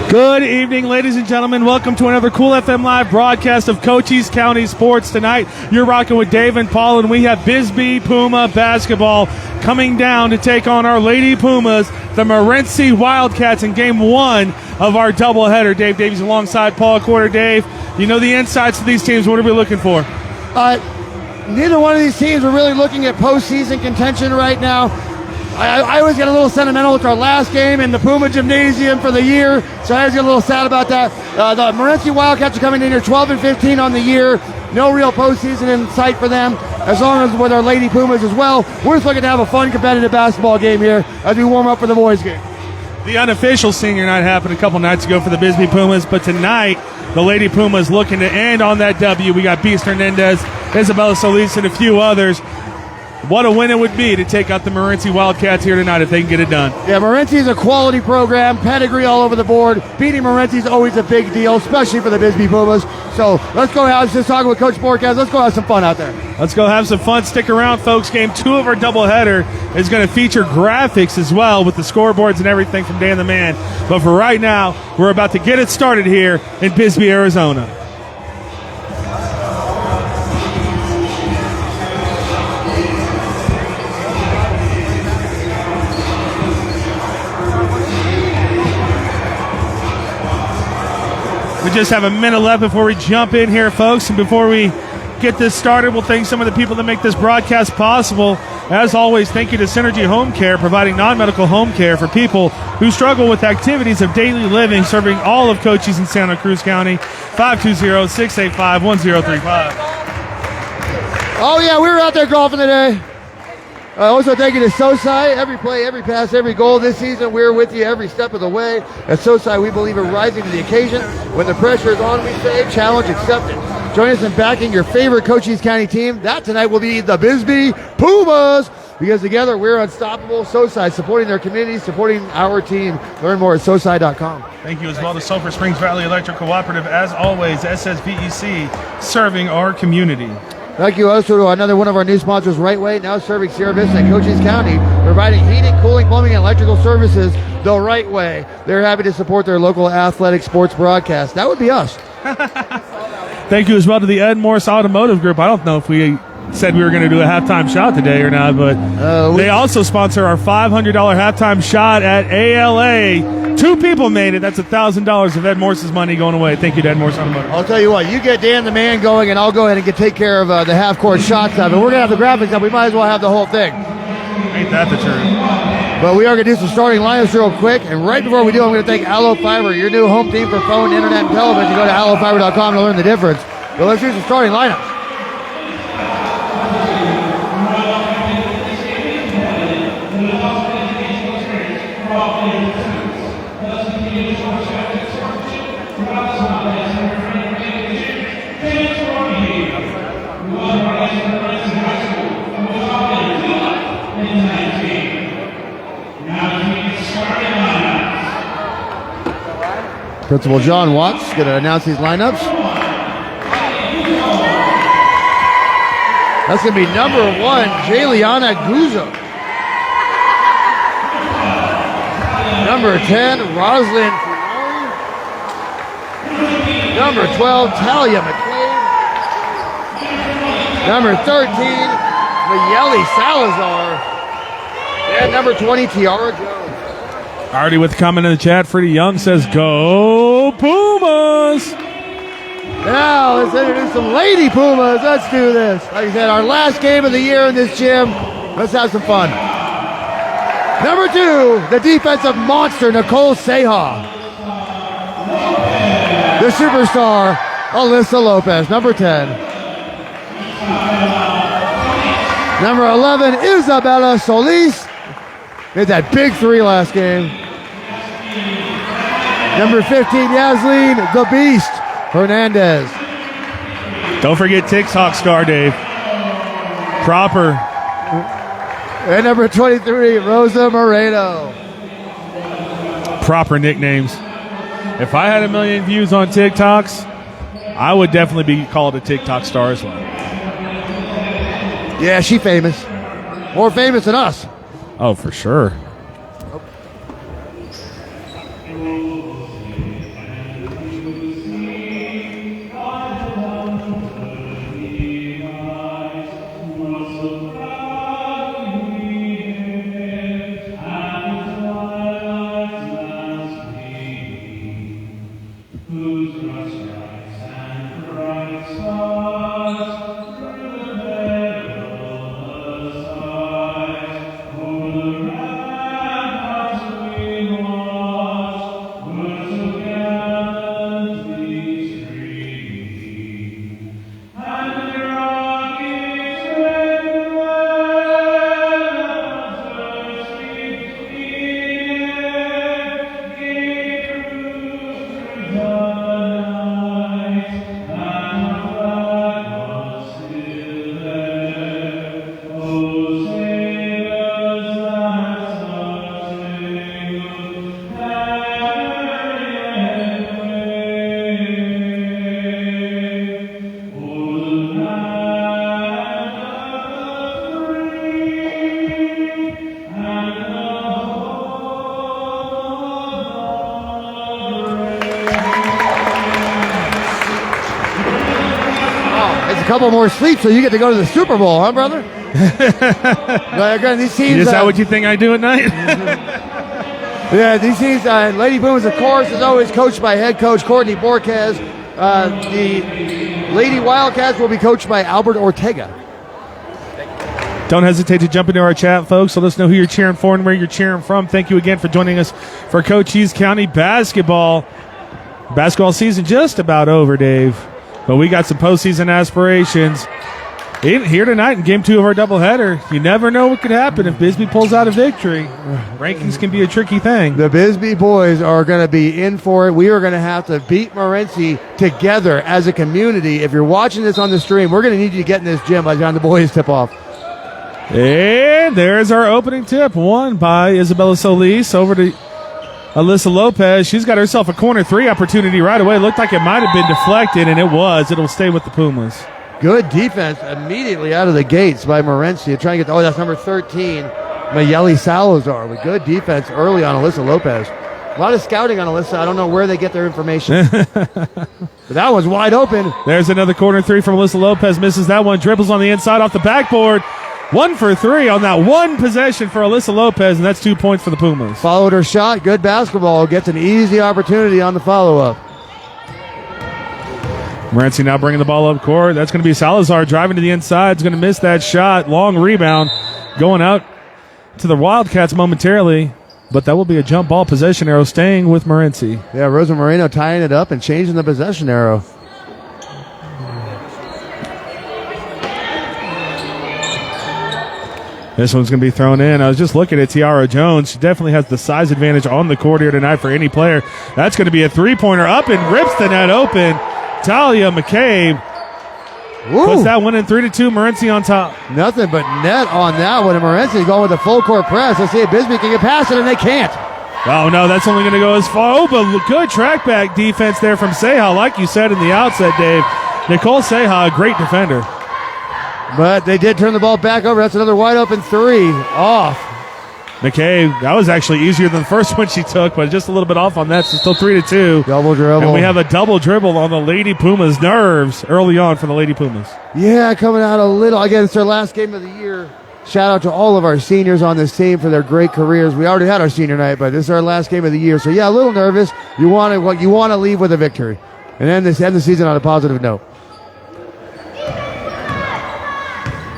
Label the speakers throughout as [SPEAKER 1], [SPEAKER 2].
[SPEAKER 1] Good evening, ladies and gentlemen. Welcome to another Cool FM Live broadcast of Cochise County Sports tonight. You're rocking with Dave and Paul, and we have Bisbee Puma basketball coming down to take on our Lady Pumas, the Moreci Wildcats, in game one of our doubleheader. Dave Davies alongside Paul Quarter. Dave, you know the insights of these teams. What are we looking for?
[SPEAKER 2] Neither one of these teams are really looking at postseason contention right now. I always get a little sentimental with our last game in the Puma Gymnasium for the year, so I always get a little sad about that. The Moreci Wildcats are coming in here 12-15 on the year. No real postseason in sight for them, as long as with our Lady Pumas as well. We're just looking to have a fun, competitive basketball game here as we warm up for the boys' game.
[SPEAKER 1] The unofficial senior night happened a couple nights ago for the Bisbee Pumas, but tonight the Lady Pumas looking to end on that W. We got Beast Hernandez, Isabella Solis, and a few others. What a win it would be to take out the Moreci Wildcats here tonight if they can get it done.
[SPEAKER 2] Yeah, Moreci is a quality program, pedigree all over the board. Beating Moreci is always a big deal, especially for the Bisbee Pumas. So let's go have, just talking with Coach Borkaz, let's go have some fun out there.
[SPEAKER 1] Let's go have some fun. Stick around, folks. Game two of our doubleheader is going to feature graphics as well with the scoreboards and everything from Dan the Man. But for right now, we're about to get it started here in Bisbee, Arizona. We just have a minute left before we jump in here, folks. And before we get this started, we'll thank some of the people that make this broadcast possible. As always, thank you to Synergy Home Care, providing non-medical home care for people who struggle with activities of daily living, serving all of Cochise and Santa Cruz County. 520-685-1035.
[SPEAKER 2] Oh, yeah, we were out there golfing today. Also, thank you to SoSci. Every play, every pass, every goal this season, we're with you every step of the way. At SoSci, we believe in rising to the occasion. When the pressure is on, we say, challenge accepted. Join us in backing your favorite Cochise County team. That tonight will be the Bisbee Pumas, because together we're unstoppable. SoSci, supporting their community, supporting our team. Learn more at SoSci.com.
[SPEAKER 1] Thank you as well to Sulphur Springs Valley Electric Cooperative. As always, SSVEC, serving our community.
[SPEAKER 2] Thank you also to another one of our new sponsors, Right Way, now serving Sierra Vista and Cochise County, providing heating, cooling, plumbing, and electrical services the right way. They're happy to support their local athletic sports broadcast. That would be us.
[SPEAKER 1] Thank you as well to the Ed Morse Automotive Group. I don't know if we said we were going to do a halftime shot today or not, but they also sponsor our $500 halftime shot at ALA. 2 people made it. That's $1,000 of Ed Morse's money going away. Thank you to Ed Morse Automotive.
[SPEAKER 2] I'll tell you what, you get Dan the Man going, and I'll go ahead and take care of the half-court shots of it. We're going to have the graphics up. We might as well have the whole thing.
[SPEAKER 1] Ain't that the truth?
[SPEAKER 2] But we are going to do some starting lineups real quick, and right before we do, I'm going to thank Allo Fiber, your new home team for phone, internet, and television. Go to allofiber.com to learn the difference. But let's do some starting lineups. Principal John Watts going to announce these lineups. That's going to be number 1, Jayliana Guzzo. Number 10, Roslyn Finori. Number 12, Talia McCabe. Number 13, Mayeli Salazar. And number 20, Tiara Jones.
[SPEAKER 1] Already with a comment in the chat, Freddie Young says, "Go Pumas!"
[SPEAKER 2] Now let's introduce some Lady Pumas. Let's do this. Like I said, our last game of the year in this gym. Let's have some fun. Number 2, the defensive monster, Nicole Seha. The superstar, Alyssa Lopez. Number 10. Number 11, Isabella Solis. Made that big 3 last game. Number 15, Yasleen, the Beast, Hernandez.
[SPEAKER 1] Don't forget TikTok star, Dave. Proper.
[SPEAKER 2] And number 23, Rosa Moreno.
[SPEAKER 1] Proper nicknames. If I had 1 million views on TikToks, I would definitely be called a TikTok star as well.
[SPEAKER 2] Yeah, she famous. More famous than us.
[SPEAKER 1] Oh, for sure.
[SPEAKER 2] couple more sleeps so you get to go to the Super Bowl, huh, brother? Again, these teams,
[SPEAKER 1] Is that what you think I do at night?
[SPEAKER 2] Yeah, these teams, Lady Pumas, of course, is always coached by head coach Courtney Borquez. The Lady Wildcats will be coached by Albert Ortega.
[SPEAKER 1] Don't hesitate to jump into our chat, folks. So let us know who you're cheering for and where you're cheering from. Thank you again for joining us for Cochise County basketball. Basketball season just about over, Dave. But we got some postseason aspirations. Here tonight in Game 2 of our doubleheader, you never know what could happen if Bisbee pulls out a victory. Rankings can be a tricky thing.
[SPEAKER 2] The Bisbee boys are going to be in for it. We are going to have to beat Moreci together as a community. If you're watching this on the stream, we're going to need you to get in this gym by the time the boys tip off.
[SPEAKER 1] And there's our opening tip, won by Isabella Solis over to Alyssa Lopez. She's got herself a corner three opportunity right away. Looked like it might have been deflected, and it was. It'll stay with the Pumas.
[SPEAKER 2] Good defense immediately out of the gates by Moreci. Trying to get, that's number 13, Mayeli Salazar, with good defense early on Alyssa Lopez. A lot of scouting on Alyssa. I don't know where they get their information. But that was wide open.
[SPEAKER 1] There's another corner three from Alyssa Lopez. Misses that one. Dribbles on the inside off the backboard. 1 for 3 on that one possession for Alyssa Lopez, and that's 2 points for the Pumas.
[SPEAKER 2] Followed her shot. Good basketball. Gets an easy opportunity on the follow-up.
[SPEAKER 1] Moreci now bringing the ball up court. That's going to be Salazar driving to the inside. Is going to miss that shot. Long rebound going out to the Wildcats momentarily, but that will be a jump ball possession arrow staying with Moreci.
[SPEAKER 2] Yeah, Rosa Moreno tying it up and changing the possession arrow.
[SPEAKER 1] This one's going to be thrown in. I was just looking at Tiara Jones. She definitely has the size advantage on the court here tonight for any player. That's going to be a three-pointer up and rips the net open. Talia McCabe puts that one in 3-2. Moreci on top.
[SPEAKER 2] Nothing but net on that one. And Moreci going with a full court press. Let's see if Bisbee can get past it, and they can't.
[SPEAKER 1] Oh, no, that's only going to go as far. Oh, but good track back defense there from Seha, like you said in the outset, Dave. Nicole Seha, a great defender.
[SPEAKER 2] But they did turn the ball back over. That's another wide open three. Off.
[SPEAKER 1] McCabe, that was actually easier than the first one she took, but just a little bit off on that, so still 3-2.
[SPEAKER 2] Double dribble.
[SPEAKER 1] And we have a double dribble on the Lady Pumas' nerves early on for the Lady Pumas.
[SPEAKER 2] Yeah, coming out a little. Again, it's their last game of the year. Shout out to all of our seniors on this team for their great careers. We already had our senior night, but this is our last game of the year. So, yeah, a little nervous. You want to leave with a victory. And then end the season on a positive note.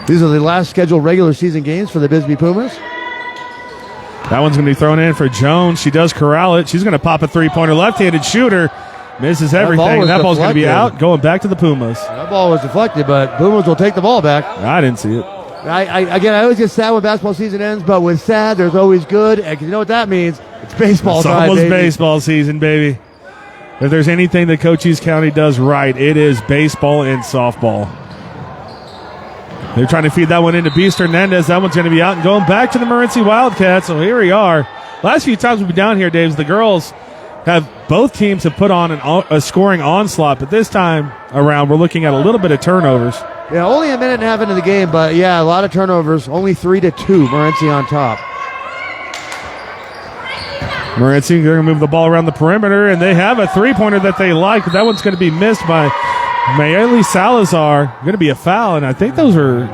[SPEAKER 2] These are the last scheduled regular season games for the Bisbee Pumas.
[SPEAKER 1] That one's going to be thrown in for Jones. She does corral it. She's going to pop a three-pointer. Left-handed shooter. Misses everything. That ball's going to be out. Going back to the Pumas.
[SPEAKER 2] That ball was deflected, but Pumas will take the ball back.
[SPEAKER 1] I didn't see it.
[SPEAKER 2] I always get sad when basketball season ends, but with sad, there's always good. And you know what that means? It's baseball time,
[SPEAKER 1] almost
[SPEAKER 2] baby.
[SPEAKER 1] Baseball season, baby. If there's anything that Cochise County does right, it is baseball and softball. They're trying to feed that one into Beast Hernandez. That one's going to be out and going back to the Moreci Wildcats. So here we are. Last few times we've been down here, Dave, the girls both teams have put on a scoring onslaught, but this time around we're looking at a little bit of turnovers.
[SPEAKER 2] Yeah, only a minute and a half into the game, but yeah, a lot of turnovers. Only 3-2. Moreci on top.
[SPEAKER 1] Moreci, they're going to move the ball around the perimeter, and they have a three-pointer that they like, but that one's going to be missed by Mayeli Salazar. Going to be a foul, and I think those are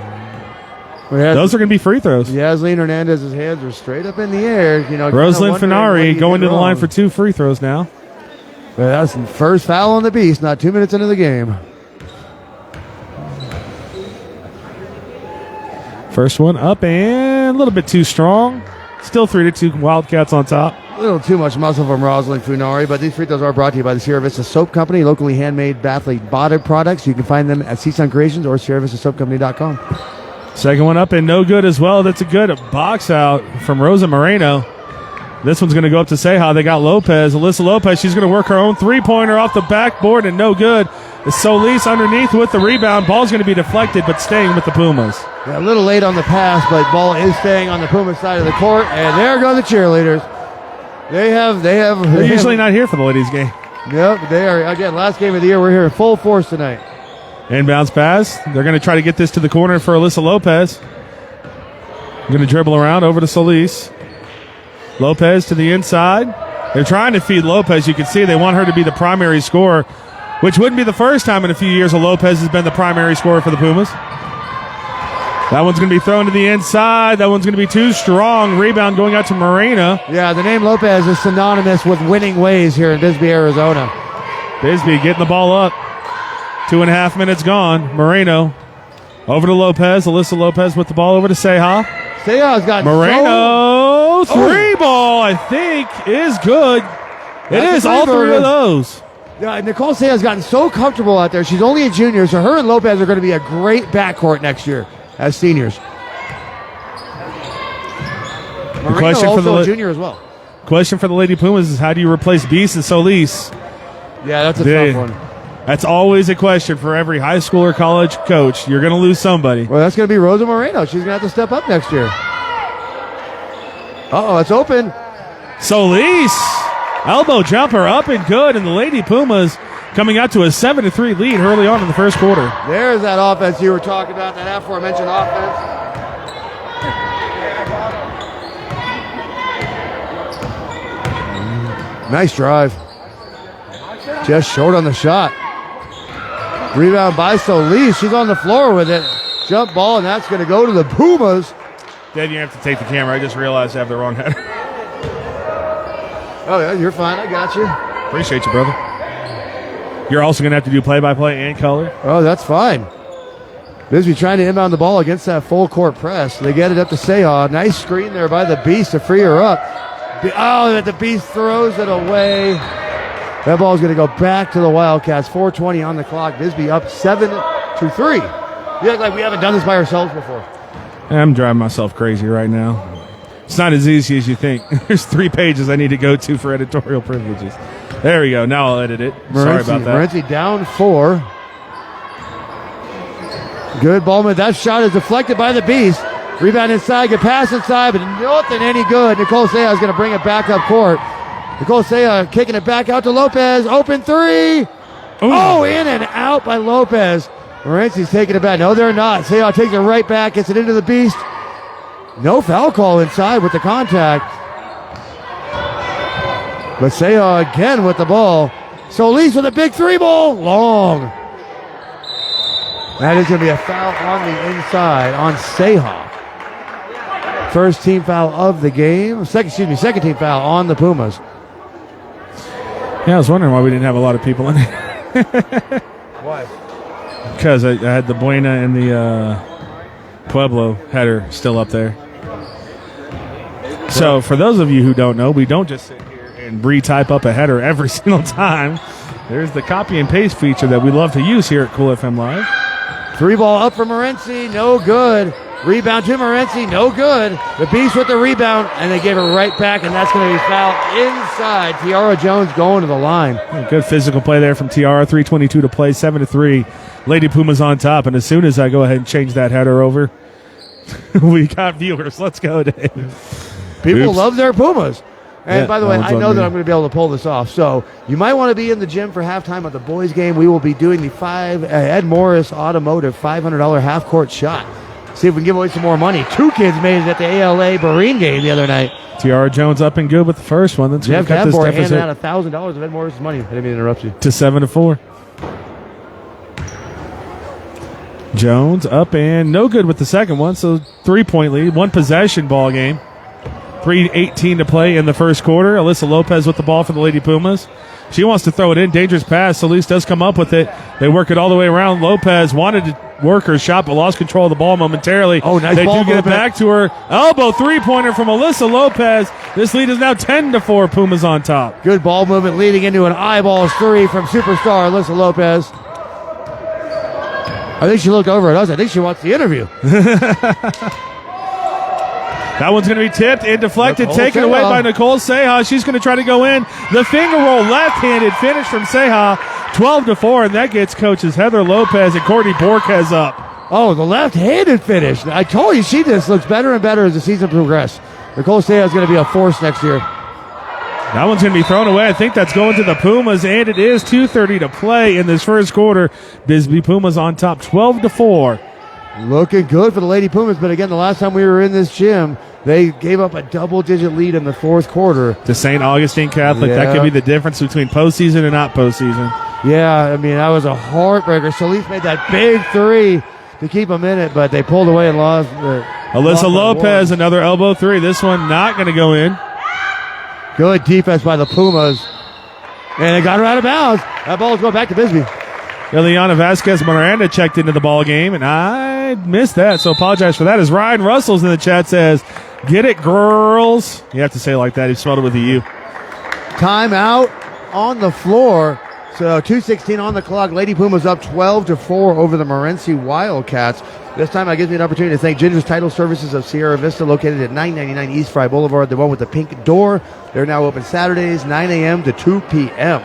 [SPEAKER 1] going to be free throws.
[SPEAKER 2] Yasleen Hernandez's hands are straight up in the air.
[SPEAKER 1] Rosalind Finari going to the line for 2 free throws now.
[SPEAKER 2] But that's the first foul on the Beast, not 2 minutes into the game.
[SPEAKER 1] First one up and a little bit too strong. Still 3-2 Wildcats on top.
[SPEAKER 2] A little too much muscle from Rosalind Funari, but these free throws are brought to you by the Sierra Vista Soap Company, locally handmade Bathlete body products. You can find them at Seasun Creations or SierraVistaSoapCompany.com.
[SPEAKER 1] Second one up and no good as well. That's a good box out from Rosa Moreno. This one's going to go up to Seha. They got Lopez. Alyssa Lopez, she's going to work her own three-pointer off the backboard and no good. It's Solis underneath with the rebound. Ball's going to be deflected, but staying with the Pumas.
[SPEAKER 2] Yeah, a little late on the pass, but ball is staying on the Pumas side of the court, and there go the cheerleaders. They're
[SPEAKER 1] usually not here for the ladies' game.
[SPEAKER 2] Yep, they are. Again, last game of the year. We're here in full force tonight.
[SPEAKER 1] Inbounds pass. They're going to try to get this to the corner for Alyssa Lopez. Going to dribble around over to Solis. Lopez to the inside. They're trying to feed Lopez. You can see they want her to be the primary scorer which wouldn't be the first time in a few years Lopez has been the primary scorer for the Pumas. That one's going to be thrown to the inside. That one's going to be too strong. Rebound going out to Moreno.
[SPEAKER 2] Yeah, the name Lopez is synonymous with winning ways here in Bisbee, Arizona.
[SPEAKER 1] Bisbee getting the ball up. 2.5 minutes gone. Moreno over to Lopez. Alyssa Lopez with the ball over to Seha.
[SPEAKER 2] Seha's got
[SPEAKER 1] Moreno, three ball, I think, is good. It is all three of those.
[SPEAKER 2] Yeah, Nicole Seha's gotten so comfortable out there. She's only a junior, so her and Lopez are going to be a great backcourt next year as seniors. Moreno also a junior as well.
[SPEAKER 1] Question for the Lady Pumas is, how do you replace Beast and Solis?
[SPEAKER 2] Yeah, that's a tough one.
[SPEAKER 1] That's always a question for every high school or college coach. You're going to lose somebody.
[SPEAKER 2] Well, that's going to be Rosa Moreno. She's going to have to step up next year. Uh-oh, it's open.
[SPEAKER 1] Solis, elbow jumper up and good, and the Lady Pumas coming out to a 7-3 lead early on in the first quarter.
[SPEAKER 2] There's that offense you were talking about, that aforementioned offense. Nice drive. Just short on the shot. Rebound by Solis. She's on the floor with it. Jump ball, and that's going to go to the Pumas.
[SPEAKER 1] Dad, you have to take the camera. I just realized I have the wrong header.
[SPEAKER 2] Oh, yeah, you're fine. I got you.
[SPEAKER 1] Appreciate you, brother. You're also going to have to do play-by-play and color.
[SPEAKER 2] Oh, that's fine. Bisbee trying to inbound the ball against that full court press. They get it up to Seha. Nice screen there by the Beast to free her up. Oh, the Beast throws it away. That ball is going to go back to the Wildcats. 4:20 on the clock. Bisbee up 7-3. You act like we haven't done this by ourselves before.
[SPEAKER 1] I'm driving myself crazy right now. It's not as easy as you think. There's 3 pages I need to go to for editorial privileges. There we go. Now I'll edit it. Sorry about that.
[SPEAKER 2] Moreci down 4. Good ball movement. That shot is deflected by the Beast. Rebound inside, good pass inside, but nothing any good. Nicole Seha is going to bring it back up court. Nicole Seha kicking it back out to Lopez. Open 3. Ooh. Oh, in and out by Lopez. Moreci's taking it back. No, they're not. Seha takes it right back, gets it into the Beast. No foul call inside with the contact. But Seha again with the ball. Solis with a big 3 ball. Long. That is going to be a foul on the inside on Seha. First team foul of the game. Second team foul on the Pumas.
[SPEAKER 1] Yeah, I was wondering why we didn't have a lot of people in here.
[SPEAKER 2] Why?
[SPEAKER 1] Because I had the Buena and the Pueblo header still up there. So for those of you who don't know, we don't just sit here and retype up a header every single time. There's the copy and paste feature that we love to use here at Cool FM Live.
[SPEAKER 2] 3 ball up for Moreci, no good. Rebound to Moreci, no good. The Beast with the rebound, and they gave it right back, and that's going to be fouled inside. Tiara Jones going to the line.
[SPEAKER 1] Good physical play there from Tiara. 3:22 to play, 7-3. Lady Pumas on top, and as soon as I go ahead and change that header over, we got viewers. Let's go, Dave.
[SPEAKER 2] People love their Pumas. And
[SPEAKER 1] Yeah,
[SPEAKER 2] by the way, I know
[SPEAKER 1] me.
[SPEAKER 2] that I'm going to be able to pull this off. So you might want to be in the gym for halftime at the boys' game. We will be doing the Ed Morris Automotive $500 half-court shot. See if we can give away some more money. 2 kids made it at the ALA Barine game the other night.
[SPEAKER 1] Tiara Jones up and good with the first one. That's
[SPEAKER 2] Jeff
[SPEAKER 1] cut this
[SPEAKER 2] Gadboy handed
[SPEAKER 1] deficit
[SPEAKER 2] out $1,000 of Ed Morris's money. I didn't mean to interrupt you.
[SPEAKER 1] to 7-4. Jones up and no good with the second one, so 3-point lead, 1 possession ball game. 3:18 to play in the first quarter. Alyssa Lopez with the ball for the Lady Pumas. She wants to throw it in. Dangerous pass. Solis does come up with it. They work it all the way around. Lopez wanted to work her shot, but lost control of the ball momentarily.
[SPEAKER 2] Oh, nice
[SPEAKER 1] They
[SPEAKER 2] ball
[SPEAKER 1] do get it
[SPEAKER 2] movement.
[SPEAKER 1] back to her. Elbow 3-pointer from Alyssa Lopez. This lead is now 10-4. Pumas on top.
[SPEAKER 2] Good ball movement leading into an eyeballs 3 from superstar Alyssa Lopez. I think she looked over at us. I think she wants the interview.
[SPEAKER 1] That one's going to be tipped and deflected,
[SPEAKER 2] Nicole
[SPEAKER 1] taken away
[SPEAKER 2] Seha.
[SPEAKER 1] by Nicole Seha. She's going to try to go in. The finger roll left-handed finish from Seha, 12-4, and that gets coaches Heather Lopez and Courtney Borquez up.
[SPEAKER 2] Oh, the left-handed finish. I told you, she just looks better and better as the season progresses. Nicole Seha is going to be a force next year.
[SPEAKER 1] That one's going to be thrown away. I think that's going to the Pumas, and it is 2:30 to play in this first quarter. Bisbee Pumas on top, 12-4.
[SPEAKER 2] Looking good for the Lady Pumas, but again, the last time we were in this gym, they gave up a double-digit lead in the fourth quarter.
[SPEAKER 1] To St. Augustine Catholic.
[SPEAKER 2] Yeah.
[SPEAKER 1] That could be the difference between postseason and not postseason.
[SPEAKER 2] Yeah, I mean, that was a heartbreaker. Solis made that big three to keep them in it, but they pulled away and lost.
[SPEAKER 1] Alyssa Lopez, another elbow three. This one not going to go in.
[SPEAKER 2] Good defense by the Pumas. And they got her out of bounds. That ball is going back to Bisbee.
[SPEAKER 1] Eliana Vasquez Miranda checked into the ball game, and I missed that, so apologize for that. As Ryan Russell's in the chat says, "Get it, girls." You have to say it like that. He spelled it with a U.
[SPEAKER 2] Timeout on the floor. So 2:16 on the clock. Lady Pumas up 12-4 over the Moreci Wildcats. This time I gives me an opportunity to thank Ginger's Title Services of Sierra Vista, located at 999 East Fry Boulevard, the one with the pink door. They're now open Saturdays, 9 a.m. to 2 p.m.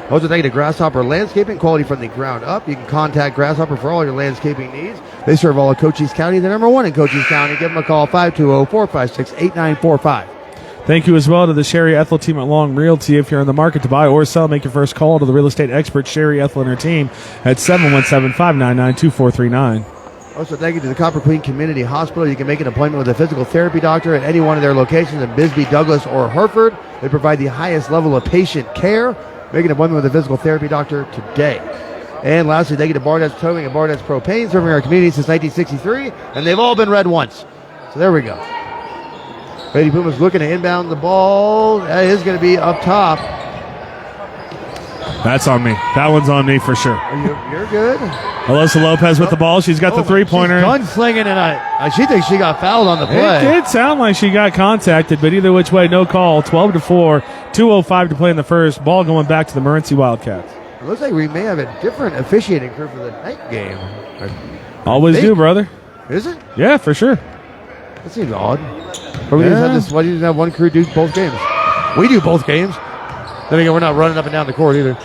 [SPEAKER 2] Also, thank you to Grasshopper Landscaping, quality from the ground up. You can contact Grasshopper for all your landscaping needs. They serve all of Cochise County. They're number one in Cochise County. Give them a call, 520-456-8945.
[SPEAKER 1] Thank you as well to the Sherry Ethel team at Long Realty. If you're in the market to buy or sell, make your first call to the real estate expert Sherry Ethel and her team at 717-599-2439.
[SPEAKER 2] Also, thank you to the Copper Queen Community Hospital. You can make an appointment with a physical therapy doctor at any one of their locations in Bisbee, Douglas, or Hereford. They provide the highest level of patient care. Make an appointment with a physical therapy doctor today. And lastly, thank you to BARNETT'S Towing and BARNETT'S Propane, serving our community since 1963, and they've all been read once. So there we go. Lady Pumas looking to inbound the ball. That is going to be up top.
[SPEAKER 1] That's on me. That one's on me for sure.
[SPEAKER 2] You're good.
[SPEAKER 1] Alyssa Lopez with the ball. She's got the three-pointer.
[SPEAKER 2] She's gunslinging, and she thinks she got fouled on the play.
[SPEAKER 1] It did sound like she got contacted, but either which way, no call. 12-4, 2:05 to play in the first. Ball going back to the Moreci Wildcats.
[SPEAKER 2] It looks like we may have a different officiating crew for the night game.
[SPEAKER 1] Always do, brother.
[SPEAKER 2] Is it?
[SPEAKER 1] Yeah, for sure.
[SPEAKER 2] That seems odd. Why do you have one crew do both games? We do both games. Then again, we're not running up and down the court either.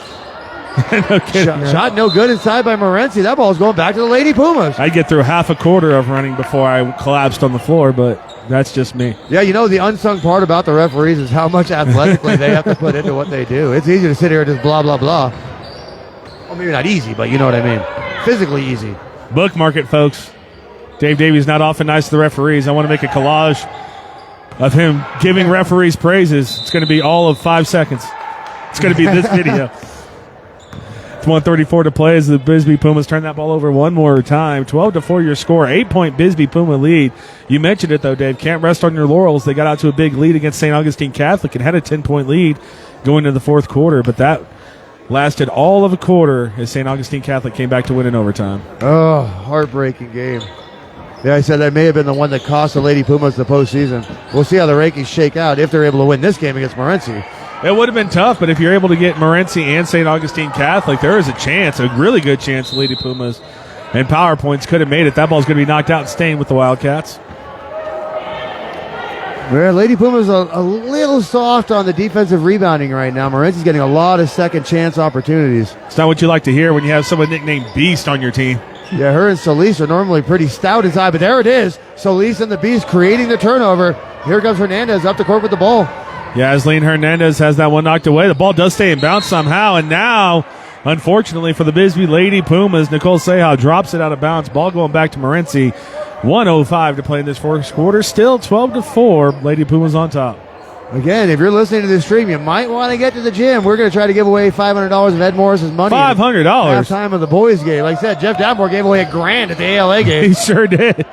[SPEAKER 1] No kidding.
[SPEAKER 2] Shot no good inside by Moreci. That ball's going back to the Lady Pumas.
[SPEAKER 1] I'd get through half a quarter of running before I collapsed on the floor, but that's just me.
[SPEAKER 2] Yeah, you know, the unsung part about the referees is how much athletically they have to put into what they do. It's easy to sit here and just blah, blah, blah. Well, maybe not easy, but you know what I mean. Physically easy.
[SPEAKER 1] Bookmark it, folks. Dave Davies not often nice to the referees. I want to make a collage of him giving referees praises. It's going to be all of 5 seconds. It's going to be this video. It's 1:34 to play as the Bisbee Pumas turn that ball over one more time. 12-4 your score. 8-point Bisbee Puma lead. You mentioned it, though, Dave. Can't rest on your laurels. They got out to a big lead against St. Augustine Catholic and had a 10-point lead going into the fourth quarter, but that lasted all of a quarter as St. Augustine Catholic came back to win in overtime.
[SPEAKER 2] Oh, heartbreaking game. Yeah, I said that may have been the one that cost the Lady Pumas the postseason. We'll see how the rankings shake out if they're able to win this game against Moreci.
[SPEAKER 1] It would have been tough, but if you're able to get Moreci and St. Augustine Catholic, there is a chance, a really good chance, the Lady Pumas and Power Points could have made it. That ball's going to be knocked out and staying with the Wildcats.
[SPEAKER 2] Yeah, Lady Pumas a little soft on the defensive rebounding right now. Moreci's getting a lot of second chance opportunities.
[SPEAKER 1] It's not what you like to hear when you have someone nicknamed Beast on your team.
[SPEAKER 2] Yeah, her and Solis are normally pretty stout inside, but there it is. Solis and the Beast creating the turnover. Here comes Hernandez up the court with the ball.
[SPEAKER 1] Yeah, Asleen Hernandez has that one knocked away. The ball does stay in bounds somehow, and now, unfortunately for the Bisbee Lady Pumas, Nicole Seha drops it out of bounds. Ball going back to Moreci. 1:05 to play in this fourth quarter. Still 12-4. Lady Pumas on top.
[SPEAKER 2] Again, if you're listening to this stream, you might want to get to the gym. We're going to try to give away $500 of Ed Morris's money.
[SPEAKER 1] $500?
[SPEAKER 2] Halftime of the boys' game. Like I said, Jeff Davenport gave away $1,000 at the ALA game.
[SPEAKER 1] He sure did.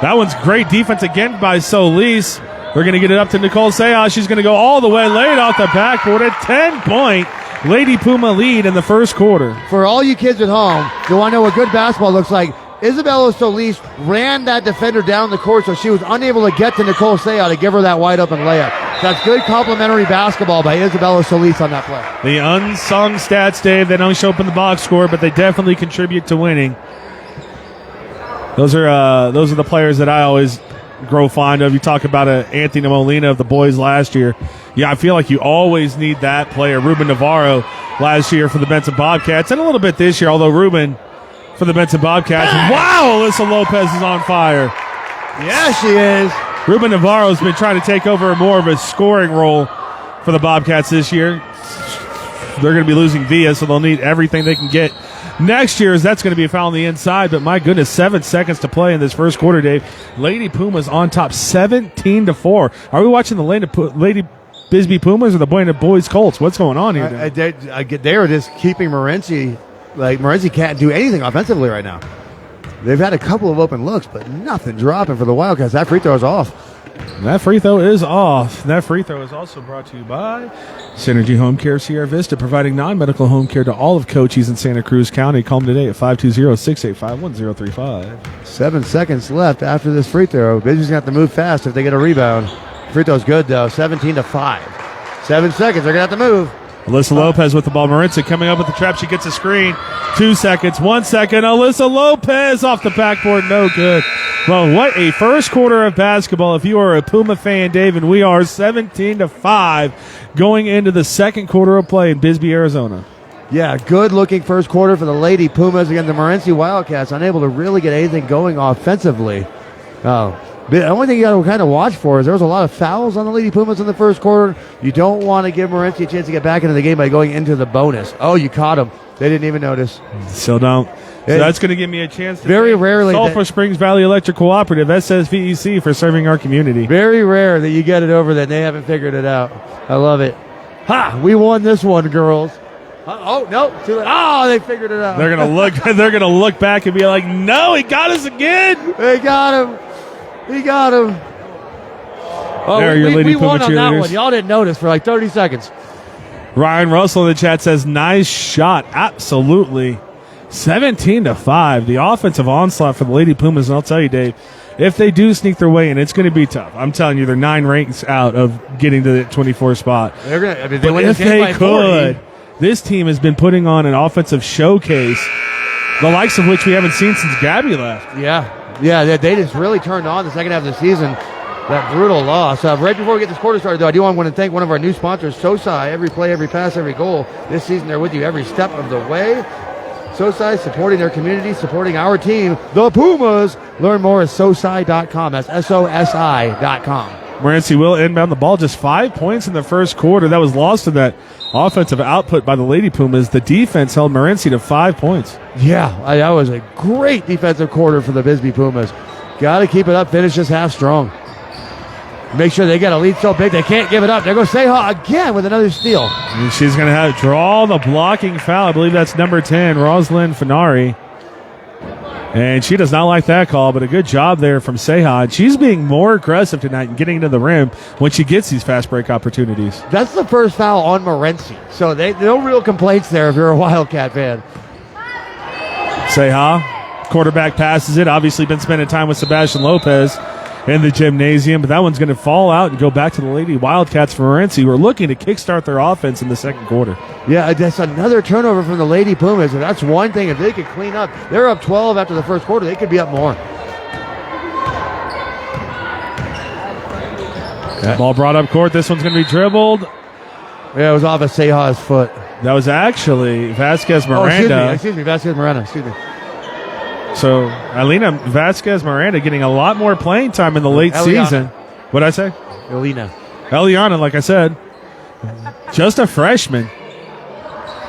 [SPEAKER 1] That one's great defense again by Solis. We're going to get it up to Nicole Seha. She's going to go all the way late off the backboard. A 10-point Lady Puma lead in the first quarter.
[SPEAKER 2] For all you kids at home, you want to know what good basketball looks like? Isabella Solis ran that defender down the court, so she was unable to get to Nicole Seha to give her that wide open layup. That's good complimentary basketball by Isabella Solis on that play.
[SPEAKER 1] The unsung stats, Dave, they don't show up in the box score, but they definitely contribute to winning. Those are the players that I always grow fond of. You talk about Anthony Molina of the boys last year. Yeah, I feel like you always need that player. Ruben Navarro last year for the Benson Bobcats, and a little bit this year, although Ruben for the Benson Bobcats. Wow, Alyssa Lopez is on fire.
[SPEAKER 2] Yeah, she is.
[SPEAKER 1] Ruben Navarro's been trying to take over more of a scoring role for the Bobcats this year. They're going to be losing Villa, so they'll need everything they can get next year, as that's going to be a foul on the inside. But my goodness, 7 seconds to play in this first quarter, Dave. Lady Pumas on top 17-4. Are we watching the Lady Bisbee Pumas or the boys Colts? What's going on here?
[SPEAKER 2] They are just keeping Moreci. Like, Moreci can't do anything offensively right now. They've had a couple of open looks, but nothing dropping for the Wildcats. That free throw is off.
[SPEAKER 1] That free throw is off. That free throw is also brought to you by Synergy Home Care Sierra Vista, providing non-medical home care to all of Cochise and Santa Cruz County. Call them today at 520-685-1035.
[SPEAKER 2] 7 seconds left after this free throw. Bisbee's going to have to move fast if they get a rebound. Free throw's good, though. 17-5. 7 seconds. They're going to have to move.
[SPEAKER 1] Alyssa Lopez with the ball. Moreci coming up with the trap. She gets a screen. 2 seconds. 1 second. Alyssa Lopez off the backboard. No good. Well, what a first quarter of basketball. If you are a Puma fan, Dave, and we are 17-5 going into the second quarter of play in Bisbee, Arizona.
[SPEAKER 2] Yeah, good-looking first quarter for the Lady Pumas against the Moreci Wildcats. Unable to really get anything going offensively. The only thing you got to kind of watch for is there was a lot of fouls on the Lady Pumas in the first quarter. You don't want to give Moreci a chance to get back into the game by going into the bonus. Oh, you caught them. They didn't even notice.
[SPEAKER 1] Still don't. So that's going to give me a chance to
[SPEAKER 2] very rarely
[SPEAKER 1] Sulphur Springs Valley Electric Cooperative, SSVEC, for serving our community.
[SPEAKER 2] Very rare that you get it over that they haven't figured it out. I love it. Ha! We won this one, girls. Oh no! Oh, they figured it out.
[SPEAKER 1] They're gonna look. They're gonna look back and be like, "No, he got us again."
[SPEAKER 2] They got him. He got him. Oh, we won on that one. Y'all didn't notice for like 30 seconds.
[SPEAKER 1] Ryan Russell in the chat says, "Nice shot." Absolutely. 17-5. The offensive onslaught for the Lady Pumas, and I'll tell you, Dave, if they do sneak their way in, it's going to be tough. I'm telling you, they're 9 ranks out of getting to the 24 spot.
[SPEAKER 2] They're going to. I mean,
[SPEAKER 1] but if they could, this team has been putting on an offensive showcase, the likes of which we haven't seen since Gabby left.
[SPEAKER 2] Yeah, they just really turned on the second half of the season. That brutal loss. Right before we get this quarter started, though, I do want to thank one of our new sponsors, SOSI. Every play, every pass, every goal. This season, they're with you every step of the way. SOSI, supporting their community, supporting our team, the Pumas. Learn more at SOSI.com. That's SOSI.com.
[SPEAKER 1] Moreci will inbound the ball. Just 5 points in the first quarter. That was lost in that offensive output by the Lady Pumas. The defense held Moreci to 5 points.
[SPEAKER 2] Yeah, that was a great defensive quarter for the Bisbee Pumas. Got to keep it up. Finish this half strong. Make sure they get a lead so big they can't give it up. There goes Seha again with another steal.
[SPEAKER 1] And she's going to have to draw the blocking foul. I believe that's number 10, Rosalind Finari. And she does not like that call, but a good job there from Seha. She's being more aggressive tonight and getting into the rim when she gets these fast break opportunities.
[SPEAKER 2] That's the first foul on Moreci. So no real complaints there if you're a Wildcat fan.
[SPEAKER 1] Seha, quarterback passes it. Obviously been spending time with Sebastian Lopez in the gymnasium, but that one's going to fall out and go back to the Lady Wildcats for Moreci, who are looking to kickstart their offense in the second quarter. Yeah,
[SPEAKER 2] that's another turnover from the Lady Pumas, and that's one thing. If they could clean up, they're up 12 after the first quarter. They could be up more.
[SPEAKER 1] Ball brought up court. This one's going to be dribbled.
[SPEAKER 2] Yeah, it was off of Seha's foot.
[SPEAKER 1] That was actually Vasquez Miranda.
[SPEAKER 2] Excuse me, Vasquez Miranda. Excuse me.
[SPEAKER 1] So, Alina Vasquez Miranda getting a lot more playing time in the late season. What'd I say? Eliana, like I said. Just a freshman.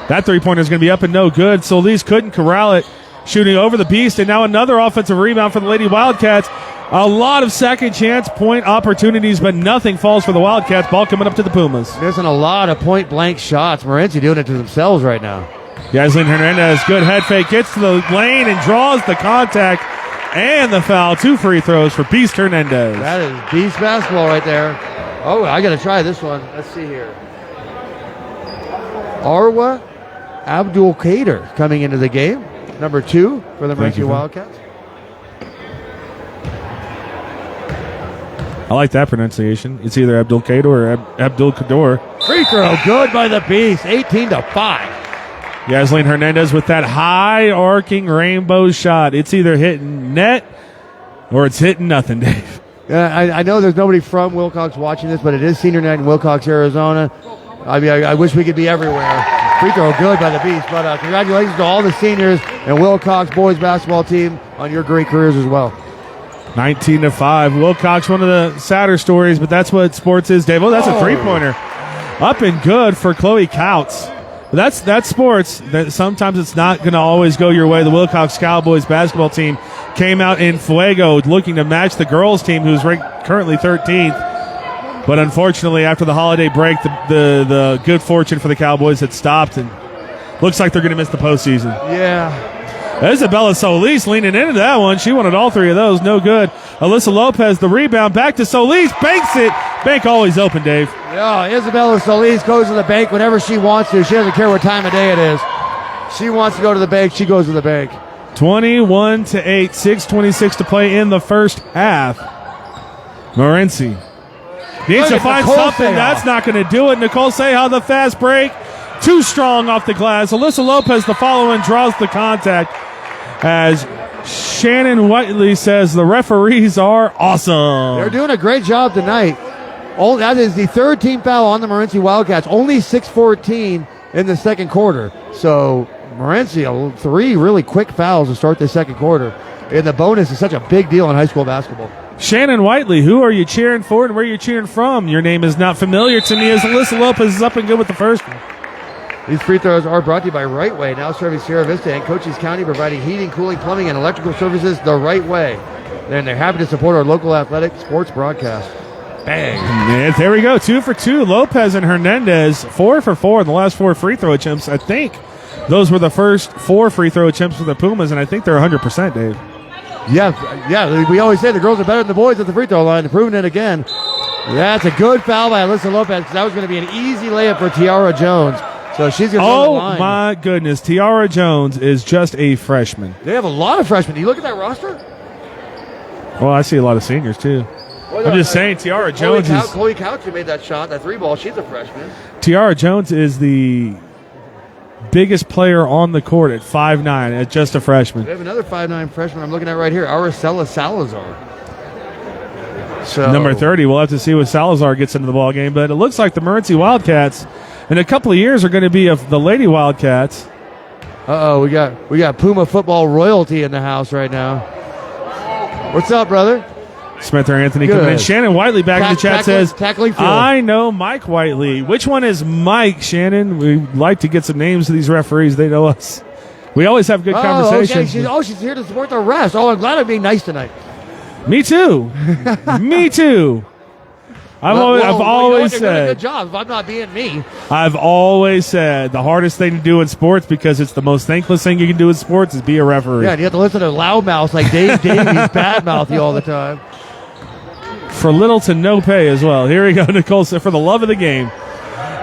[SPEAKER 1] That three-pointer is going to be up and no good. Solis couldn't corral it. Shooting over the beast, and now another offensive rebound for the Lady Wildcats. A lot of second chance point opportunities, but nothing falls for the Wildcats. Ball coming up to the Pumas.
[SPEAKER 2] Missing a lot of point-blank shots. Moreci doing it to themselves right now.
[SPEAKER 1] Yasmin Hernandez, good head fake, gets to the lane and draws the contact and the foul. 2 free throws for Beast Hernandez.
[SPEAKER 2] That is Beast basketball right there. Oh, I got to try this one. Let's see here. Arwa Abdul Kader coming into the game. Number 2 for the Moreci Wildcats.
[SPEAKER 1] I like that pronunciation. It's either Abdul Kader or Abdul Kador.
[SPEAKER 2] Free throw, good by the Beast. 18-5.
[SPEAKER 1] Yasmin Hernandez with that high arcing rainbow shot. It's either hitting net or it's hitting nothing, Dave.
[SPEAKER 2] I know there's nobody from Wilcox watching this, but it is senior night in Wilcox, Arizona. I mean, I wish we could be everywhere. Free throw good by the Beast, but congratulations to all the seniors and Wilcox boys basketball team on your great careers as well.
[SPEAKER 1] 19-5. Wilcox, one of the sadder stories, but that's what sports is, Dave. Oh, that's a three-pointer. Up and good for Chloe Couts. That's sports. Sometimes it's not going to always go your way. The Wilcox Cowboys basketball team came out in fuego looking to match the girls team, who's ranked currently 13th. But unfortunately, after the holiday break, the good fortune for the Cowboys had stopped, and looks like they're going to miss the postseason.
[SPEAKER 2] Yeah.
[SPEAKER 1] Isabella Solis leaning into that one. She wanted all three of those. No good. Alyssa Lopez, the rebound. Back to Solis. Banks it. Bank always open, Dave.
[SPEAKER 2] Yeah, Isabella Solis goes to the bank whenever she wants to. She doesn't care what time of day it is. She wants to go to the bank. She goes to the bank.
[SPEAKER 1] 21-8. 6:26 to play in the first half. Moreci needs to find something. That's not going to do it. Nicole Seha, the fast break. Too strong off the glass. Alyssa Lopez, the follow-in, draws the contact as Shannon Whiteley says the referees are awesome.
[SPEAKER 2] They're doing a great job tonight. That is the third team foul on the Moreci Wildcats. Only 6:14 in the second quarter. So Moreci, 3 really quick fouls to start the second quarter. And the bonus is such a big deal in high school basketball.
[SPEAKER 1] Shannon Whiteley, who are you cheering for and where are you cheering from? Your name is not familiar to me as Alyssa Lopez is up and good with the first one.
[SPEAKER 2] These free throws are brought to you by Right Way, now serving Sierra Vista and Cochise County, providing heating, cooling, plumbing, and electrical services the right way. And they're happy to support our local athletic sports broadcast. Bang.
[SPEAKER 1] And there we go, 2 for 2. Lopez and Hernandez, 4 for 4 in the last 4 free throw attempts. I think those were the first 4 free throw attempts for the Pumas, and I think they're 100%, Dave.
[SPEAKER 2] Yeah, we always say the girls are better than the boys at the free throw line. They're proving it again. That's a good foul by Alyssa Lopez, because that was going to be an easy layup for Tiara Jones. So she's going to go to the line.
[SPEAKER 1] Oh, my goodness. Tiara Jones is just a freshman.
[SPEAKER 2] They have a lot of freshmen. Do you look at that roster?
[SPEAKER 1] Well, I see a lot of seniors, too.
[SPEAKER 2] Well,
[SPEAKER 1] I'm just saying, Tiara Jones is...
[SPEAKER 2] Chloe Couch, who made that shot, that 3-ball, she's a freshman.
[SPEAKER 1] Tiara Jones is the biggest player on the court at 5'9", at just a freshman.
[SPEAKER 2] We have another 5'9" freshman I'm looking at right here, Araceli Salazar. So
[SPEAKER 1] Number 30, we'll have to see what Salazar gets into the ball game, but it looks like the Moreci Wildcats in a couple of years are going to be the Lady Wildcats.
[SPEAKER 2] Uh-oh, we got Puma football royalty in the house right now. What's up, brother?
[SPEAKER 1] Smith or Anthony coming in. Shannon Whiteley back in the chat says,
[SPEAKER 2] tackling field.
[SPEAKER 1] I know Mike Whiteley. Which one is Mike, Shannon? We like to get some names of these referees. They know us. We always have good conversations.
[SPEAKER 2] Okay. She's here to support the refs. Oh, I'm glad I'm being nice tonight.
[SPEAKER 1] Me too. Me too. I've always said,
[SPEAKER 2] doing a good job if I'm not being me.
[SPEAKER 1] I've always said the hardest thing to do in sports, because it's the most thankless thing you can do in sports, is be a referee.
[SPEAKER 2] Yeah, and you have to listen to loudmouths like Dave Davies badmouth you all the time.
[SPEAKER 1] For little to no pay as well. Here we go, Nicole, for the love of the game.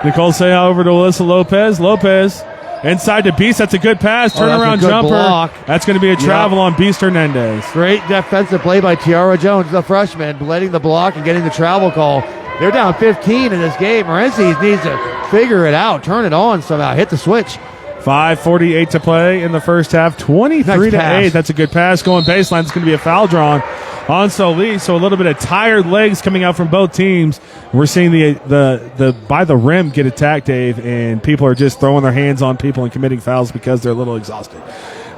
[SPEAKER 1] Nicole Seha over to Alyssa Lopez. Lopez inside to Beast. That's a good pass. Turnaround jumper.
[SPEAKER 2] Block.
[SPEAKER 1] That's going to be a travel on Beast Hernandez.
[SPEAKER 2] Great defensive play by Tiara Jones, the freshman, letting the block and getting the travel call. They're down 15 in this game. Moreci needs to figure it out, turn it on somehow, hit the switch.
[SPEAKER 1] 5:48 to play in the first half. 23-8. That's a good pass going baseline. It's going to be a foul drawn on Solis. So a little bit of tired legs coming out from both teams. We're seeing the by the rim get attacked, Dave, and people are just throwing their hands on people and committing fouls because they're a little exhausted.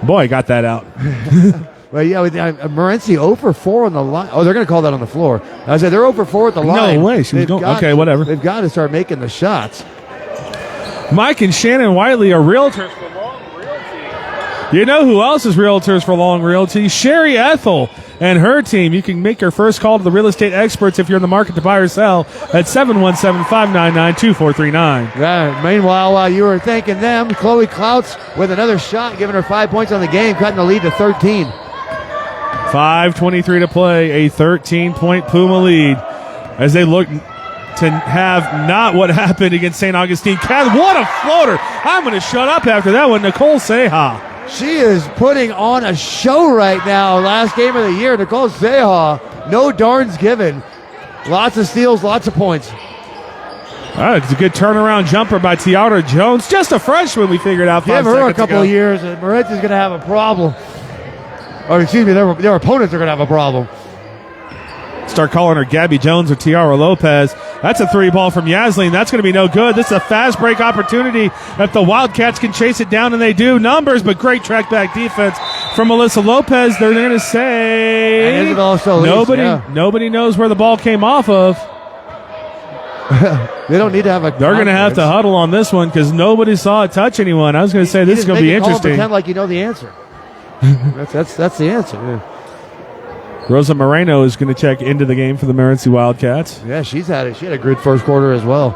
[SPEAKER 1] Boy, got that out.
[SPEAKER 2] Well, yeah, Moreci 0 for 4 on the line. Oh, they're going to call that on the floor. I said they're 0 for 4 at the line.
[SPEAKER 1] No way. She was going. Okay, whatever.
[SPEAKER 2] They've got to start making the shots.
[SPEAKER 1] Mike and Shannon Whiteley are realtors for Long Realty. You know who else is realtors for Long Realty? Sherry ETHELL and her team. You can make your first call to the real estate experts if you're in the market to buy or sell at 717-599-2439.
[SPEAKER 2] Yeah, meanwhile, while you were thanking them, Chloe Clouts with another shot, giving her 5 points on the game, cutting the lead to 13.
[SPEAKER 1] 5:23 to play, a 13-point Puma lead as they look to have not what happened against St. Augustine. What a floater. I'm going to shut up after that one. Nicole Seha.
[SPEAKER 2] She is putting on a show right now. Last game of the year, Nicole Seha. No darns given. Lots of steals, lots of points.
[SPEAKER 1] It's a good turnaround jumper by Tiara Jones. Just a freshman, we figured out 5
[SPEAKER 2] Give her
[SPEAKER 1] seconds
[SPEAKER 2] a couple of years, and Moreci's going to have a problem. Or excuse me, their opponents are going to have a problem.
[SPEAKER 1] Start calling her Gabby Jones or Tiara Lopez. That's a 3-ball from Yasleen. That's going to be no good. This is a fast break opportunity if the Wildcats can chase it down, and they do. Numbers, but great track back defense from Alyssa Lopez. They're going to say nobody knows where the ball came off of.
[SPEAKER 2] They don't need to have a.
[SPEAKER 1] They're going to have to huddle on this one because nobody saw it touch anyone. I was going to say this is going to be interesting.
[SPEAKER 2] Pretend like you know the answer. That's the answer. Yeah.
[SPEAKER 1] Rosa Moreno is going to check into the game for the Moreci Wildcats.
[SPEAKER 2] Yeah, she had a good first quarter as well.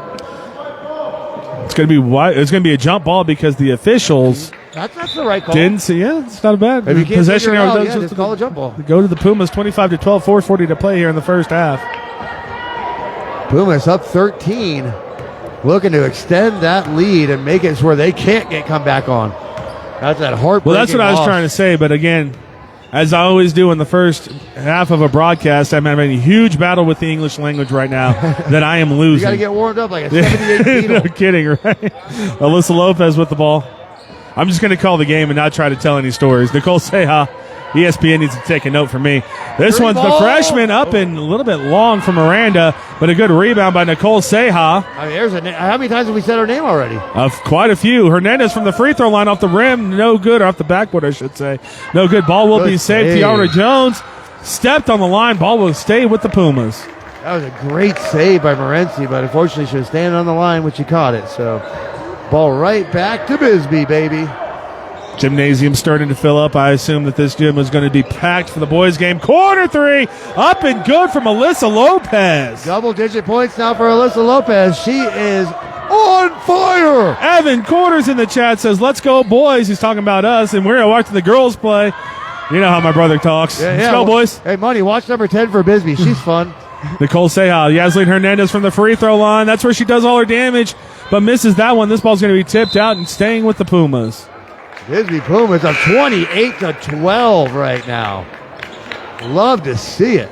[SPEAKER 1] It's going to be a jump ball because the officials
[SPEAKER 2] that's the right call.
[SPEAKER 1] didn't see. Yeah, it's not a bad
[SPEAKER 2] if you can't
[SPEAKER 1] possession.
[SPEAKER 2] Just call a jump ball.
[SPEAKER 1] Go to the Pumas, 25-12, 4:40 to play here in the first half.
[SPEAKER 2] Pumas up 13, looking to extend that lead and make it where they can't come back on. That's that heartbreaking
[SPEAKER 1] Well, that's what I was
[SPEAKER 2] loss.
[SPEAKER 1] trying to say, but again, as I always do in the first half of a broadcast, I'm having a huge battle with the English language right now that I am losing.
[SPEAKER 2] You got to get warmed up like a 78 Beetle.
[SPEAKER 1] No kidding, right? Alyssa Lopez with the ball. I'm just going to call the game and not try to tell any stories. Nicole Seha, ESPN needs to take a note from me. This one's the freshman up and a little bit long for Miranda, but a good rebound by Nicole Seha.
[SPEAKER 2] I mean, how many times have we said her name already?
[SPEAKER 1] Quite a few. Hernandez from the free throw line off the rim. No good. Or off the backboard, I should say. No good. Ball will be saved. Tiara Jones stepped on the line. Ball will stay with the Pumas.
[SPEAKER 2] That was a great save by Moreci, but unfortunately she was standing on the line when she caught it. So ball right back to Bisbee, baby.
[SPEAKER 1] Gymnasium starting to fill up. I assume that this gym is going to be packed for the boys' game. Corner three, up and good from Alyssa Lopez.
[SPEAKER 2] Double-digit points now for Alyssa Lopez. She is on fire.
[SPEAKER 1] Evan Quarters in the chat says, "Let's go, boys." He's talking about us, and we're watching the girls play. You know how my brother talks. Let's go, boys.
[SPEAKER 2] Hey, Money, watch number 10 for Bisbee. She's fun.
[SPEAKER 1] Nicole Seha, Yasleen Hernandez from the free throw line. That's where she does all her damage, but misses that one. This ball's going to be tipped out and staying with the Pumas.
[SPEAKER 2] Bisbee Pumas up 28-12 right now. Love to see it.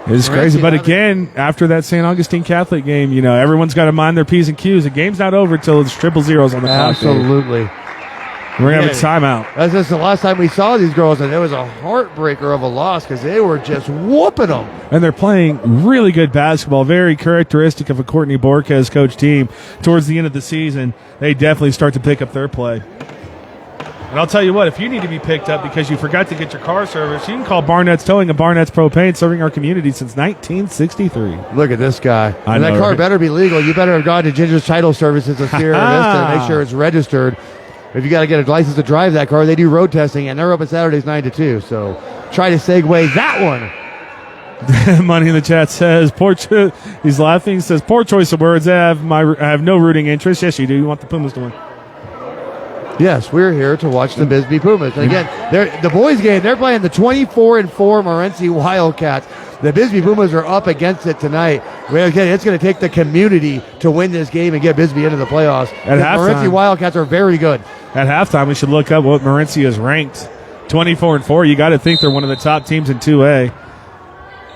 [SPEAKER 1] It's crazy, but again, after that St. Augustine Catholic game, you know, everyone's got to mind their P's and Q's. The game's not over until it's 0-0 on the clock.
[SPEAKER 2] Absolutely.
[SPEAKER 1] We're going to have a timeout.
[SPEAKER 2] That's just the last time we saw these girls, and it was a heartbreaker of a loss because they were just whooping them.
[SPEAKER 1] And they're playing really good basketball, very characteristic of a Courtney Borquez coach team. Towards the end of the season, they definitely start to pick up their play. And I'll tell you what, if you need to be picked up because you forgot to get your car serviced, you can call Barnett's Towing and Barnett's Propane, serving our community since 1963.
[SPEAKER 2] Look at this guy.
[SPEAKER 1] I
[SPEAKER 2] and
[SPEAKER 1] know,
[SPEAKER 2] that car
[SPEAKER 1] right?
[SPEAKER 2] better be legal. You better have gone to Ginger's Title Services of Sierra Vista to make sure it's registered. If you got to get a license to drive that car, they do road testing, and they're open Saturdays 9 to 2. So try to segue that one.
[SPEAKER 1] Money in the chat says, he's laughing, he says, poor choice of words. I have no rooting interest. Yes, you do. You want the Pumas to win.
[SPEAKER 2] Yes, we're here to watch the Bisbee Pumas. And again, the boys' game, they're playing the 24-4 Moreci Wildcats. The Bisbee Pumas are up against it tonight. Again, it's going to take the community to win this game and get Bisbee into the playoffs.
[SPEAKER 1] At halftime,
[SPEAKER 2] Moreci Wildcats are very good.
[SPEAKER 1] At halftime, we should look up what Moreci is ranked. 24-4. You got to think they're one of the top teams in 2A.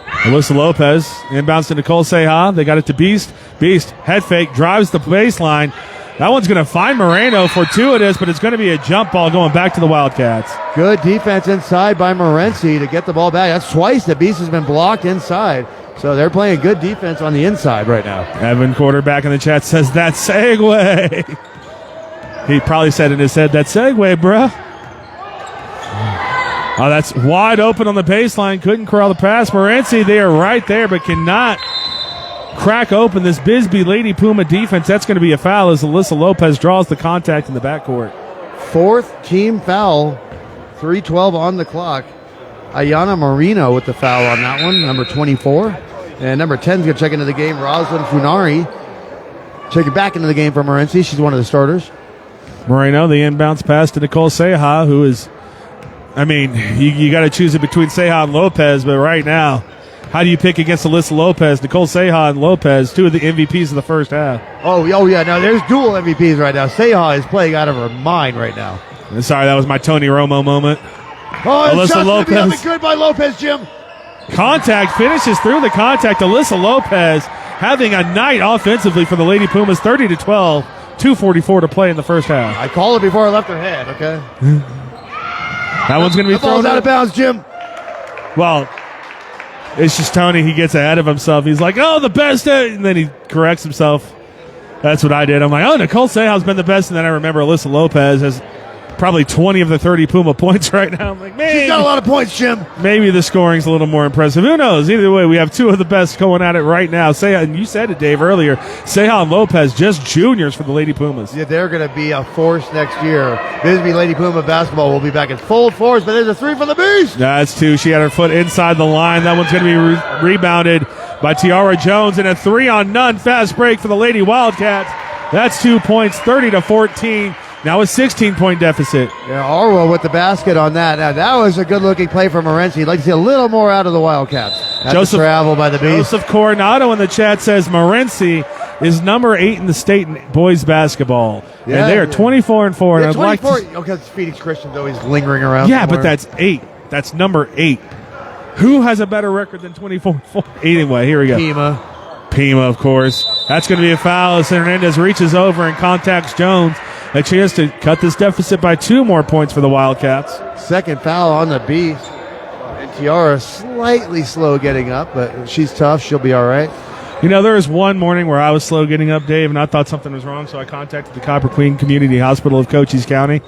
[SPEAKER 1] Alyssa Lopez inbounds to Nicole Seha. They got it to Beast. Beast, head fake, drives the baseline. That one's going to find Moreno. Fortuitous, but it's going to be a jump ball going back to the Wildcats.
[SPEAKER 2] Good defense inside by Moreci to get the ball back. That's twice the Beast has been blocked inside. So they're playing good defense on the inside right now.
[SPEAKER 1] Evan quarterback in the chat says, that segue. He probably said in his head, that segue, bro. Oh, that's wide open on the baseline. Couldn't corral the pass. Moreci, they are right there, but cannot crack open this Bisbee Lady Puma defense. That's going to be a foul as Alyssa Lopez draws the contact in the backcourt.
[SPEAKER 2] Fourth team foul. 3:12 on the clock. Ayana Marino with the foul on that one, number 24. And number 10 is going to check into the game, Rosalind Funari. Checking back into the game for Moreci. She's one of the starters.
[SPEAKER 1] Moreno, the inbounds pass to Nicole Seha, who is, I mean, you got to choose it between Seha and Lopez, but right now, how do you pick against Alyssa Lopez? Nicole Seha and Lopez, two of the MVPs of the first half.
[SPEAKER 2] Oh yeah. Now there's dual MVPs right now. Seha is playing out of her mind right now.
[SPEAKER 1] Sorry, that was my Tony Romo moment.
[SPEAKER 2] Oh,
[SPEAKER 1] Alyssa Lopez.
[SPEAKER 2] Good by Lopez, Jim.
[SPEAKER 1] Contact, finishes through the contact. Alyssa Lopez having a night offensively for the Lady Pumas, 30-12, 2:44 to play in the first half.
[SPEAKER 2] I called it before I left her head, okay?
[SPEAKER 1] That one's going to be thrown
[SPEAKER 2] out of bounds, Jim.
[SPEAKER 1] Well, it's just Tony. He gets ahead of himself. He's like, oh, the best. And then he corrects himself. That's what I did. I'm like, oh, Nicole Seha's been the best. And then I remember Alyssa Lopez has probably 20 of the 30 Puma points right now. I'm like, man,
[SPEAKER 2] She's got a lot of points, Jim.
[SPEAKER 1] maybe the scoring's a little more impressive. Who knows? Either way, we have two of the best going at it right now. And you said it, Dave, earlier. Seha and Lopez, just juniors for the Lady Pumas.
[SPEAKER 2] Yeah, they're going to be a force next year. Bisbee Lady Puma basketball will be back in full force, but there's a three from the Beast.
[SPEAKER 1] That's two. She had her foot inside the line. That one's going to be rebounded by Tiara Jones, and a 3-on-none fast break for the Lady Wildcats. That's 2 points, 30-14. Now a 16-point deficit.
[SPEAKER 2] Yeah, Arwell with the basket on that. Now, that was a good-looking play for Moreci. You'd like to see a little more out of the Wildcats. That's a travel by the Beast.
[SPEAKER 1] Joseph Coronado in the chat says Moreci is number 8 in the state in boys basketball.
[SPEAKER 2] Yeah,
[SPEAKER 1] and they are 24-4.
[SPEAKER 2] Yeah,
[SPEAKER 1] and
[SPEAKER 2] 24. Because Phoenix Christian's always lingering around.
[SPEAKER 1] Yeah,
[SPEAKER 2] somewhere.
[SPEAKER 1] but that's 8. That's number 8. Who has a better record than 24-4? Anyway, here we go. Pima, of course. That's going to be a foul as Hernandez reaches over and contacts Jones. A chance to cut this deficit by 2 more points for the Wildcats.
[SPEAKER 2] Second foul on the Beast. And Tiara slightly slow getting up, but she's tough. She'll be all right.
[SPEAKER 1] You know, there was one morning where I was slow getting up, Dave, and I thought something was wrong, so I contacted the Copper Queen Community Hospital of Cochise County,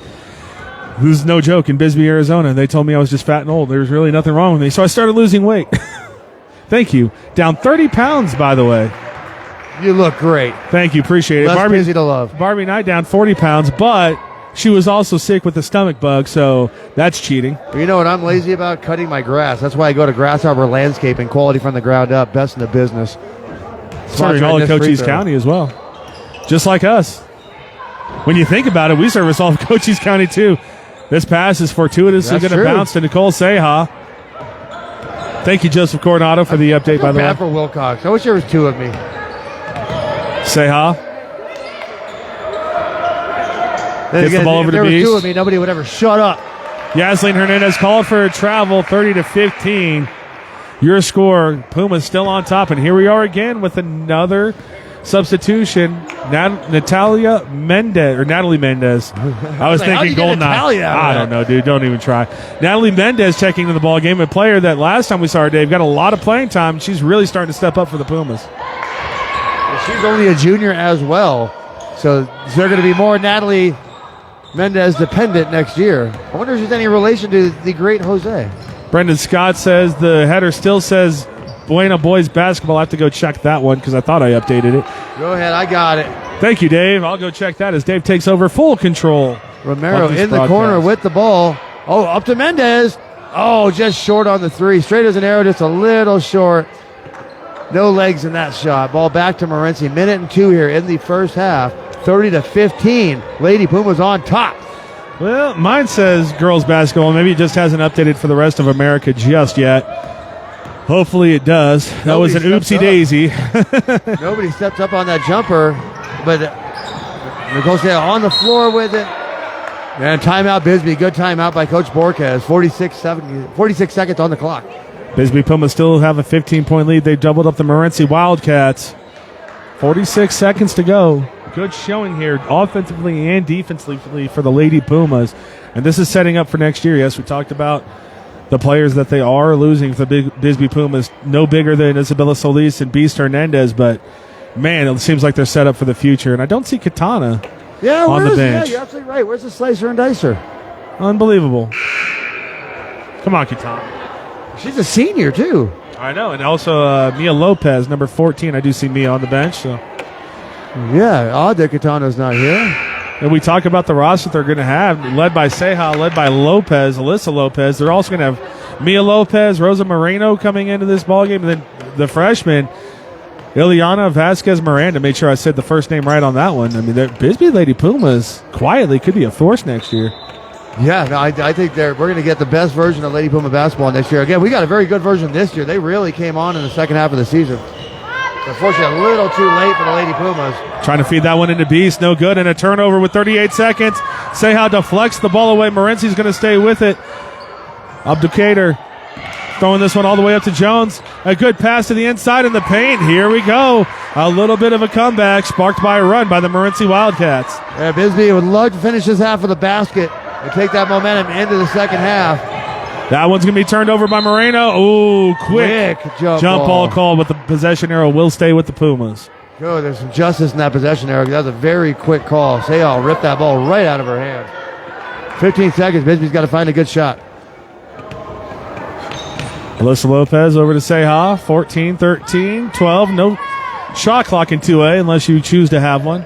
[SPEAKER 1] who's no joke, in Bisbee, Arizona. They told me I was just fat and old. There was really nothing wrong with me, so I started losing weight. Thank you. Down 30 pounds, by the way.
[SPEAKER 2] You look great.
[SPEAKER 1] Thank you. Appreciate it.
[SPEAKER 2] Less busy to love.
[SPEAKER 1] Barbie Knight down 40 pounds, but she was also sick with a stomach bug, so that's cheating.
[SPEAKER 2] You know what I'm lazy about? Cutting my grass. That's why I go to Grass Harbor Landscaping, quality from the ground up, best in the business.
[SPEAKER 1] Serving all of Cochise County as well. Just like us. When you think about it, we service all of Cochise County too. This pass is fortuitously going to bounce to Nicole Seha. Thank you, Joseph Coronado, for the update, by the way.
[SPEAKER 2] For Wilcox. I wish there was 2 of me.
[SPEAKER 1] Seha. Gets the ball over to Beast.
[SPEAKER 2] If there were 2 of me, nobody would ever shut up.
[SPEAKER 1] Yasleen Hernandez called for a travel, 30-15. Your score, Pumas still on top, and here we are again with another substitution. Natalie Mendez. I was thinking Golden Eye. I don't know, dude. Don't even try. Natalie Mendez checking into the ball game, a player that last time we saw her, Dave, got a lot of playing time. She's really starting to step up for the Pumas.
[SPEAKER 2] She's only a junior as well, so they're going to be more Natalie Mendez dependent next year. I wonder if there's any relation to the great Jose.
[SPEAKER 1] Brendan Scott says the header still says Buena Boys Basketball. I have to go check that one because I thought I updated it.
[SPEAKER 2] Go ahead, I got it.
[SPEAKER 1] Thank you, Dave. I'll go check that as Dave takes over full control.
[SPEAKER 2] Romero in the corner with the ball. Oh, up to Mendez. Oh, just short on the 3. Straight as an arrow, just a little short. No legs in that shot. Ball back to Moreci. 1:02 here in the first half. 30-15. Lady Pumas on top.
[SPEAKER 1] Well, mine says girls basketball. Maybe it just hasn't updated for the rest of America just yet. Hopefully it does. That was an oopsie daisy.
[SPEAKER 2] Nobody stepped up on that jumper, but Nicole Sale on the floor with it. And timeout Bisbee. Good timeout by Coach Borquez. 46 seconds on the clock.
[SPEAKER 1] Bisbee Pumas still have a 15-point lead. They've doubled up the Moreci Wildcats. 46 seconds to go. Good showing here offensively and defensively for the Lady Pumas. And this is setting up for next year. Yes, we talked about the players that they are losing for the Bisbee Pumas. No bigger than Isabella Solis and Beast Hernandez. But, man, it seems like they're set up for the future. And I don't see Katana on the bench.
[SPEAKER 2] Yeah, you're absolutely right. Where's the slicer and dicer?
[SPEAKER 1] Unbelievable. Come on, Katana.
[SPEAKER 2] She's a senior, too.
[SPEAKER 1] I know. And also Mia Lopez, number 14. I do see Mia on the bench. So.
[SPEAKER 2] Yeah, odd that Katana's not here.
[SPEAKER 1] And we talk about the roster they're going to have, led by Seha, led by Lopez, Alyssa Lopez. They're also going to have Mia Lopez, Rosa Moreno coming into this ballgame, and then the freshman, Ileana Vasquez Miranda. Made sure I said the first name right on that one. I mean, Bisbee Lady Pumas quietly could be a force next year.
[SPEAKER 2] Yeah, no, I think we're going to get the best version of Lady Puma basketball next year. Again, we got a very good version this year. They really came on in the second half of the season. Unfortunately, a little too late for the Lady Pumas.
[SPEAKER 1] Trying to feed that one into Beast. No good. And a turnover with 38 seconds. Seha deflects the ball away. Morenci's going to stay with it. Abducator throwing this one all the way up to Jones. A good pass to the inside in the paint. Here we go. A little bit of a comeback sparked by a run by the Moreci Wildcats.
[SPEAKER 2] Yeah, Bisbee would love to finish this half of the basket and take that momentum into the second half.
[SPEAKER 1] That one's going to be turned over by Moreno. Ooh, quick jump ball call, but the possession arrow will stay with the Pumas.
[SPEAKER 2] Oh, there's some justice in that possession arrow. That was a very quick call. Sayal ripped that ball right out of her hand. 15 seconds. Bisbee's got to find a good shot.
[SPEAKER 1] Alyssa Lopez over to Seha. 14, 13, 12. No shot clock in 2A unless you choose to have one.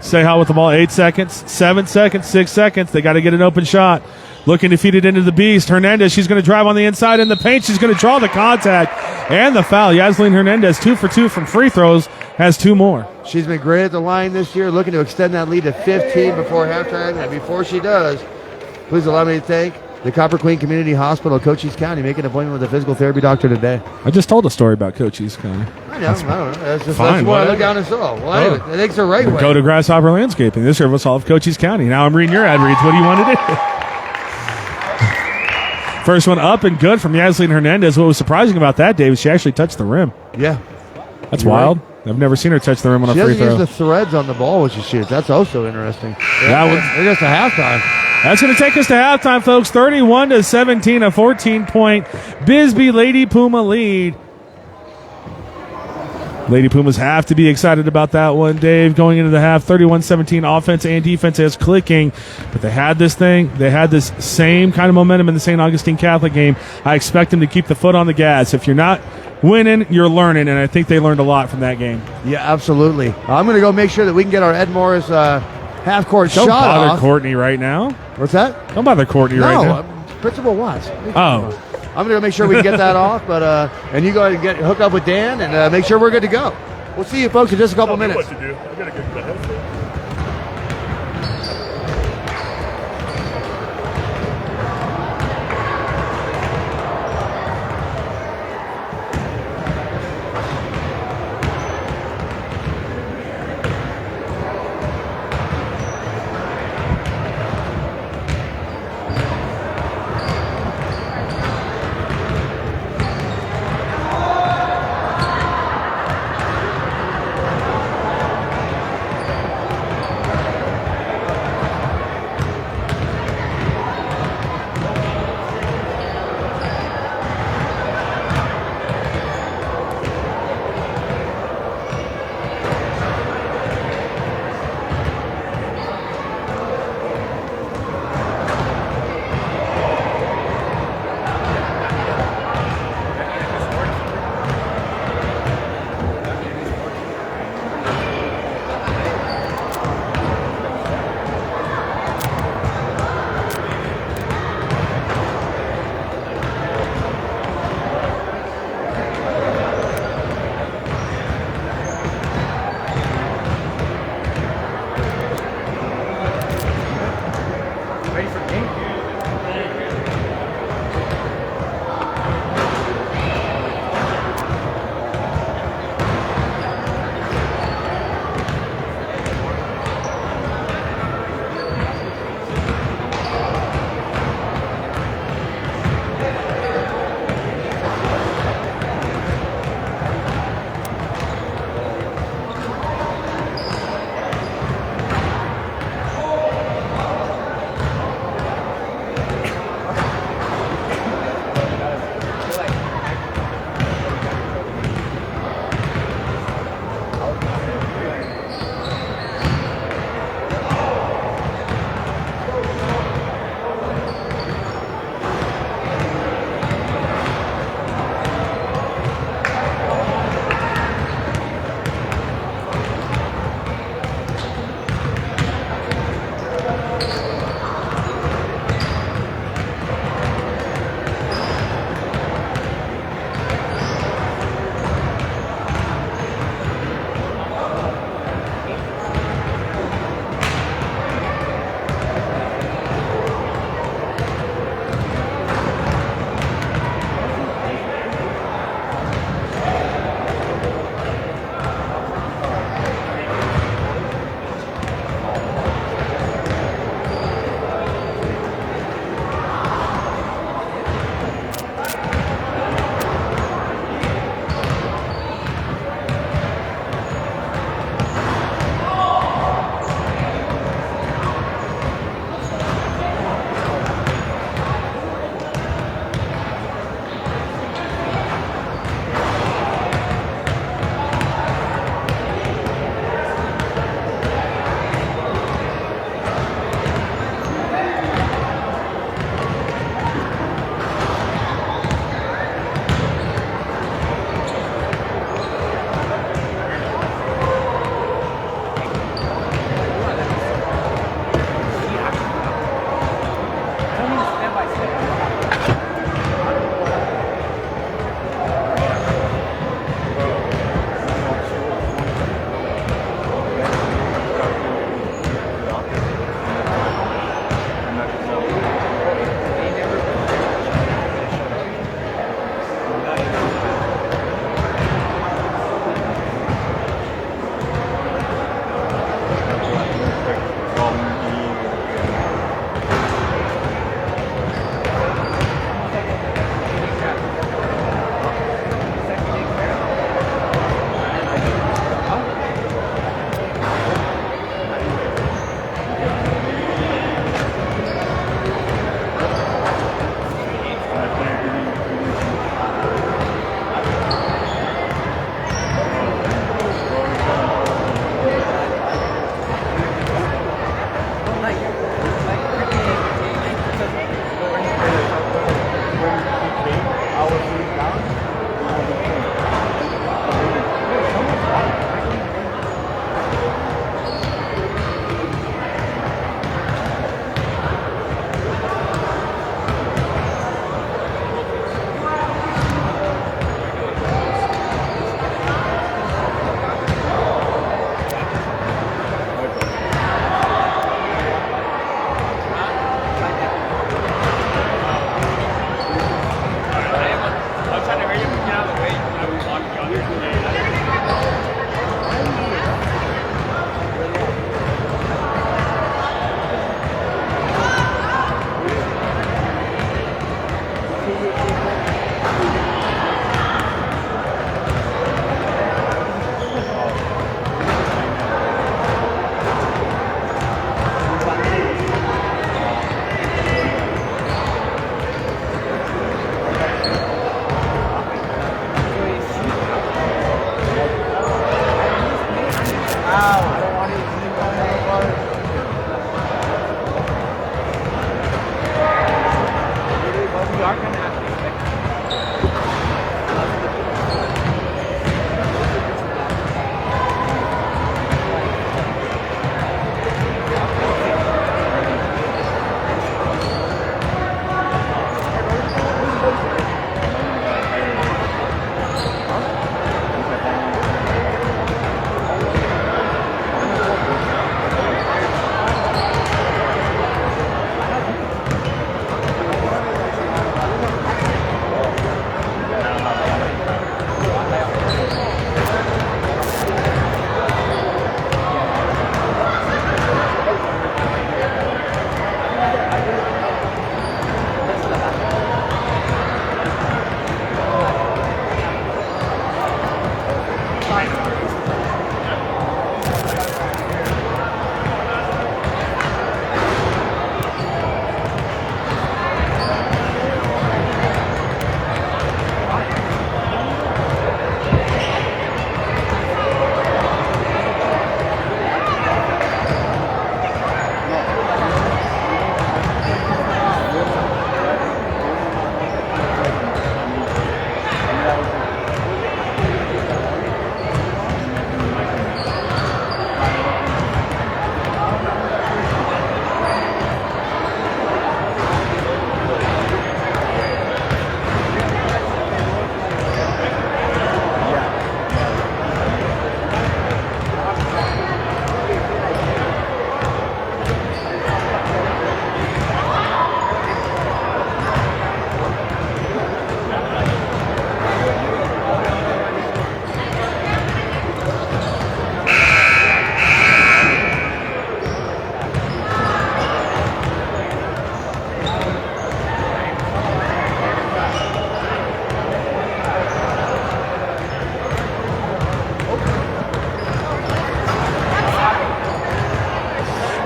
[SPEAKER 1] Seha with the ball. 8 seconds, 7 seconds, 6 seconds. They got to get an open shot. Looking to feed it into the beast. Hernandez, she's going to drive on the inside in the paint. She's going to draw the contact and the foul. Yasleen Hernandez, 2 for 2 from free throws, has 2 more.
[SPEAKER 2] She's been great at the line this year, looking to extend that lead to 15 before halftime. And before she does, please allow me to thank the Copper Queen Community Hospital, Cochise County, making an appointment with a physical therapy doctor today.
[SPEAKER 1] I just told a story about Cochise County.
[SPEAKER 2] I know. That's just
[SPEAKER 1] fine,
[SPEAKER 2] that's what I look down and saw. Well, anyway, I think it's the right way.
[SPEAKER 1] Go to Grasshopper Landscaping. This service all of Cochise County. Now I'm reading your ad reads. What do you want to do? First one up and good from Yasleen Hernandez. What was surprising about that, Dave, is she actually touched the rim.
[SPEAKER 2] Yeah.
[SPEAKER 1] That's wild. Right. I've never seen her touch the rim on a free throw.
[SPEAKER 2] She doesn't use the threads on the ball when she shoots. That's also interesting. It gets to halftime.
[SPEAKER 1] That's going to take us to halftime, folks. 31-17, a 14-point Bisbee Lady Puma lead. Lady Pumas have to be excited about that one, Dave. Going into the half, 31-17, offense and defense is clicking. But they had this thing. They had this same kind of momentum in the St. Augustine Catholic game. I expect them to keep the foot on the gas. If you're not winning, you're learning, and I think they learned a lot from that game.
[SPEAKER 2] Yeah, absolutely. I'm going to go make sure that we can get our Ed Morris half-court shot off.
[SPEAKER 1] Don't bother Courtney right now.
[SPEAKER 2] What's that?
[SPEAKER 1] Don't bother Courtney right now.
[SPEAKER 2] Principal Watts.
[SPEAKER 1] Oh.
[SPEAKER 2] I'm going to make sure we can get that off, but and you go ahead and hook up with Dan and make sure we're good to go. We'll see you folks in just a couple minutes.
[SPEAKER 3] What to do. I gotta get the headset.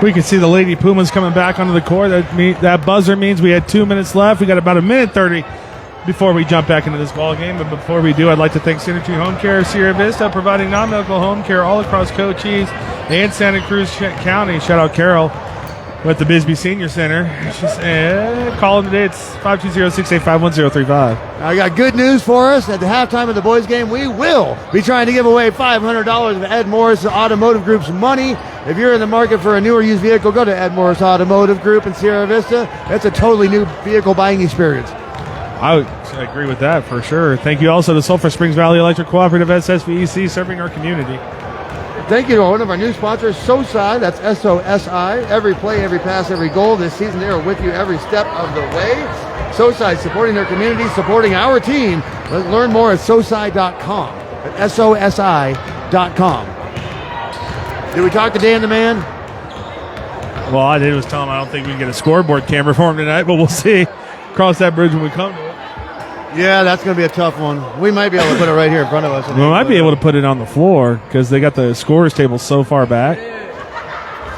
[SPEAKER 1] We can see the Lady Pumas coming back onto the court. That buzzer means we had 2 minutes left. We got about 1:30 before we jump back into this ball game. But before we do, I'd like to thank Synergy Home Care of Sierra Vista, providing non-medical home care all across Cochise and Santa Cruz County. Shout out Carol with the Bisbee Senior Center. Call them today. It's 520-685-1035.
[SPEAKER 2] I got good news for us. At the halftime of the boys' game, we will be trying to give away $500 of Ed Morris Automotive Group's money. If you're in the market for a new or used vehicle, go to Ed Morris Automotive Group in Sierra Vista. That's a totally new vehicle buying experience.
[SPEAKER 1] I would agree with that for sure. Thank you also to Sulphur Springs Valley Electric Cooperative, SSVEC, serving our community.
[SPEAKER 2] Thank you to one of our new sponsors, SOSI. That's SOSI. Every play, every pass, every goal. This season, they are with you every step of the way. SOSI, supporting their community, supporting our team. Learn more at SOSI.com. At SOSI.com. Did we talk to Dan the Man?
[SPEAKER 1] Well, all I did was tell him I don't think we can get a scoreboard camera for him tonight, but we'll see. Cross that bridge when we come to it.
[SPEAKER 2] Yeah, that's going to be a tough one. We might be able to put it right here in front of us.
[SPEAKER 1] We might be able to put it on the floor because they got the scorers table so far back.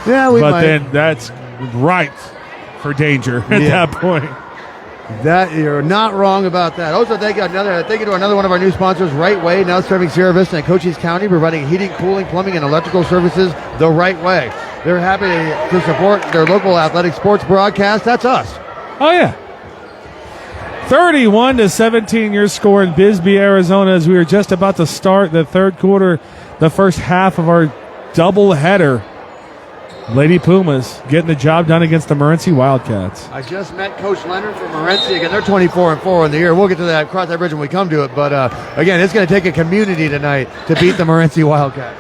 [SPEAKER 2] Yeah, we might.
[SPEAKER 1] But then that's right for danger at that point.
[SPEAKER 2] That you're not wrong about that. Also, thank you to another one of our new sponsors, Right Way, now serving Sierra Vista and Cochise County, providing heating, cooling, plumbing, and electrical services the right way. They're happy to support their local athletic sports broadcast. That's us.
[SPEAKER 1] Oh, yeah. 31-17 your score in Bisbee, Arizona, as we are just about to start the third quarter, the first half of our doubleheader. Lady Pumas getting the job done against the Moreci Wildcats.
[SPEAKER 2] I just met Coach Leonard from Moreci. Again, they're 24-4 in the year. We'll get to that, cross that bridge when we come to it. But again, it's going to take a community tonight to beat the Moreci Wildcats.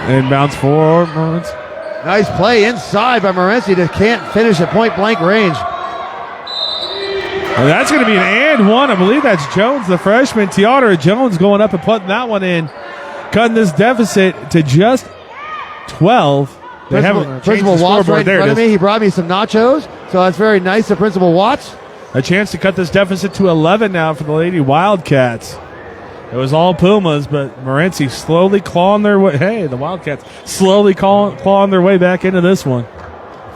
[SPEAKER 1] Inbounds for Moreci.
[SPEAKER 2] Nice play inside by Moreci. Just can't finish at point-blank range.
[SPEAKER 1] Well, that's going to be an and one. I believe that's Jones, the freshman. Teodora Jones going up and putting that one in, cutting this deficit to just 12. They haven't changed the
[SPEAKER 2] Watts
[SPEAKER 1] scoreboard
[SPEAKER 2] right
[SPEAKER 1] there.
[SPEAKER 2] In front of me. He brought me some nachos, so that's very nice of Principal Watts.
[SPEAKER 1] A chance to cut this deficit to 11 now for the Lady Wildcats. It was all Pumas, but Moreci slowly clawing their way. Hey, the Wildcats slowly clawing their way back into this one.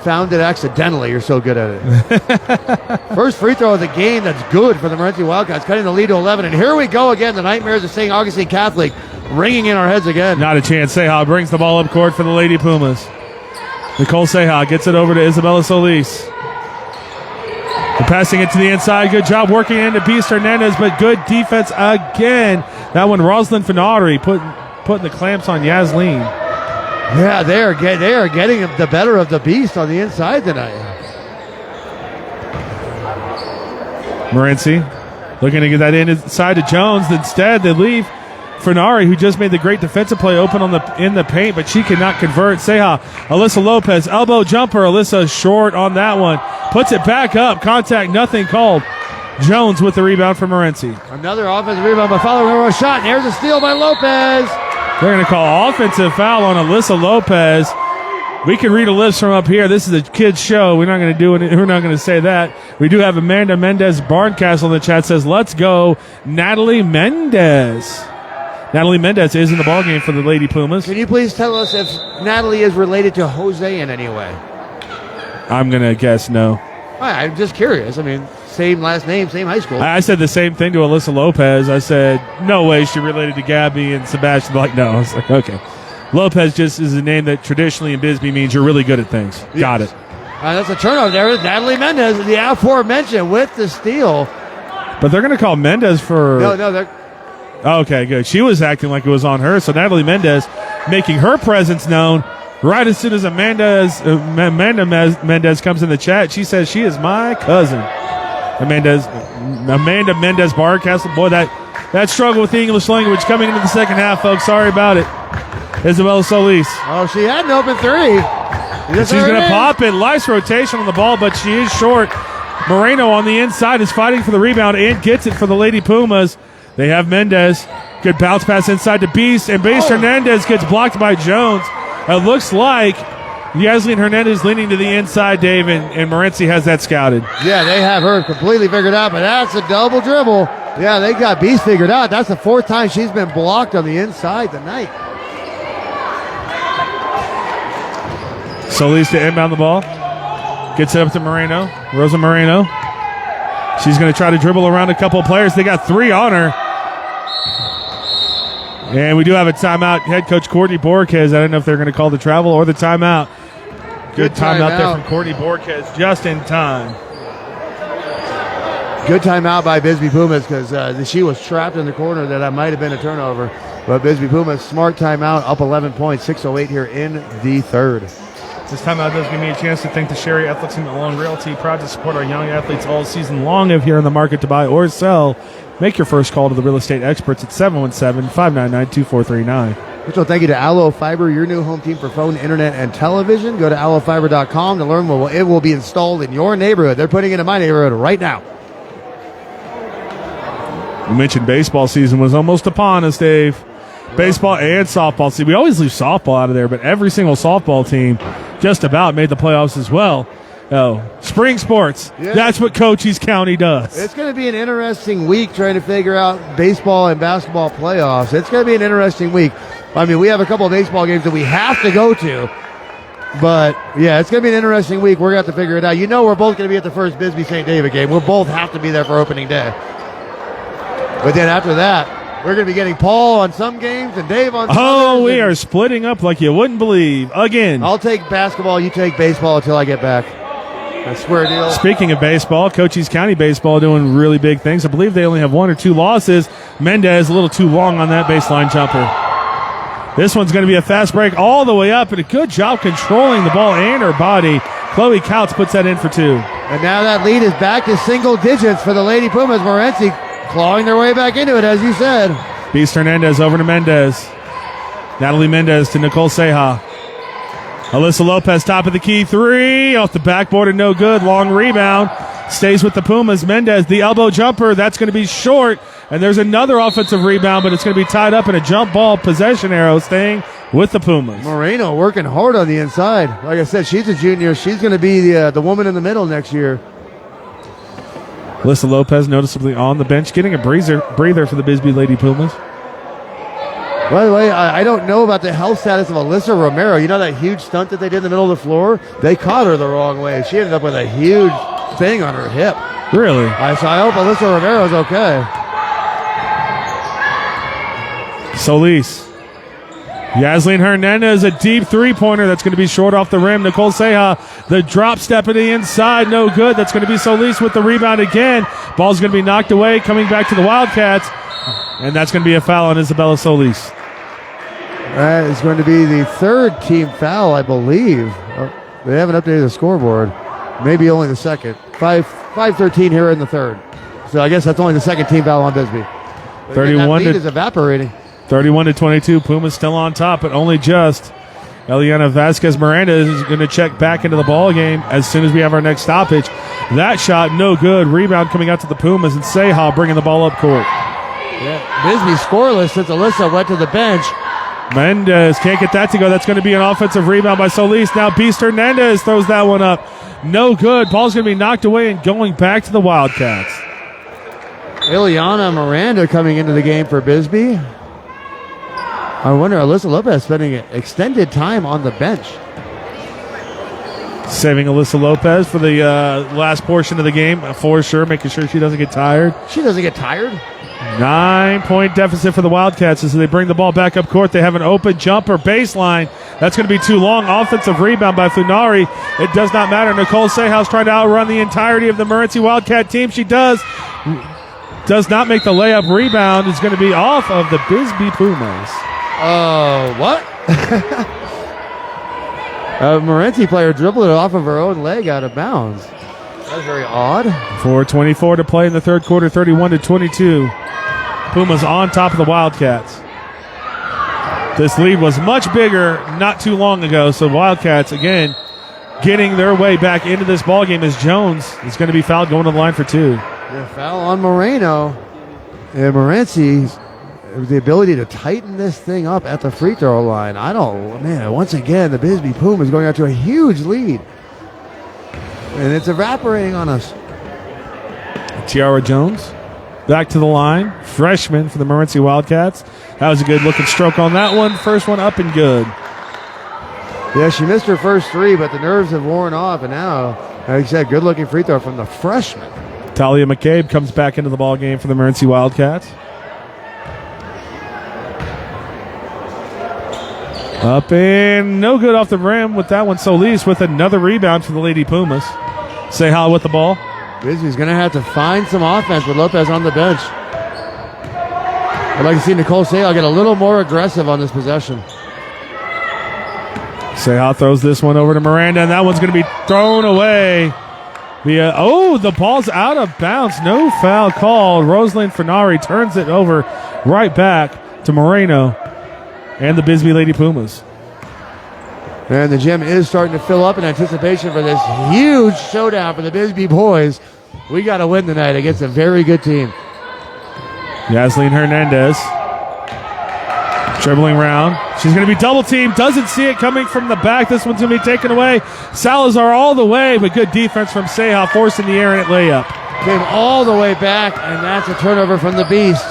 [SPEAKER 2] Found it accidentally. You're so good at it. First free throw of the game. That's good for the Moreci Wildcats, cutting the lead to 11. And here we go again. The nightmares of St. Augustine Catholic ringing in our heads again.
[SPEAKER 1] Not a chance. Seha brings the ball up court for the Lady Pumas. Nicole Seha gets it over to Isabella Solis. They're passing it to the inside. Good job working into Beast Hernandez, but good defense again. That one, Rosalind Finaudery putting the clamps on Yasleen.
[SPEAKER 2] Yeah, they are getting the better of the Beast on the inside tonight.
[SPEAKER 1] Moreci looking to get that inside to Jones. Instead, they leave Finaudery, who just made the great defensive play, open in the paint, but she cannot convert. Seha, Alyssa Lopez, elbow jumper. Alyssa short on that one. Puts it back up. Contact, nothing called. Jones with the rebound for Moreci.
[SPEAKER 2] Another offensive rebound by following a shot. And here's a steal by Lopez.
[SPEAKER 1] They're going to call offensive foul on Alyssa Lopez. We can read a list from up here. This is a kids show. We're not going to do it. We're not going to say that. We do have Amanda Mendez Barncastle in the chat. Says, let's go, Natalie Mendez. Natalie Mendez is in the ballgame for the Lady Pumas.
[SPEAKER 2] Can you please tell us if Natalie is related to Jose in any way?
[SPEAKER 1] I'm going to guess no.
[SPEAKER 2] I'm just curious. I mean, same last name, same high school.
[SPEAKER 1] I said the same thing to Alyssa Lopez. I said, no way she related to Gabby and Sebastian. Like, no. I was like, okay. Lopez just is a name that traditionally in Bisbee means you're really good at things. Yes. Got it.
[SPEAKER 2] That's a turnover there. Natalie Mendez, the aforementioned, with the steal.
[SPEAKER 1] But they're going to call Mendez for...
[SPEAKER 2] No, they're...
[SPEAKER 1] Okay, good. She was acting like it was on her. So Natalie Mendez making her presence known right as soon as Amanda Mendez comes in the chat. She says she is my cousin. Amanda Mendez Barcastle. Boy, that struggle with the English language coming into the second half, folks. Sorry about it. Isabella Solis.
[SPEAKER 2] Oh, she had an open three.
[SPEAKER 1] She's going to pop it. Nice rotation on the ball, but she is short. Moreno on the inside is fighting for the rebound and gets it for the Lady Pumas. They have Mendez. Good bounce pass inside to Beast, and Beast Hernandez gets blocked by Jones. It looks like Yasleen Hernandez leaning to the inside, Dave, and Moreci has that scouted.
[SPEAKER 2] Yeah, they have her completely figured out, but that's a double dribble. Yeah, they got Beast figured out. That's the fourth time she's been blocked on the inside tonight.
[SPEAKER 1] Solis to inbound the ball. Gets it up to Moreno. Rosa Moreno. She's going to try to dribble around a couple of players. They got three on her. And we do have a timeout. Head coach Courtney Borquez. I don't know if they're going to call the travel or the timeout. Good timeout there from Courtney Borquez, just in time.
[SPEAKER 2] Good timeout by Bisbee Pumas because she was trapped in the corner. That might have been a turnover. But Bisbee Pumas, smart timeout, up 11 points, 6:08 here in the third.
[SPEAKER 1] This timeout does give me a chance to thank the Sherry Athletics and Malone Realty, proud to support our young athletes all season long. If you're in the market to buy or sell, make your first call to the real estate experts at 717-599-2439.
[SPEAKER 2] Special thank you to Allo Fiber, your new home team for phone, internet, and television. Go to allofiber.com to learn what it will be installed in your neighborhood. They're putting it in my neighborhood right now.
[SPEAKER 1] You mentioned baseball season was almost upon us, Dave. Baseball and softball. See, we always leave softball out of there, but every single softball team just about made the playoffs as well. Oh, spring sports. Yeah. That's what Cochise County does.
[SPEAKER 2] It's going to be an interesting week trying to figure out baseball and basketball playoffs. It's going to be an interesting week. I mean, we have a couple of baseball games that we have to go to. But, yeah, it's going to be an interesting week. We're going to have to figure it out. You know we're both going to be at the first Bisbee-St. David game. We'll both have to be there for opening day. But then after that, we're going to be getting Paul on some games and Dave on some others.
[SPEAKER 1] We are splitting up like you wouldn't believe. Again.
[SPEAKER 2] I'll take basketball. You take baseball until I get back. I swear deal.
[SPEAKER 1] Speaking of baseball, Cochise County baseball doing really big things. I believe they only have 1 or 2 losses. Mendez a little too long on that baseline jumper. This one's going to be a fast break all the way up, and a good job controlling the ball and her body. Chloe Couts puts that in for 2.
[SPEAKER 2] And now that lead is back to single digits for the Lady Pumas. Moreci clawing their way back into it, as you said.
[SPEAKER 1] Beast Hernandez over to Mendez. Natalie Mendez to Nicole Seja. Alyssa Lopez, top of the key, 3 off the backboard and no good. Long rebound, stays with the Pumas. Mendez, the elbow jumper, that's going to be short. And there's another offensive rebound, but it's going to be tied up in a jump ball possession arrow, staying with the Pumas.
[SPEAKER 2] Moreno working hard on the inside. Like I said, she's a junior. She's going to be the woman in the middle next year.
[SPEAKER 1] Alyssa Lopez noticeably on the bench, getting a breather for the Bisbee Lady Pumas.
[SPEAKER 2] By the way, I don't know about the health status of Alyssa Romero. You know that huge stunt that they did in the middle of the floor? They caught her the wrong way. She ended up with a huge thing on her hip.
[SPEAKER 1] Really?
[SPEAKER 2] So I hope Alyssa Romero's okay.
[SPEAKER 1] Solis. Yasleen Hernandez, a deep three-pointer that's going to be short off the rim. Nicole Seja, the drop step at the inside, no good. That's going to be Solis with the rebound again. Ball's going to be knocked away, coming back to the Wildcats. And that's going to be a foul on Isabella Solis.
[SPEAKER 2] That is going to be the 3rd team foul, I believe. They haven't updated the scoreboard. Maybe only the 2nd. 5-13 here in the 3rd. So I guess that's only the 2nd team foul on Bisbee.
[SPEAKER 1] 31
[SPEAKER 2] lead is evaporating.
[SPEAKER 1] 31-22. Pumas still on top, but only just. Eliana Vasquez Miranda is going to check back into the ball game as soon as we have our next stoppage. That shot, no good. Rebound coming out to the Pumas, and Seja bringing the ball up court.
[SPEAKER 2] Yeah, Bisbee scoreless since Alyssa went to the bench.
[SPEAKER 1] Mendez can't get that to go. That's going to be an offensive rebound by Solis. Now Beast Hernandez throws that one up. No good. Ball's going to be knocked away and going back to the Wildcats.
[SPEAKER 2] Ileana Miranda coming into the game for Bisbee. I wonder, Alyssa Lopez spending extended time on the bench.
[SPEAKER 1] Saving Alyssa Lopez for the last portion of the game for sure, making sure she doesn't get tired.
[SPEAKER 2] She doesn't get tired.
[SPEAKER 1] 9-point deficit for the Wildcats as they bring the ball back up court. They have an open jumper baseline. That's going to be too long. Offensive rebound by Funari. It does not matter. Nicole Seja's trying to outrun the entirety of the Moreci Wildcat team. She does not make the layup. Rebound is going to be off of the Bisbee Pumas.
[SPEAKER 2] What? A Moreci player dribbled it off of her own leg out of bounds. That's very odd.
[SPEAKER 1] 4:24 to play in the 3rd quarter, 31-22. Pumas on top of the Wildcats. This lead was much bigger not too long ago, so Wildcats, again, getting their way back into this ballgame as Jones is going to be fouled going to the line for 2.
[SPEAKER 2] Yeah, foul on Moreno. And Moreci, the ability to tighten this thing up at the free throw line. Once again, the Bisbee Pumas going out to a huge lead. And it's evaporating on us.
[SPEAKER 1] Tiara Jones back to the line. Freshman for the Moreci Wildcats. That was a good looking stroke on that one. First one up and good.
[SPEAKER 2] Yeah, she missed her first 3, but the nerves have worn off. And now, like I said, good looking free throw from the freshman.
[SPEAKER 1] Talia McCabe comes back into the ball game for the Moreci Wildcats. Up and no good off the rim with that one. Solis with another rebound for the Lady Pumas. Seja with the ball.
[SPEAKER 2] Bisbee's going to have to find some offense with Lopez on the bench. I'd like to see Nicole Seja get a little more aggressive on this possession.
[SPEAKER 1] Seja throws this one over to Miranda, and that one's going to be thrown away. The ball's out of bounds. No foul called. Rosalind Finari turns it over right back to Moreno and the Bisbee Lady Pumas.
[SPEAKER 2] And the gym is starting to fill up in anticipation for this huge showdown for the Bisbee boys. We got to win tonight against a very good team.
[SPEAKER 1] Yasleen Hernandez Dribbling round. She's going to be double teamed. Doesn't see it coming from the back. This one's going to be taken away. Salazar all the way, but good defense from Seha, forcing the errant layup.
[SPEAKER 2] Came all the way back, and that's a turnover from the Beast.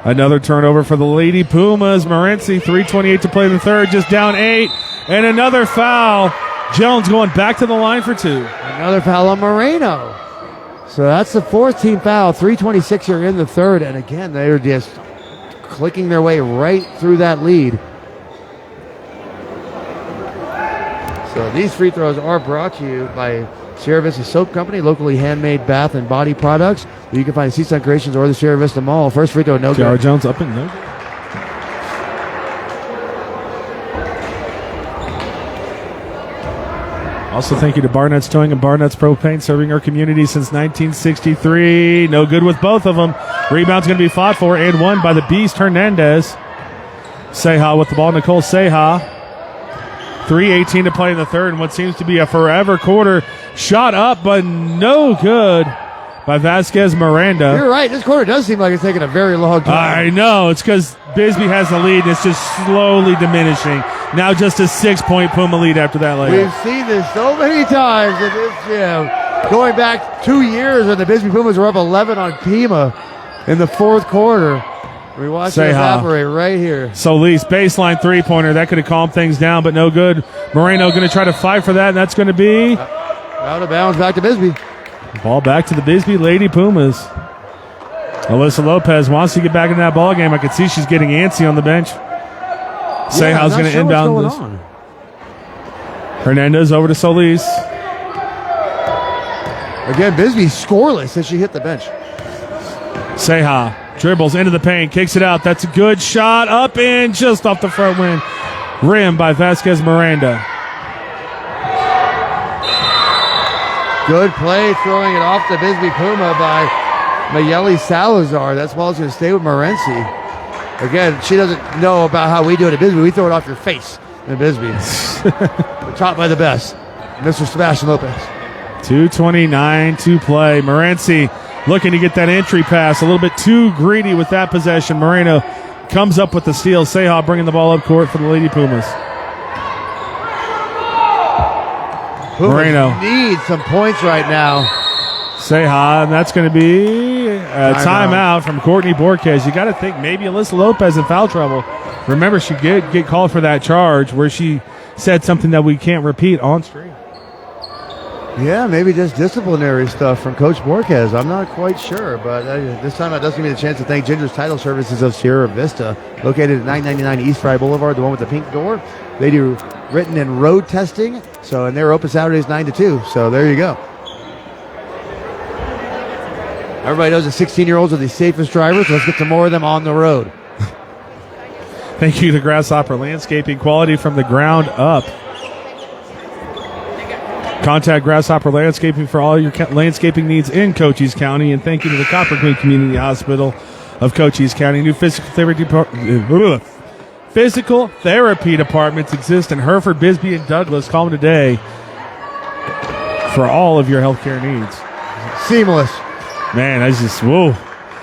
[SPEAKER 1] Another turnover for the Lady Pumas. Moreci, 3:28 to play in the third, just down 8. And another foul. Jones going back to the line for 2.
[SPEAKER 2] Another foul on Moreno. So that's the 4th team foul. 3:26 here in the third, and again, they're just clicking their way right through that lead. So these free throws are brought to you by Sierra Vista Soap Company, locally handmade bath and body products. You can find Seaside Creations or the Sierra Vista Mall. First free throw, no good.
[SPEAKER 1] Jones up and no good. Also, thank you to Barnett's Towing and Barnett's Propane, serving our community since 1963. No good with both of them. Rebound's going to be fought for and won by the Beast Hernandez. Seha with the ball. Nicole Seha. 3:18 to play in the third, and what seems to be a forever quarter. Shot up, but no good by Vasquez Miranda.
[SPEAKER 2] You're right. This quarter does seem like it's taking a very long time.
[SPEAKER 1] I know. It's because Bisbee has the lead, and it's just slowly diminishing. Now just a 6-point Puma lead after that layup.
[SPEAKER 2] We've seen this so many times in this gym. Going back 2 years when the Bisbee Pumas were up 11 on Pima in the fourth quarter. We watched it evaporate right here.
[SPEAKER 1] Solis, baseline three-pointer. That could have calmed things down, but no good. Moreno going to try to fight for that, and that's going to be
[SPEAKER 2] out of bounds back to Bisbee.
[SPEAKER 1] Ball back to the Bisbee Lady Pumas. Alyssa Lopez wants to get back in that ball game. I can see she's getting antsy on the bench. Seha's going to inbound this. Hernandez over to Solis.
[SPEAKER 2] Again, Bisbee scoreless since she hit the bench.
[SPEAKER 1] Seha dribbles into the paint, kicks it out. That's a good shot, up and just off the front rim by Vasquez Miranda.
[SPEAKER 2] Good play, throwing it off the Bisbee Puma by Mayeli Salazar. That ball's going to stay with Moreci. Again, she doesn't know about how we do it at Bisbee. We throw it off your face in Bisbee. We're taught by the best, Mr. Sebastian Lopez.
[SPEAKER 1] 2:29 to play. Moreci looking to get that entry pass. A little bit too greedy with that possession. Moreno comes up with the steal. Seha bringing the ball up court for the Lady Pumas. Moreno
[SPEAKER 2] needs some points right now.
[SPEAKER 1] Seha, and that's going to be a timeout from Courtney Borquez. You got to think maybe Alyssa Lopez in foul trouble. Remember, she did get called for that charge where she said something that we can't repeat on stream.
[SPEAKER 2] Yeah, maybe just disciplinary stuff from Coach Borquez. I'm not quite sure, but this time it does give me the chance to thank Ginger's Title Services of Sierra Vista, located at 999 East Fry Boulevard, the one with the pink door. They do written and road testing, and they're open Saturdays 9 to 2, so there you go. Everybody knows the 16-year-olds are the safest drivers, so let's get some more of them on the road.
[SPEAKER 1] Thank you to Grasshopper Landscaping, quality from the ground up. Contact Grasshopper Landscaping for all your landscaping needs in Cochise County. And thank you to the Copper Queen Community Hospital of Cochise County. New physical therapy departments exist in Hereford, Bisbee, and Douglas. Call them today for all of your healthcare needs.
[SPEAKER 2] Seamless.
[SPEAKER 1] Man, I just, whoa.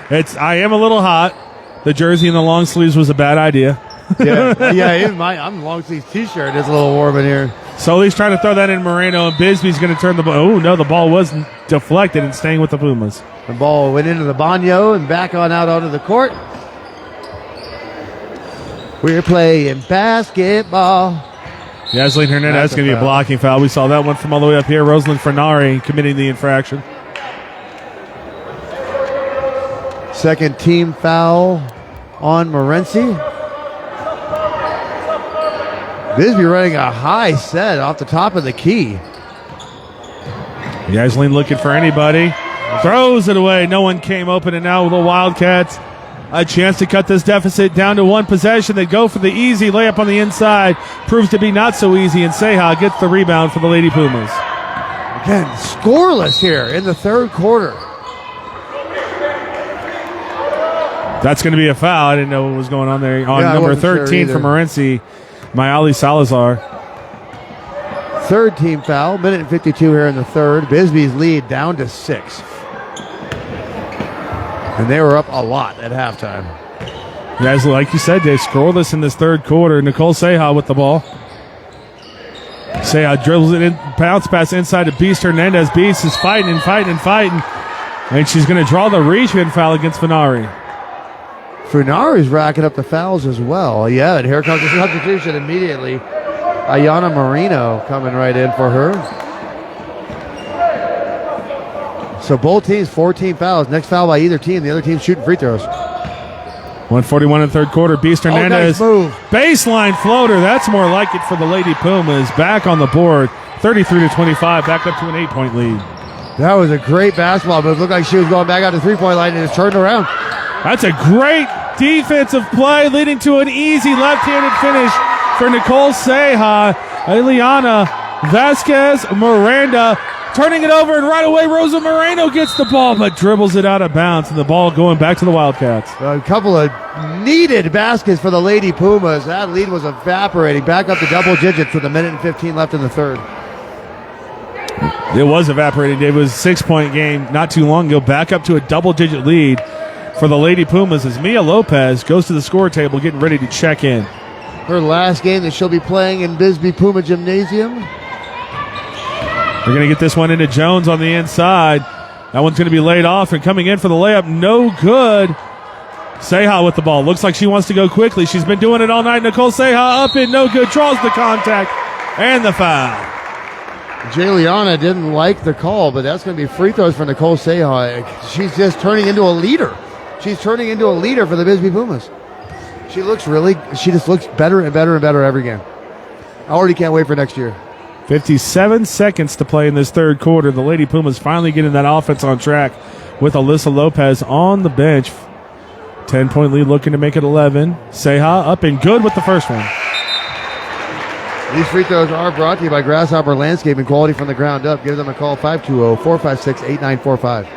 [SPEAKER 1] I am a little hot. The jersey and the long sleeves was a bad idea.
[SPEAKER 2] Even I'm long sleeves t-shirt. It's a little warm in here.
[SPEAKER 1] Solis trying to throw that in Moreno, and Bisbee's going to turn the ball. Oh, no, the ball was deflected and staying with the Pumas.
[SPEAKER 2] The ball went into the Bagno and back on out onto the court. We're playing basketball.
[SPEAKER 1] Yasleen Hernandez, that's going to be a blocking foul. We saw that one from all the way up here. Rosalind Fernari committing the infraction.
[SPEAKER 2] Second team foul on Moreci. Bisbee running a high set off the top of the key.
[SPEAKER 1] Yasleen looking for anybody. Throws it away. No one came open, and now the Wildcats a chance to cut this deficit down to one possession. They go for the easy layup on the inside. Proves to be not so easy, and Seha gets the rebound for the Lady Pumas.
[SPEAKER 2] Again, scoreless here in the third quarter.
[SPEAKER 1] That's going to be a foul. I didn't know what was going on there. On number 13 for Moreci, Mayali Salazar.
[SPEAKER 2] Third team foul, minute and 52 here in the third. Bisbee's lead down to 6. And they were up a lot at halftime.
[SPEAKER 1] Guys, like you said, Dave, scoreless in this third quarter. Nicole Seha with the ball. Seha dribbles it in, bounce pass inside to Beast Hernandez. Beast is fighting. And she's going to draw the reach-in foul against Funari.
[SPEAKER 2] Funari's racking up the fouls as well. Yeah, and here comes the substitution immediately. Ayana Marino coming right in for her. So both teams, 14 fouls. Next foul by either team. The other team's shooting free throws.
[SPEAKER 1] 1:41 in the third quarter. Beast Hernandez.
[SPEAKER 2] Nice move.
[SPEAKER 1] Baseline floater. That's more like it for the Lady Pumas. Back on the board. 33-25. Back up to an 8-point lead.
[SPEAKER 2] That was a great basketball move. Looked like she was going back out to the three-point line and just turned around.
[SPEAKER 1] That's a great defensive play leading to an easy left-handed finish for Nicole Seha. Eliana Vasquez Miranda turning it over, and right away Rosa Moreno gets the ball but dribbles it out of bounds, and the ball going back to the Wildcats.
[SPEAKER 2] A couple of needed baskets for the Lady Pumas. That lead was evaporating. Back up to double digits with 1:15 left in the third.
[SPEAKER 1] It was evaporating. It was a 6-point game not too long ago. Back up to a double-digit lead for the Lady Pumas as Mia Lopez goes to the score table getting ready to check in.
[SPEAKER 2] Her last game that she'll be playing in Bisbee Puma Gymnasium.
[SPEAKER 1] They're going to get this one into Jones on the inside. That one's going to be laid off, and coming in for the layup, no good. Seha with the ball. Looks like she wants to go quickly. She's been doing it all night. Nicole Seha up in, no good. Draws the contact and the foul.
[SPEAKER 2] Jayliana didn't like the call, but that's going to be free throws for Nicole Seha. She's just turning into a leader. She's turning into a leader for the Bisbee Pumas. She just looks better and better and better every game. I already can't wait for next year.
[SPEAKER 1] 57 seconds to play in this third quarter. The Lady Pumas finally getting that offense on track with Alyssa Lopez on the bench. 10-point lead looking to make it 11. Seha up and good with the first one.
[SPEAKER 2] These free throws are brought to you by Grasshopper Landscaping, quality from the ground up. Give them a call, 520-456-8945.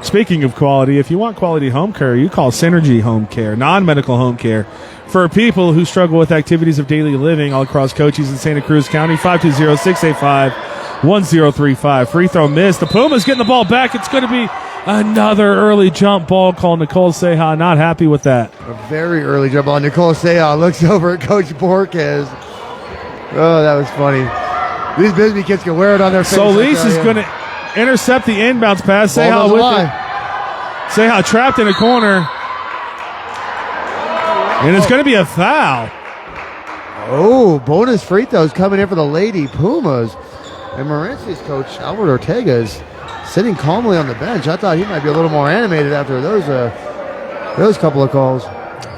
[SPEAKER 1] Speaking of quality, if you want quality home care, you call Synergy Home Care, non-medical home care for people who struggle with activities of daily living all across Cochise and Santa Cruz County. 520-685-1035. Free throw missed. The Pumas getting the ball back. It's going to be another early jump ball call. Nicole Seha not happy with that.
[SPEAKER 2] A very early jump ball. Nicole Seha looks over at Coach Borges. Oh, that was funny. These Bisbee kids can wear it on their face.
[SPEAKER 1] Solis is going to intercept the inbounds pass. Seha with it. Seha trapped in a corner. And it's going to be a foul.
[SPEAKER 2] Oh, bonus free throws coming in for the Lady Pumas. And Moreci's coach, Albert Ortega, is sitting calmly on the bench. I thought he might be a little more animated after those couple of calls.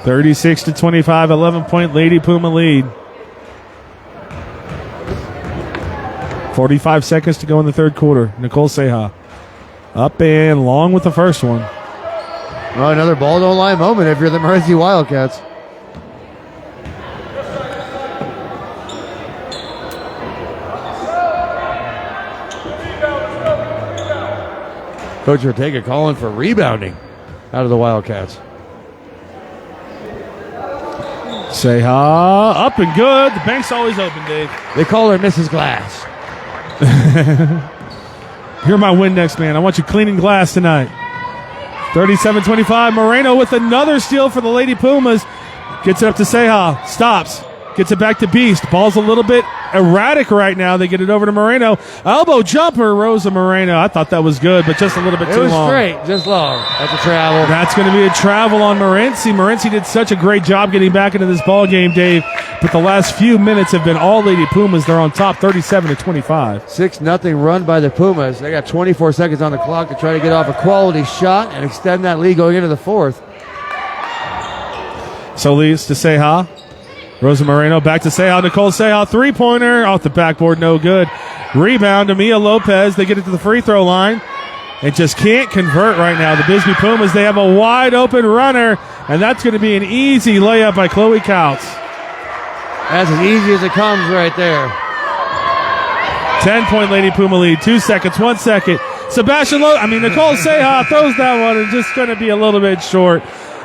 [SPEAKER 1] 36-25, 11-point Lady Puma lead. 45 seconds to go in the third quarter. Nicole Seha up and long with the first one.
[SPEAKER 2] Well, another ball don't lie moment if you're the Moreci Wildcats. Coach Ortega calling for rebounding out of the Wildcats.
[SPEAKER 1] Seha up and good. The bank's always open, Dave.
[SPEAKER 2] They call her Mrs. Glass.
[SPEAKER 1] You're my Windex man. I want you cleaning glass tonight. 37-25. Moreno with another steal for the Lady Pumas. Gets it up to Seha. Stops. Gets it back to Beast. Ball's a little bit erratic right now. They get it over to Moreno. Elbow jumper, Rosa Moreno. I thought that was good, but just a little bit too long.
[SPEAKER 2] It was straight, just long. That's a travel.
[SPEAKER 1] That's going to be a travel on Moreci. Moreci did such a great job getting back into this ball game, Dave. But the last few minutes have been all Lady Pumas. They're on top 37-25.
[SPEAKER 2] 6-0 run by the Pumas. They got 24 seconds on the clock to try to get off a quality shot and extend that lead going into the fourth.
[SPEAKER 1] Solis to Seha. Rosa Moreno back to Seha. Nicole Seha, three-pointer off the backboard, no good. Rebound to Mia Lopez. They get it to the free throw line and just can't convert right now. The Bisbee Pumas, they have a wide open runner, and that's going to be an easy layup by Chloe Couts.
[SPEAKER 2] That's as easy as it comes right there.
[SPEAKER 1] 10-point Lady Puma lead. 2 seconds, 1 second. Nicole Seha throws that one and just going to be a little bit short.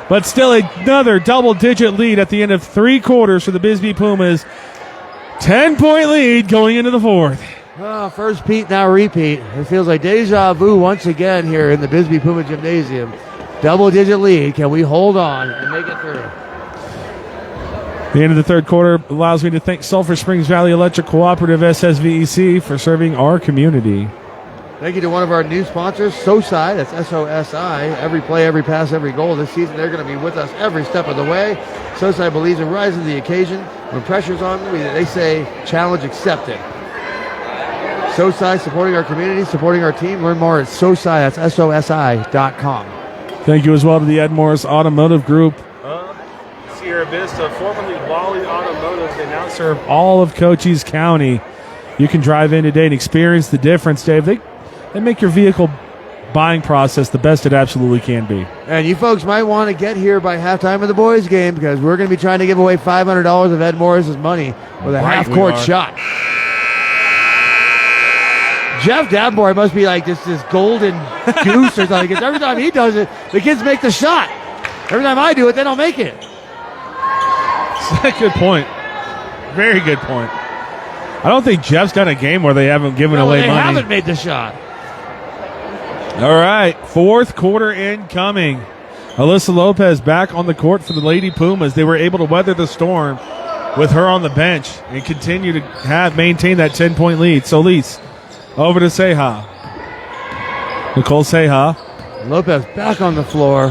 [SPEAKER 1] But still another double-digit lead at the end of 3 quarters for the Bisbee Pumas. 10-point lead going into the fourth.
[SPEAKER 2] Oh, first Pete, now repeat. It feels like deja vu once again here in the Bisbee Puma Gymnasium. double-digit lead. Can we hold on and make it through?
[SPEAKER 1] The end of the third quarter allows me to thank Sulphur Springs Valley Electric Cooperative SSVEC for serving our community.
[SPEAKER 2] Thank you to one of our new sponsors, SOSI. That's S-O-S-I. Every play, every pass, every goal. This season, they're going to be with us every step of the way. SOSI believes in rising to the occasion. When pressure's on, they say, challenge accepted. SOSI, supporting our community, supporting our team. Learn more at SOSI. That's SOSI.com.
[SPEAKER 1] Thank you as well to the Ed Morris Automotive Group. Sierra Vista, formerly Lawely Automotive. They now serve all of Cochise County. You can drive in today and experience the difference, Dave. They make your vehicle buying process the best it absolutely can be.
[SPEAKER 2] And you folks might want to get here by halftime of the boys' game because we're going to be trying to give away $500 of Ed Morris's money with a half-court shot. Jeff Davenport must be like this golden goose or something because every time he does it, the kids make the shot. Every time I do it, they don't make it.
[SPEAKER 1] Good point. Very good point. I don't think Jeff's done a game where they haven't given away money.
[SPEAKER 2] They haven't made the shot.
[SPEAKER 1] All right, fourth quarter incoming. Alyssa Lopez back on the court for the Lady Pumas. They were able to weather the storm with her on the bench and continue to maintain that 10-point lead. Solis over to Seha. Nicole Seha.
[SPEAKER 2] Lopez back on the floor.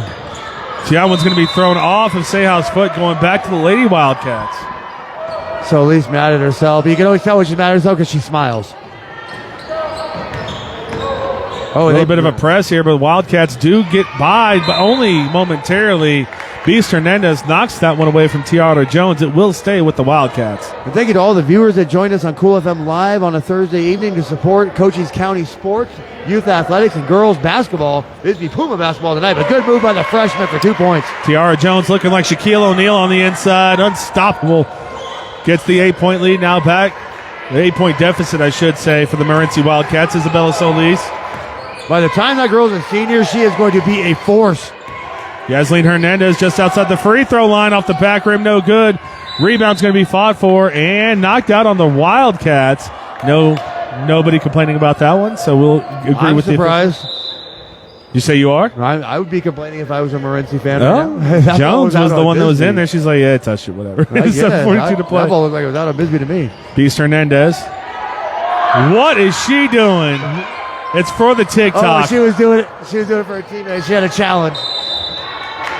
[SPEAKER 1] See, that one's going to be thrown off of Seha's foot, going back to the Lady Wildcats.
[SPEAKER 2] Solis mad at herself. You can always tell when she's mad at herself because she smiles.
[SPEAKER 1] A little bit of a press here, but Wildcats do get by, but only momentarily. Beast Hernandez knocks that one away from Tiara Jones. It will stay with the Wildcats.
[SPEAKER 2] And thank you to all the viewers that joined us on Cool FM Live on a Thursday evening to support Cochise County sports, youth athletics, and girls basketball. Bisbee Puma basketball tonight, but good move by the freshman for 2 points.
[SPEAKER 1] Tiara Jones looking like Shaquille O'Neal on the inside. Unstoppable. Gets the 8-point lead now back. The 8-point deficit, I should say, for the Moreci Wildcats. Isabella Solis.
[SPEAKER 2] By the time that girl's a senior, she is going to be a force.
[SPEAKER 1] Yasleen Hernandez just outside the free throw line off the back rim. No good. Rebound's going to be fought for and knocked out on the Wildcats. Nobody complaining about that one, so we'll agree with you.
[SPEAKER 2] I'm surprised.
[SPEAKER 1] You say you are?
[SPEAKER 2] I would be complaining if I was a Moreci fan.
[SPEAKER 1] Oh,
[SPEAKER 2] right
[SPEAKER 1] Jones was the one that was in there. She's like, yeah, touch it, whatever.
[SPEAKER 2] It's
[SPEAKER 1] 7:42 to play.
[SPEAKER 2] That ball looked like it was out of Bisbee to me.
[SPEAKER 1] Beast Hernandez. What is she doing? It's for the TikTok.
[SPEAKER 2] Oh, she was doing it for her teammate. She had a challenge.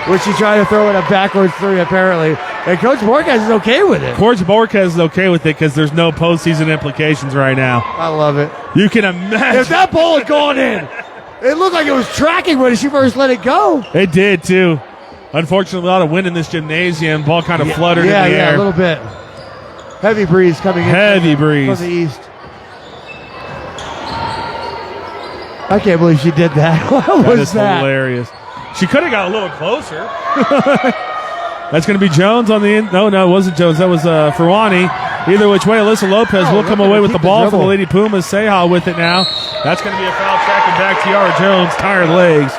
[SPEAKER 2] Which she tried to throw in a backwards three, apparently. And Coach Borges is okay with it.
[SPEAKER 1] Coach Borges is okay with it because there's no postseason implications right now.
[SPEAKER 2] I love it.
[SPEAKER 1] You can imagine.
[SPEAKER 2] If that ball had gone in, it looked like it was tracking when she first let it go.
[SPEAKER 1] It did, too. Unfortunately, a lot of wind in this gymnasium. Ball kind of fluttered in the air.
[SPEAKER 2] Yeah, a little bit. Heavy breeze coming in.
[SPEAKER 1] Heavy breeze.
[SPEAKER 2] From the east. I can't believe she did that. What was that?
[SPEAKER 1] That is hilarious. She could have got a little closer. That's going to be Jones on the end. No, it wasn't Jones. That was Ferwani. Either which way, Alyssa Lopez will come away with the ball for the Lady Pumas. Seha with it now. That's going to be a foul. Tracking back. Tiara Jones, tired legs,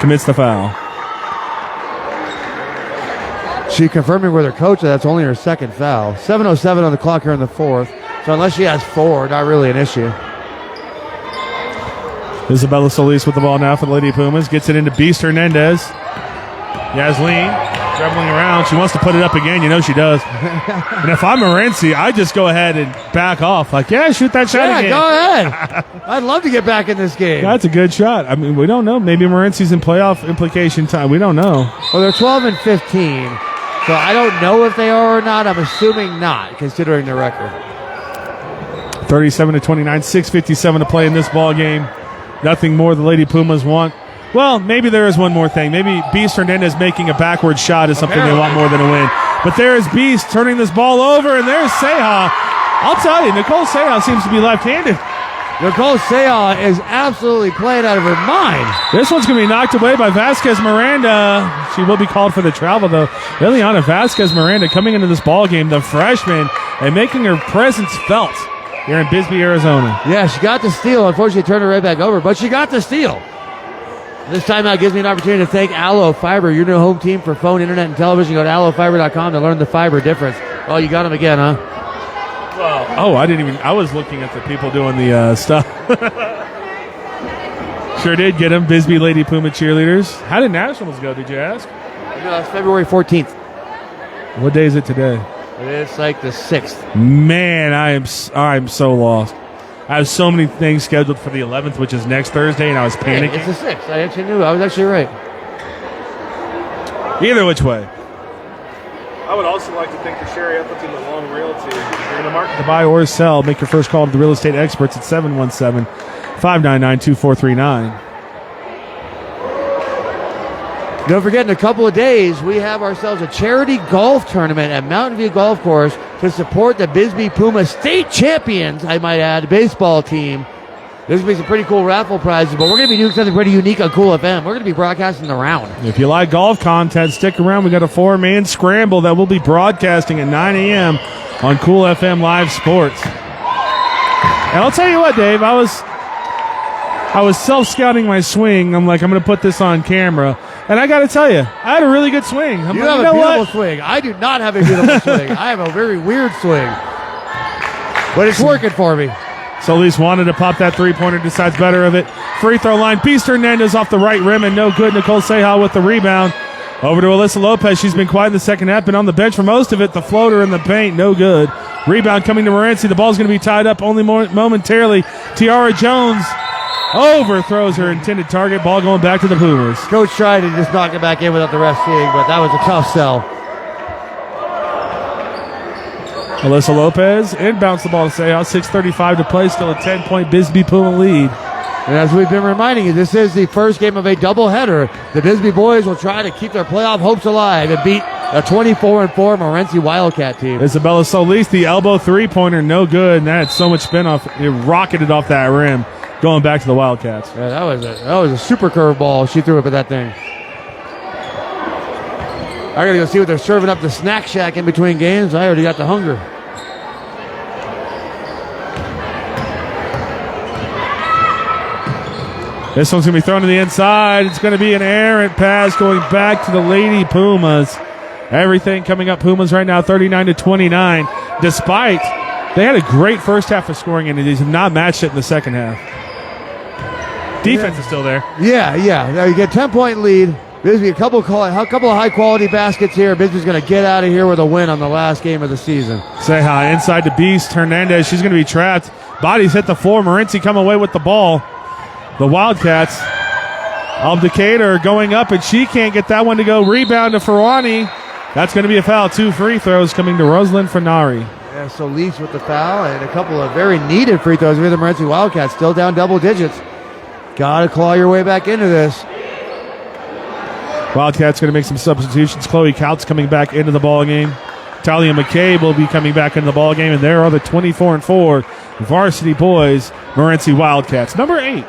[SPEAKER 1] commits the foul.
[SPEAKER 2] She confirming with her coach that that's only her second foul. 7:07 on the clock here in the fourth. So unless she has four, not really an issue.
[SPEAKER 1] Isabella Solis with the ball now for the Lady Pumas. Gets it into Beast Hernandez. Yasleen dribbling around. She wants to put it up again. You know she does. And if I'm Moreci, I just go ahead and back off. Like, shoot that shot again.
[SPEAKER 2] Yeah, go ahead. I'd love to get back in this game.
[SPEAKER 1] That's a good shot. I mean, we don't know. Maybe Moreci's in playoff implication time. We don't know.
[SPEAKER 2] Well, they're 12 and 15. So I don't know if they are or not. I'm assuming not, considering their record.
[SPEAKER 1] 37-29, 6:57 to play in this ball game. Nothing more the Lady Pumas want. Well, maybe there is one more thing. Maybe Beast Hernandez making a backward shot is something they want more than a win. But there is Beast turning this ball over, and there's Seha. I'll tell you, Nicole Seha seems to be left-handed.
[SPEAKER 2] Nicole Seha is absolutely playing out of her mind.
[SPEAKER 1] This one's going to be knocked away by Vasquez Miranda. She will be called for the travel, though. Liliana Vasquez Miranda coming into this ball game, the freshman, and making her presence felt here in Bisbee, Arizona.
[SPEAKER 2] Yeah, she got the steal. Unfortunately, turned her right back over, but she got the steal. This timeout gives me an opportunity to thank Allo Fiber, your new home team for phone, internet, and television. Go to allofiber.com to learn the fiber difference. Oh, you got them again, huh?
[SPEAKER 1] Well, I was looking at the people doing the stuff. Sure did get them. Bisbee Lady Puma cheerleaders. How did Nationals go, did you ask?
[SPEAKER 2] No, it's February 14th.
[SPEAKER 1] What day is it today?
[SPEAKER 2] It's like the 6th.
[SPEAKER 1] Man, I am so lost. I have so many things scheduled for the 11th, which is next Thursday, and I was panicking.
[SPEAKER 2] It's the 6th. I actually knew. I was actually right.
[SPEAKER 1] Either which way.
[SPEAKER 3] I would also like to thank the Sherry Ethelton and Long Realty. If you're in the market
[SPEAKER 1] To buy or sell, make your first call to the real estate experts at 717-599-2439.
[SPEAKER 2] Don't forget, in a couple of days, we have ourselves a charity golf tournament at Mountain View Golf Course to support the Bisbee Pumas state champions, I might add, baseball team. There's going to be some pretty cool raffle prizes, but we're going to be doing something pretty unique on Cool FM. We're going to be broadcasting the round.
[SPEAKER 1] If you like golf content, stick around. We got a 4-man scramble that we'll be broadcasting at 9 a.m. on Cool FM Live Sports. And I'll tell you what, Dave, I was self-scouting my swing. I'm like, I'm going to put this on camera. And I got to tell you, I had a really good swing.
[SPEAKER 2] You have a beautiful swing. I do not have a beautiful swing. I have a very weird swing. But it's working for me.
[SPEAKER 1] Solis wanted to pop that three-pointer, decides better of it. Free throw line. Beast Hernandez off the right rim and no good. Nicole Sehal with the rebound. Over to Alyssa Lopez. She's been quiet in the second half, been on the bench for most of it. The floater in the paint, no good. Rebound coming to Moreci. The ball's going to be tied up only momentarily. Tiara Jones overthrows her intended target. Ball going back to the Pumas.
[SPEAKER 2] Coach tried to just knock it back in without the ref seeing, but that was a tough sell.
[SPEAKER 1] Alyssa Lopez inbounds the ball to Sehal. 6:35 to play. Still a 10-point Bisbee Puma lead.
[SPEAKER 2] And as we've been reminding you, this is the first game of a doubleheader. The Bisbee boys will try to keep their playoff hopes alive and beat a 24-4 Moreci Wildcat team.
[SPEAKER 1] Isabella Solis, the elbow three-pointer, no good. And that had so much spin off. It rocketed off that rim, going back to the Wildcats.
[SPEAKER 2] Yeah, that was a super curve ball. She threw up at that thing. I gotta go see what they're serving up the snack shack in between games. I already got the hunger.
[SPEAKER 1] This one's going to be thrown to the inside. It's going to be an errant pass going back to the Lady Pumas. Everything coming up Pumas right now, 39-29. Despite they had a great first half of scoring and they have not matched it in the second half. Defense is still there.
[SPEAKER 2] Yeah. Now you get a 10-point lead. Bisbee, a couple of high-quality baskets here. Bisbee's going to get out of here with a win on the last game of the season.
[SPEAKER 1] Say hi. Inside to Beast Hernandez. She's going to be trapped. Bodies hit the floor. Moreci come away with the ball. The Wildcats of Decatur going up, and she can't get that one to go. Rebound to Ferrani. That's going to be a foul. 2 free throws coming to Rosalind Fernari.
[SPEAKER 2] Yeah, so Leafs with the foul and a couple of very needed free throws with the Moreci Wildcats. Still down double digits. Got to claw your way back into this.
[SPEAKER 1] Wildcats going to make some substitutions. Chloe Couts coming back into the ball game. Talia McCabe will be coming back into the ball game, and there are the 24-4 varsity boys, Moreci Wildcats. Number 8.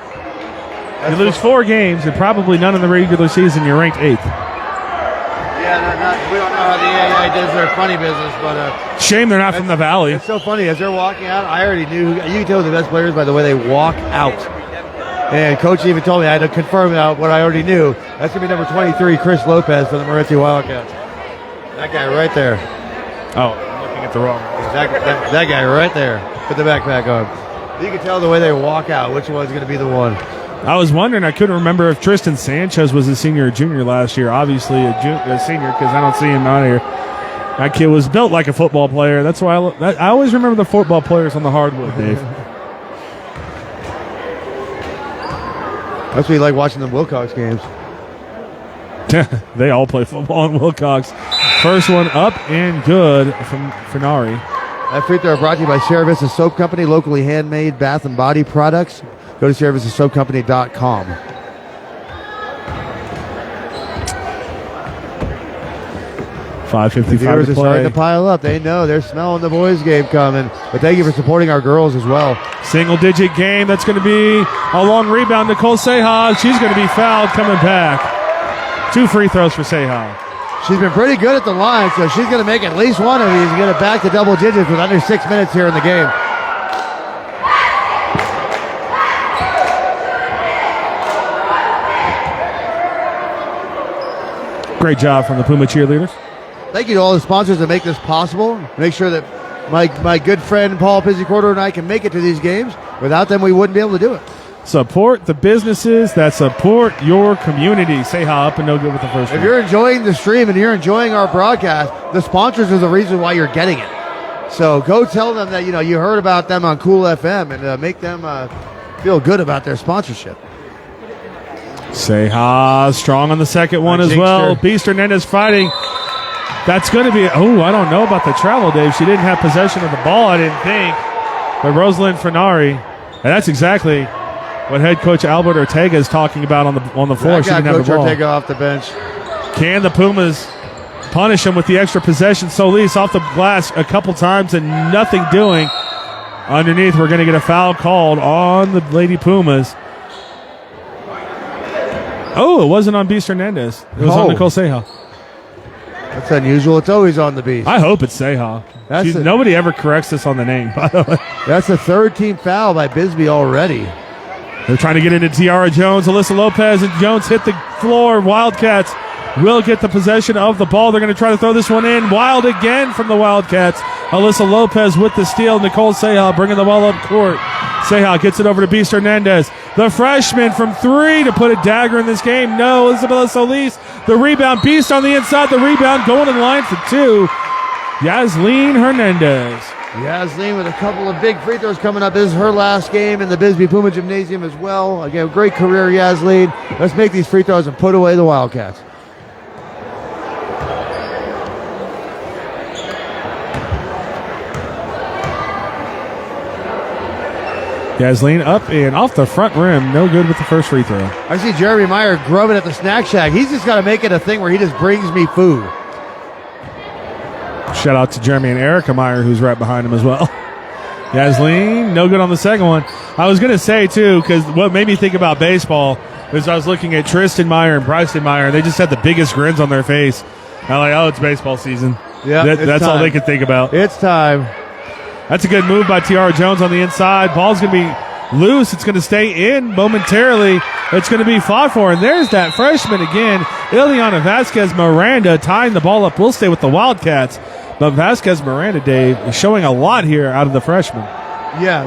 [SPEAKER 1] You lose 4 games and probably none in the regular season. You're ranked 8th.
[SPEAKER 2] Yeah, we don't know how the AAI does their funny business, but
[SPEAKER 1] shame they're not from the Valley.
[SPEAKER 2] It's so funny. As they're walking out, I already knew. You can tell the best players by the way they walk out. And Coach even told me I had to confirm out what I already knew. That's going to be number 23, Chris Lopez for the Moreci Wildcats. That guy right there.
[SPEAKER 1] Oh, I'm looking at the wrong one.
[SPEAKER 2] That guy right there. Put the backpack on. You can tell the way they walk out which one's going to be the one.
[SPEAKER 1] I was wondering, I couldn't remember if Tristan Sanchez was a senior or junior last year. Obviously a senior because I don't see him out here. That kid was built like a football player. That's why I always remember the football players on the hardwood, Dave.
[SPEAKER 2] That's what you like watching the Wilcox games.
[SPEAKER 1] They all play football in Wilcox. First one up and good from Fernari.
[SPEAKER 2] That free throw brought to you by Sierra Vista Soap Company, locally handmade bath and body products. Go to SierraVistaSoapCompany.com.
[SPEAKER 1] 5:55
[SPEAKER 2] The viewers
[SPEAKER 1] to
[SPEAKER 2] are
[SPEAKER 1] play.
[SPEAKER 2] starting to pile up. They know they're smelling the boys' game coming. But thank you for supporting our girls as well.
[SPEAKER 1] Single-digit game. That's going to be a long rebound. Nicole Sehal. She's going to be fouled coming back. 2 free throws for Sehal.
[SPEAKER 2] She's been pretty good at the line, so she's going to make at least one of these and get it back to double digits with under 6 minutes here in the game.
[SPEAKER 1] Great job from the Puma cheerleaders.
[SPEAKER 2] Thank you to all the sponsors that make this possible. Make sure that my good friend Paul Pizzicordo and I can make it to these games. Without them, we wouldn't be able to do it.
[SPEAKER 1] Support the businesses that support your community. Say hi up and no good with the first one.
[SPEAKER 2] If you're enjoying the stream and you're enjoying our broadcast, the sponsors are the reason why you're getting it. So go tell them that you heard about them on Cool FM and make them feel good about their sponsorship.
[SPEAKER 1] Say hi strong on the second one as well. Beast Hernandez fighting. That's going to be, I don't know about the travel, Dave. She didn't have possession of the ball, I didn't think. But Rosalind Frenari, and that's exactly what head coach Albert Ortega is talking about on the floor. She didn't have the ball.
[SPEAKER 2] Ortega off the bench.
[SPEAKER 1] Can the Pumas punish him with the extra possession? Solis off the glass a couple times and nothing doing. Underneath, we're going to get a foul called on the Lady Pumas. It wasn't on Beast Hernandez. It was on Nicole Seha.
[SPEAKER 2] That's unusual. It's always on the Beast.
[SPEAKER 1] I hope it's Seha. Nobody ever corrects us on the name, by the way.
[SPEAKER 2] That's the third team foul by Bisbee already.
[SPEAKER 1] They're trying to get into Tiara Jones. Alyssa Lopez and Jones hit the floor. Wildcats will get the possession of the ball. They're going to try to throw this one in. Wild again from the Wildcats. Alyssa Lopez with the steal. Nicole Seha bringing the ball up court. Seha gets it over to Beast Hernandez. The freshman from three to put a dagger in this game. No, Isabella Solis. The rebound. Beast on the inside. The rebound going in line for two. Yasleen Hernandez.
[SPEAKER 2] Yasleen with a couple of big free throws coming up. This is her last game in the Bisbee Puma Gymnasium as well. Again, great career, Yasleen. Let's make these free throws and put away the Wildcats.
[SPEAKER 1] Yasleen up and off the front rim. No good with the first free throw.
[SPEAKER 2] I see Jeremy Meyer grubbing at the snack shack. He's just got to make it a thing where he just brings me food.
[SPEAKER 1] Shout out to Jeremy and Erica Meyer, who's right behind him as well. Yasleen, no good on the second one. I was going to say, too, because what made me think about baseball is I was looking at Tristan Meyer and Bryson Meyer. They just had the biggest grins on their face. I'm like, it's baseball season.
[SPEAKER 2] Yeah,
[SPEAKER 1] that's all they could think about.
[SPEAKER 2] It's time.
[SPEAKER 1] That's a good move by Tiara Jones on the inside. Ball's going to be loose. It's going to stay in momentarily. It's going to be fought for. And there's that freshman again, Ileana Vasquez Miranda, tying the ball up. We'll stay with the Wildcats. But Vasquez Miranda, Dave, is showing a lot here out of the freshman.
[SPEAKER 2] Yeah,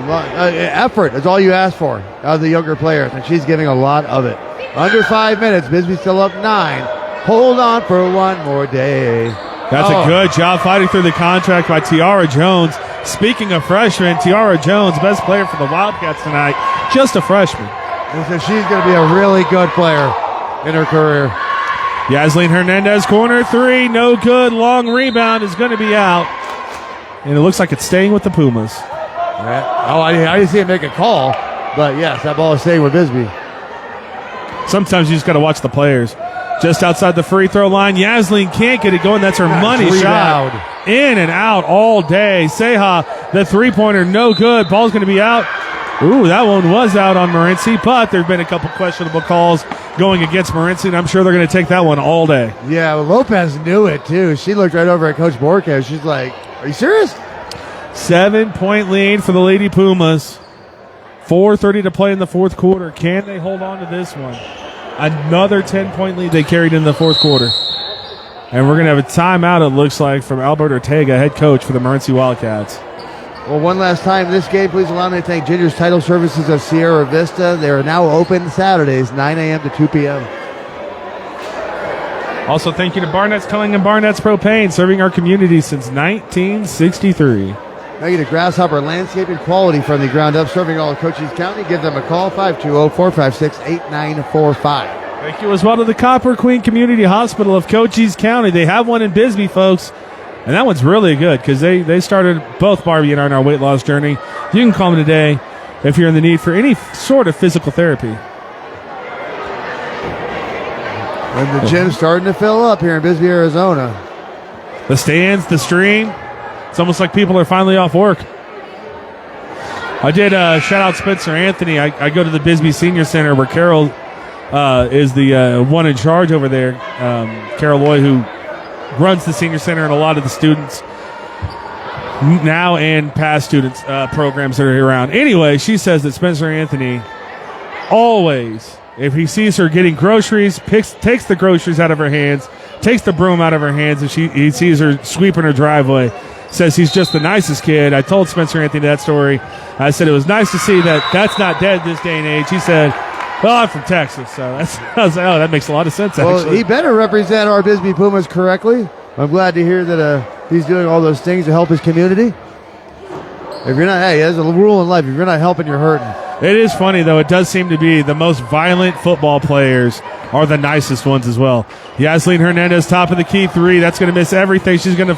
[SPEAKER 2] effort is all you ask for out of the younger players, and she's giving a lot of it. Under 5 minutes, Bisbee still up 9. Hold on for one more day.
[SPEAKER 1] That's a good job fighting through the contract by Tiara Jones. Speaking of freshmen, Tiara Jones, best player for the Wildcats tonight, just a freshman.
[SPEAKER 2] So she's going to be a really good player in her career.
[SPEAKER 1] Yasleen Hernandez, corner three, no good. Long rebound is going to be out. And it looks like it's staying with the Pumas.
[SPEAKER 2] I didn't see him make a call, but yes, that ball is staying with Bisbee.
[SPEAKER 1] Sometimes you just got to watch the players. Just outside the free throw line, Yasleen can't get it going. That's her money shot. In and out all day. Seha, the three-pointer, no good. Ball's going to be out. That one was out on Moreci, but there have been a couple questionable calls going against Moreci, and I'm sure they're going to take that one all day.
[SPEAKER 2] Yeah, well, Lopez knew it, too. She looked right over at Coach Borges. She's like, are you serious?
[SPEAKER 1] 7-point lead for the Lady Pumas. 4:30 to play in the fourth quarter. Can they hold on to this one? Another 10-point lead they carried in the fourth quarter. And we're going to have a timeout, it looks like, from Albert Ortega, head coach for the Moreci Wildcats.
[SPEAKER 2] Well, one last time this game, please allow me to thank Ginger's Title Services of Sierra Vista. They are now open Saturdays, 9 a.m. to 2 p.m.
[SPEAKER 1] Also, thank you to BARNETT'S Towing and BARNETT'S Propane, serving our community since 1963.
[SPEAKER 2] Thank you to Grasshopper Landscaping, quality from the ground up, serving all of Cochise County. Give them a call, 520-456-8945.
[SPEAKER 1] Thank you as well to the Copper Queen Community Hospital of Cochise County. They have one in Bisbee, folks. And that one's really good because they started both Barbie and I on our weight loss journey. You can call them today if you're in the need for any sort of physical therapy.
[SPEAKER 2] And the gym's starting to fill up here in Bisbee, Arizona.
[SPEAKER 1] The stands, the stream. It's almost like people are finally off work. I did shout out Spencer Anthony. I go to the Bisbee Senior Center where Carol is the one in charge over there. Carol Loy, who runs the Senior Center and a lot of the students now and past students programs that are around. Anyway, she says that Spencer Anthony always, if he sees her getting groceries, takes the groceries out of her hands, takes the broom out of her hands, and he sees her sweeping her driveway. says he's just the nicest kid. I told Spencer Anthony that story. I said it was nice to see that that's not dead this day and age. He said, well, I'm from Texas, so I was like, oh, that makes a lot of sense,
[SPEAKER 2] Well,
[SPEAKER 1] actually.
[SPEAKER 2] he better represent our Bisbee Pumas correctly. I'm glad to hear that he's doing all those things to help his community. If you're not, hey, there's a rule in life. If you're not helping, you're hurting.
[SPEAKER 1] It is funny, though. It does seem to be the most violent football players are the nicest ones as well. Yasleen Hernandez, top of the key three. That's going to miss everything. She's going to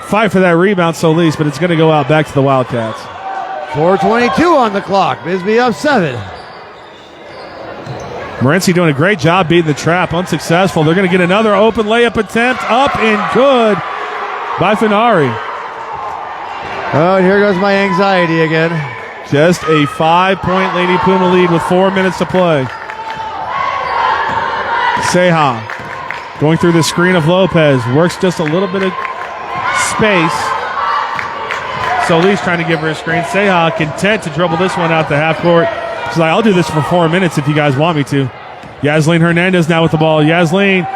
[SPEAKER 1] fight for that rebound, Solis, but it's going to go out back to the Wildcats.
[SPEAKER 2] 4:22 on the clock. Bisbee up 7.
[SPEAKER 1] Moreci doing a great job beating the trap. Unsuccessful. They're going to get another open layup attempt. Up and good by Finari.
[SPEAKER 2] Oh, and here goes my anxiety again.
[SPEAKER 1] Just a 5-point Lady Puma lead with 4 minutes to play. Seha going through the screen of Lopez. Works just a little bit of space. Solis trying to give her a screen. Seha content to dribble this one out the half court. She's like, I'll do this for 4 minutes if you guys want me to. Yasleen Hernandez now with the ball. Yasleen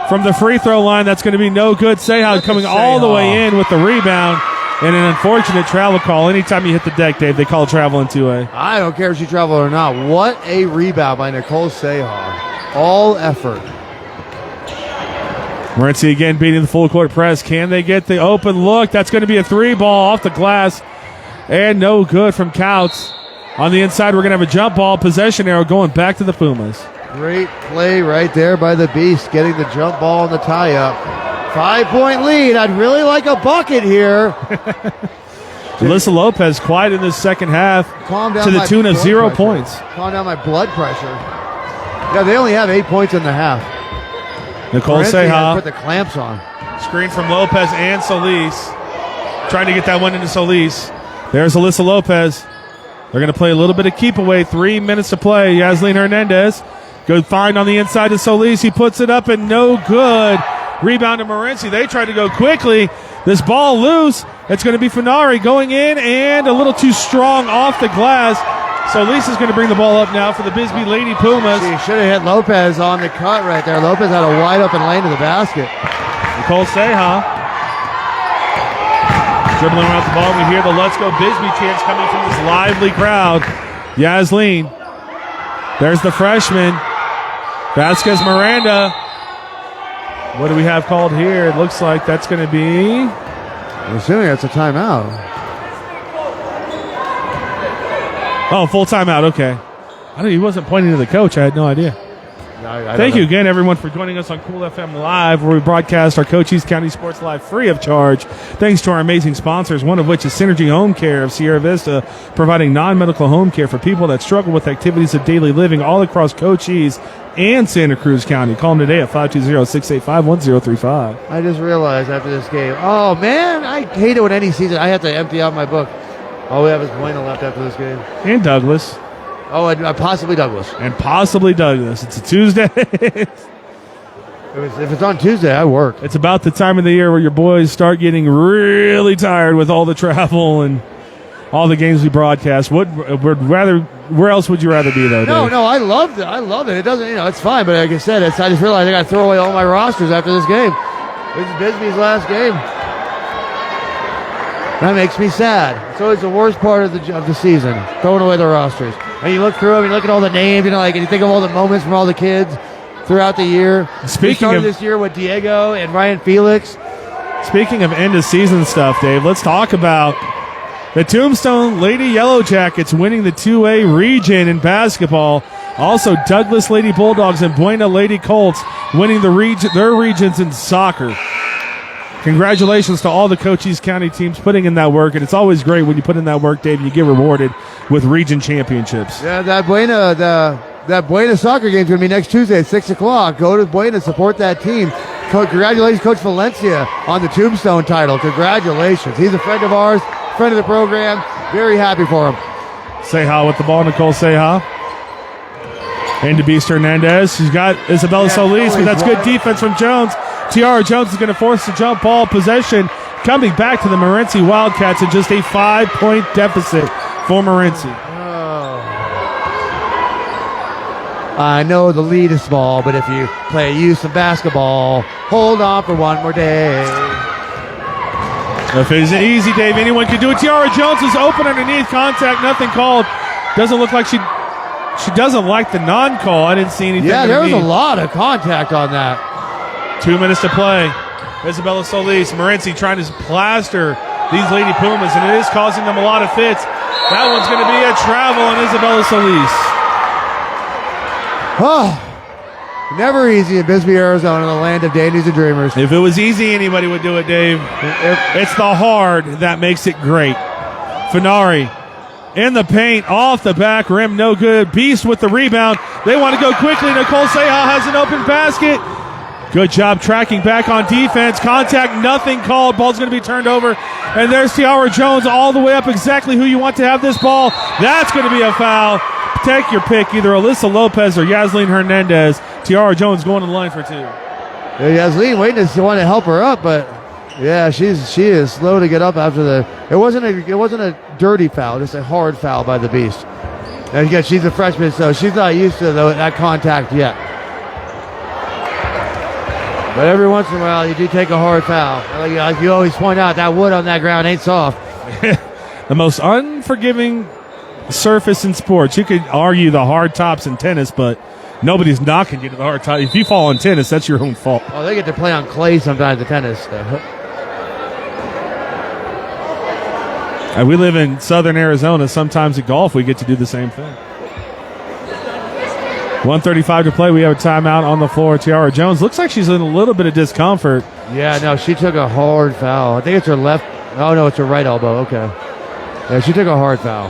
[SPEAKER 1] from the free throw line. That's going to be no good. Seha coming all the way in with the rebound. And an unfortunate travel call. Anytime you hit the deck, Dave, they call travel in 2A.
[SPEAKER 2] I don't care if she traveled or not. What a rebound by Nicole Seha. All effort.
[SPEAKER 1] Moreci again beating the full court press. Can they get the open look? That's going to be a 3 ball off the glass. And no good from Couts. On the inside, we're going to have a jump ball. Possession arrow going back to the Pumas.
[SPEAKER 2] Great play right there by the Beast, getting the jump ball and the tie-up. 5-point lead. I'd really like a bucket here.
[SPEAKER 1] Alyssa Lopez quiet in the second half
[SPEAKER 2] Calm down
[SPEAKER 1] to the
[SPEAKER 2] my
[SPEAKER 1] tune of
[SPEAKER 2] blood
[SPEAKER 1] 0
[SPEAKER 2] pressure.
[SPEAKER 1] points.
[SPEAKER 2] Calm down my blood pressure. Yeah, they only have 8 points in the half.
[SPEAKER 1] Nicole
[SPEAKER 2] Moreci has
[SPEAKER 1] Seha.
[SPEAKER 2] put the clamps on.
[SPEAKER 1] Screen from Lopez and Solis. Trying to get that one into Solis. There's Alyssa Lopez. They're going to play a little bit of keep away. 3 minutes to play. Yasleen Hernandez. Good find on the inside to Solis. He puts it up and no good. Rebound to Moreci. They try to go quickly. This ball loose. It's going to be Finari going in and a little too strong off the glass. Solis is going to bring the ball up now for the Bisbee Lady Pumas.
[SPEAKER 2] She should have hit Lopez on the cut right there. Lopez had a wide open lane to the basket.
[SPEAKER 1] Nicole Seha dribbling around the ball. We hear the Let's Go Bisbee chants coming from this lively crowd. Yasleen. There's the freshman. Vasquez Miranda. What do we have called here? It looks like that's going to be...
[SPEAKER 2] I'm assuming that's a timeout.
[SPEAKER 1] Oh, full timeout. Okay. He wasn't pointing to the coach. I had no idea. Thank you again, everyone, for joining us on Cool FM Live, where we broadcast our Cochise County Sports Live free of charge. Thanks to our amazing sponsors, one of which is Synergy Home Care of Sierra Vista, providing non-medical home care for people that struggle with activities of daily living all across Cochise and Santa Cruz County. Call them today at 520-685-1035.
[SPEAKER 2] I just realized after this game. Oh, man, I hate it when any season I have to empty out my book. All we have is Buena left after this game.
[SPEAKER 1] And Douglas.
[SPEAKER 2] Oh, and possibly Douglas.
[SPEAKER 1] And possibly Douglas. It's a Tuesday.
[SPEAKER 2] If it's on Tuesday, I work.
[SPEAKER 1] It's about the time of the year where your boys start getting really tired with all the travel and all the games we broadcast. Where else would you rather be, though, Dave?
[SPEAKER 2] No, I loved it. I love it. It doesn't, it's fine. But like I said, I just realized I got to throw away all my rosters after this game. This is Bisbee's last game. That makes me sad. It's always the worst part of the season, throwing away the rosters. And you look through them, you look at all the names, and you think of all the moments from all the kids throughout the year. We started this year with Diego and Ryan Felix.
[SPEAKER 1] Speaking of end of season stuff, Dave, let's talk about the Tombstone Lady Yellow Jackets winning the 2A region in basketball. Also, Douglas Lady Bulldogs and Buena Lady Colts winning their regions in soccer. Congratulations to all the Cochise County teams putting in that work, and it's always great when you put in that work, Dave, and you get rewarded with region championships.
[SPEAKER 2] Yeah, that Buena soccer game is going to be next Tuesday at 6 o'clock. Go to Buena, support that team. Congratulations, Coach Valencia, on the Tombstone title. Congratulations. He's a friend of ours, friend of the program. Very happy for him.
[SPEAKER 1] Seha with the ball, Nicole Seha. Into Beast Hernandez. She's got Isabella Solis, but that's good defense from Jones. Tiara Jones is going to force the jump ball possession, coming back to the Moreci Wildcats in just a 5-point deficit for Moreci.
[SPEAKER 2] I know the lead is small, but if you play use of basketball, hold on for one more day.
[SPEAKER 1] If it isn't easy, Dave, anyone can do it. Tiara Jones is open underneath, contact, nothing called. Doesn't look like she doesn't like the non-call. I didn't see anything.
[SPEAKER 2] Yeah, there was a lot of contact on that.
[SPEAKER 1] 2 minutes to play. Isabella Solis, Moreci trying to plaster these Lady Pumas, and it is causing them a lot of fits. That one's going to be a travel on Isabella Solis.
[SPEAKER 2] Oh, never easy in Bisbee, Arizona, the land of dandies and dreamers.
[SPEAKER 1] If it was easy, anybody would do it, Dave. It's the hard that makes it great. Finari in the paint, off the back rim, no good. Beast with the rebound. They want to go quickly. Nicole Seha has an open basket. Good job tracking back on defense. Contact, nothing called. Ball's going to be turned over. And there's Tiara Jones all the way up exactly who you want to have this ball. That's going to be a foul. Take your pick, either Alyssa Lopez or Yasleen Hernandez. Tiara Jones going to the line for two.
[SPEAKER 2] Yeah, Yasleen waiting to want to help her up, but yeah, she is slow to get up after the. It wasn't a dirty foul, just a hard foul by the Beast. And again, she's a freshman, so she's not used to that contact yet. But every once in a while, you do take a hard foul. Like you always point out, that wood on that ground ain't soft.
[SPEAKER 1] The most unforgiving surface in sports. You could argue the hard tops in tennis, but nobody's knocking you to the hard top. If you fall on tennis, that's your own fault.
[SPEAKER 2] Oh, they get to play on clay sometimes, the tennis.
[SPEAKER 1] We live in southern Arizona. Sometimes at golf, we get to do the same thing. 1:35 to play. We have a timeout on the floor. Tiara Jones looks like she's in a little bit of discomfort.
[SPEAKER 2] Yeah, no, she took a hard foul. I think it's her left. Oh, no, it's her right elbow. Okay. Yeah, she took a hard foul.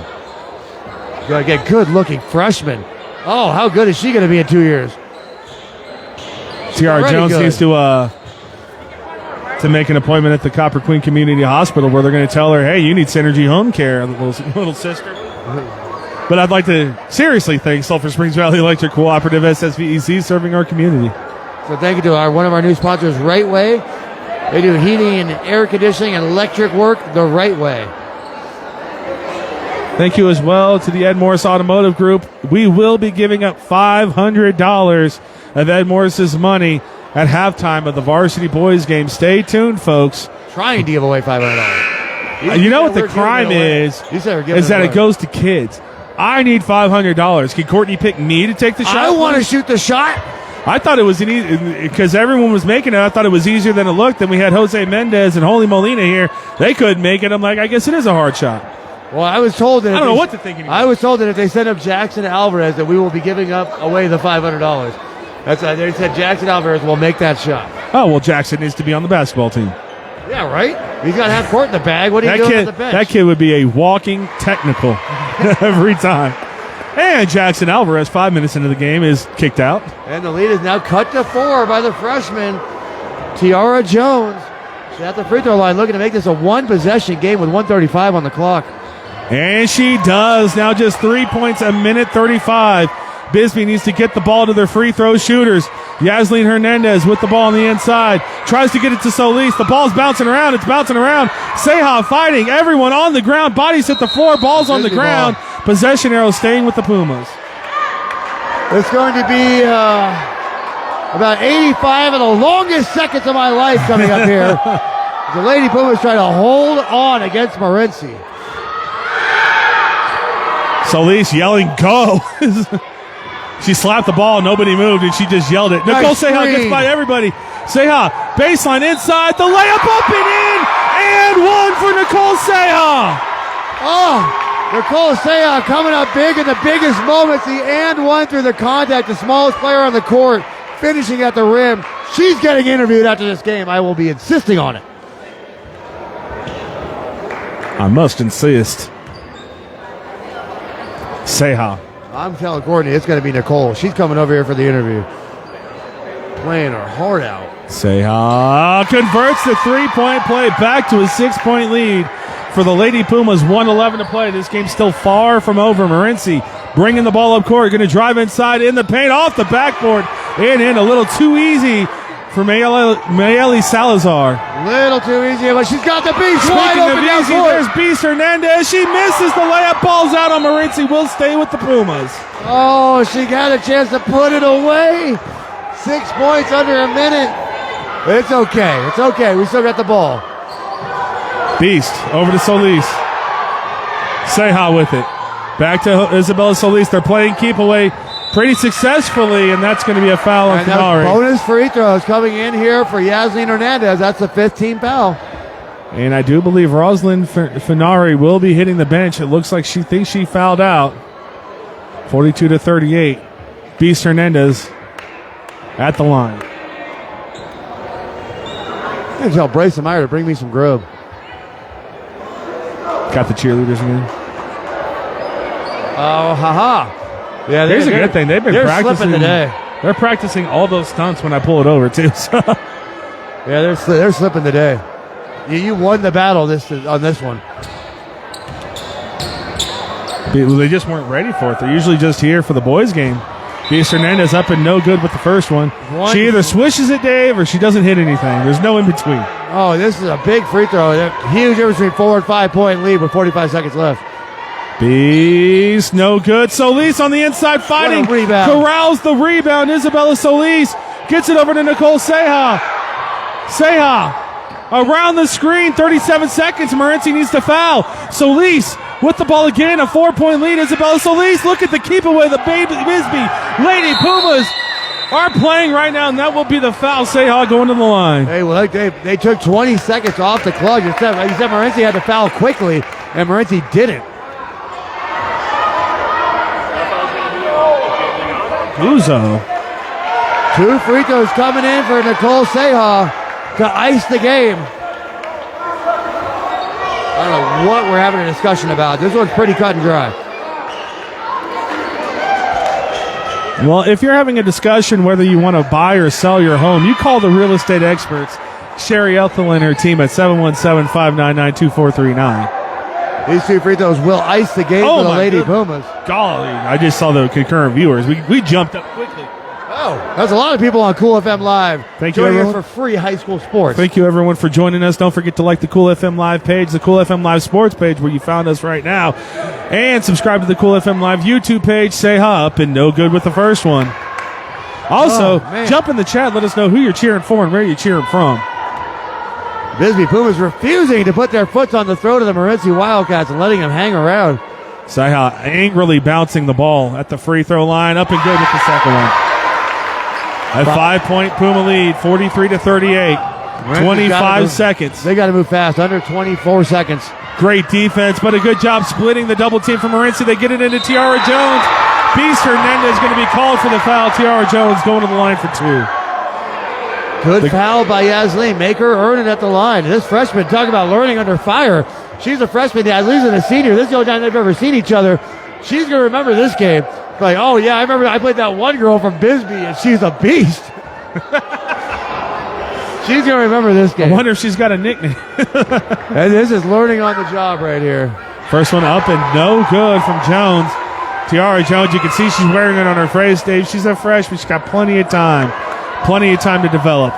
[SPEAKER 2] Gotta get good-looking freshman. Oh, how good is she going to be in 2 years?
[SPEAKER 1] Tiara Jones needs to make an appointment at the Copper Queen Community Hospital where they're going to tell her, hey, you need Synergy Home Care, little sister. But I'd like to seriously thank Sulphur Springs Valley Electric Cooperative, SSVEC, serving our community.
[SPEAKER 2] So thank you to one of our new sponsors, Right Way. They do heating and air conditioning and electric work the right way.
[SPEAKER 1] Thank you as well to the Ed Morris Automotive Group. We will be giving up $500 of Ed Morris's money at halftime of the varsity boys game. Stay tuned, folks.
[SPEAKER 2] Trying to give away $500.
[SPEAKER 1] You know what the crime is? Is that it goes to kids. I need $500. Can Courtney pick me to take the shot?
[SPEAKER 2] I want to shoot the shot.
[SPEAKER 1] I thought it was because everyone was making it. I thought it was easier than it looked. Then we had Jose Mendez and Holy Molina here. They couldn't make it. I'm like, I guess it is a hard shot.
[SPEAKER 2] Well, I was told that
[SPEAKER 1] I don't know what to think anymore.
[SPEAKER 2] I was told that if they send up Jackson Alvarez, that we will be giving up away the $500. That's why they said Jackson Alvarez will make that shot.
[SPEAKER 1] Oh well, Jackson needs to be on the basketball team.
[SPEAKER 2] Yeah, right. He's got half court in the bag. What are you doing on the bench?
[SPEAKER 1] That kid would be a walking technical every time. And Jackson Alvarez, 5 minutes into the game, is kicked out.
[SPEAKER 2] And the lead is now cut to 4 by the freshman, Tiara Jones. She's at the free throw line looking to make this a one-possession game with 1:35 on the clock.
[SPEAKER 1] And she does. Now just 3 points, a minute 35. Bisbee needs to get the ball to their free throw shooters. Yasleen Hernandez with the ball on the inside. Tries to get it to Solis. The ball's bouncing around. It's bouncing around. Seha fighting. Everyone on the ground. Bodies hit the floor. Ball's on the ground. Possession arrow staying with the Pumas.
[SPEAKER 2] It's going to be about 85 of the longest seconds of my life coming up here. The Lady Pumas trying to hold on against Moreci.
[SPEAKER 1] Solis yelling, go. She slapped the ball, nobody moved, and she just yelled it. Nicole Seha gets by everybody. Seha, baseline inside, the layup up and in, and one for Nicole Seha.
[SPEAKER 2] Oh, Nicole Seha coming up big in the biggest moments. The and one through the contact, the smallest player on the court, finishing at the rim. She's getting interviewed after this game. I will be insisting on it.
[SPEAKER 1] I must insist. Seha.
[SPEAKER 2] I'm telling Courtney it's going to be Nicole. She's coming over here for the interview. Playing her heart out.
[SPEAKER 1] Seha converts the three-point play back to a 6-point lead for the Lady Pumas. 1:11 to play. This game's still far from over. Moreci bringing the ball up court. Going to drive inside in the paint off the backboard. And in a little too easy for Mayeli Salazar.
[SPEAKER 2] Little too easy, but she's got the Beast wide open down court.
[SPEAKER 1] There's Beast Hernandez. She misses the layup. Ball's out on Moreci. Will stay with the Pumas.
[SPEAKER 2] Oh, she got a chance to put it away. 6 points under a minute. It's okay. It's okay. We still got the ball.
[SPEAKER 1] Beast over to Solis. Seha with it. Back to Isabella Solis. They're playing keep away pretty successfully, and that's going to be a foul on Finari.
[SPEAKER 2] Bonus free throws coming in here for Yasmin Hernandez. That's the 15th foul.
[SPEAKER 1] And I do believe Rosalind Finari will be hitting the bench. It looks like she thinks she fouled out. 42-38. Beast Hernandez at the line.
[SPEAKER 2] I'm going to tell Bryson Meyer to bring me some grub.
[SPEAKER 1] Got the cheerleaders again.
[SPEAKER 2] Oh, haha. Yeah,
[SPEAKER 1] here's a good thing. They've been practicing
[SPEAKER 2] today.
[SPEAKER 1] They're practicing all those stunts when I pull it over, too. So.
[SPEAKER 2] Yeah, they're slipping today. You won the battle on this one.
[SPEAKER 1] They just weren't ready for it. They're usually just here for the boys' game. Beast Hernandez up and no good with the first one. She either swishes it, Dave, or she doesn't hit anything. There's no in between.
[SPEAKER 2] Oh, this is a big free throw. Huge difference between 4 and 5 point lead with 45 seconds left.
[SPEAKER 1] Beast, no good. Solis on the inside fighting. Corrals the rebound. Isabella Solis gets it over to Nicole Seha. Seha around the screen. 37 seconds. Moreci needs to foul. Solis with the ball again. A 4-point lead. Isabella Solis. Look at the keep away. The Bisbee Lady Pumas are playing right now, and that will be the foul. Seha going to the line.
[SPEAKER 2] Hey, well, they took 20 seconds off the clock. You said Moreci had to foul quickly, and Moreci didn't.
[SPEAKER 1] Uzo.
[SPEAKER 2] 2 free throws coming in for Nicole Seha to ice the game. I don't know what we're having a discussion about. This one's pretty cut and dry.
[SPEAKER 1] Well, if you're having a discussion whether you want to buy or sell your home, you call the real estate experts, Sherry ETHELL and her team at 717-599-2439.
[SPEAKER 2] These 2 free throws will ice the game for the Lady Pumas.
[SPEAKER 1] Golly, I just saw the concurrent viewers. We jumped up quickly.
[SPEAKER 2] Oh, there's a lot of people on Cool FM Live.
[SPEAKER 1] Thank you, everyone.
[SPEAKER 2] For free high school sports.
[SPEAKER 1] Thank you, everyone, for joining us. Don't forget to like the Cool FM Live page, the Cool FM Live sports page where you found us right now, and subscribe to the Cool FM Live YouTube page. Say up and no good with the first one. Also, jump in the chat. Let us know who you're cheering for and where you're cheering from.
[SPEAKER 2] Bisbee Pumas refusing to put their foot on the throat of the Moreci Wildcats and letting them hang around.
[SPEAKER 1] Seha angrily bouncing the ball at the free throw line. Up and good with the second one. A 5-point Puma lead, 43-38. 25 seconds.
[SPEAKER 2] They got to move fast, under 24 seconds.
[SPEAKER 1] Great defense, but a good job splitting the double team from Moreci. They get it into Tiara Jones. Beast Hernandez going to be called for the foul. Tiara Jones going to the line for 2.
[SPEAKER 2] Good foul by Yasleen. Make her earn it at the line. This freshman, talk about learning under fire. She's a freshman. Yaslene's a senior. This is the only time they've ever seen each other. She's going to remember this game. Like, oh, yeah, I remember I played that one girl from Bisbee, and she's a beast. She's going to remember this game.
[SPEAKER 1] I wonder if she's got a nickname.
[SPEAKER 2] And this is learning on the job right here.
[SPEAKER 1] First one up and no good from Jones. Tiara Jones, you can see she's wearing it on her face, Dave. She's a freshman. She's got plenty of time. Plenty of time to develop.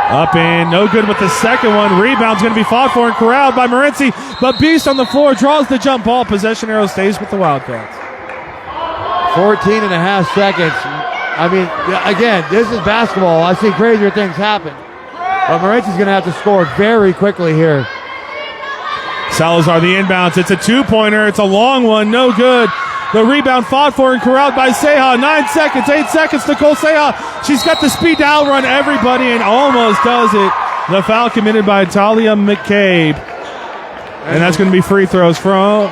[SPEAKER 1] Up and no good with the second one. Rebound's going to be fought for and corralled by Moreci, but Beast on the floor draws the jump ball. Possession arrow stays with the Wildcats.
[SPEAKER 2] 14 and a half seconds. I mean, again, this is basketball. I've seen crazier things happen. But Moreci's going to have to score very quickly here.
[SPEAKER 1] Salazar the inbounds. It's a 2-pointer. It's a long one. No good. The rebound fought for and corralled by Seha. 9 seconds, 8 seconds. Nicole Seha. She's got the speed to outrun everybody and almost does it. The foul committed by Talia McCabe. And that's going to be free throws for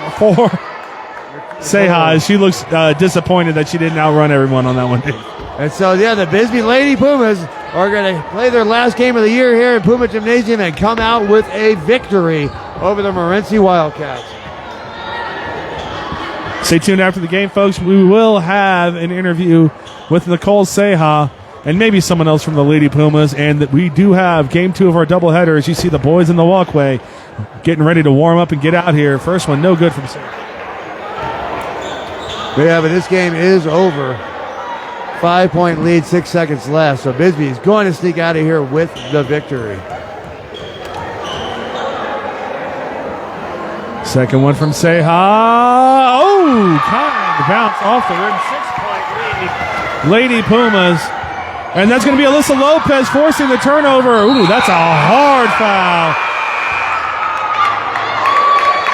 [SPEAKER 1] Seha. She looks disappointed that she didn't outrun everyone on that one.
[SPEAKER 2] And so, yeah, the Bisbee Lady Pumas are going to play their last game of the year here in Puma Gymnasium and come out with a victory over the Moreci Wildcats.
[SPEAKER 1] Stay tuned after the game, folks. We will have an interview with Nicole Seha and maybe someone else from the Lady Pumas. And we do have game 2 of our doubleheader. As you see the boys in the walkway getting ready to warm up and get out here. First one, no good from Seha.
[SPEAKER 2] Yeah, but this game is over. 5-point lead, 6 seconds left. So Bisbee is going to sneak out of here with the victory.
[SPEAKER 1] Second one from Seha. Oh, kind of bounce off the rim. 6-point lead. Lady Pumas And that's going to be Alyssa Lopez forcing the turnover. Ooh, that's a hard foul.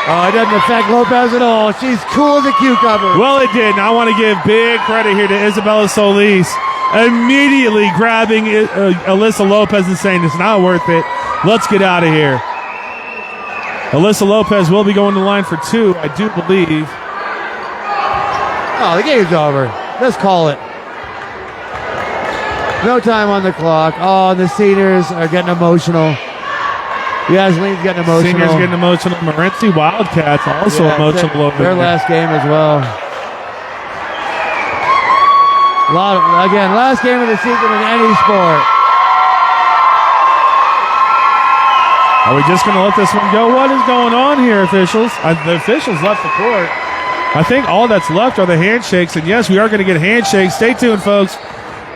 [SPEAKER 2] Oh, it doesn't affect Lopez at all. She's cool as a cucumber.
[SPEAKER 1] Well, it did. And I want to give big credit here to Isabella Solis immediately grabbing Alyssa Lopez and saying, it's not worth it. Let's get out of here. Alyssa Lopez will be going to the line for 2, I do believe.
[SPEAKER 2] Oh, the game's over. Let's call it. No time on the clock. Oh, the seniors are getting emotional. Yaslene's getting emotional.
[SPEAKER 1] Seniors getting emotional. Moreci Wildcats also emotional over
[SPEAKER 2] their last game as well. Last game of the season in any sport.
[SPEAKER 1] Are we just going to let this one go? What is going on here, officials? The officials left the court. I think all that's left are the handshakes, and yes, we are going to get handshakes. Stay tuned, folks.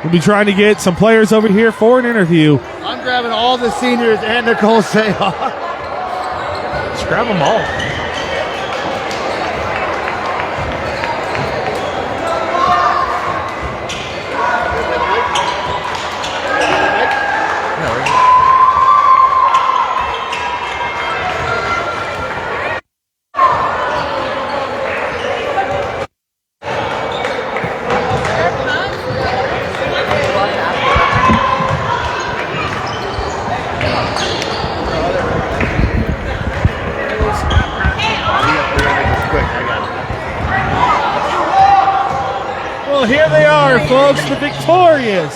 [SPEAKER 1] We'll be trying to get some players over here for an interview.
[SPEAKER 2] I'm grabbing all the seniors and Nicole Seha.
[SPEAKER 3] Just grab them all.
[SPEAKER 1] Here they are, folks, the victorious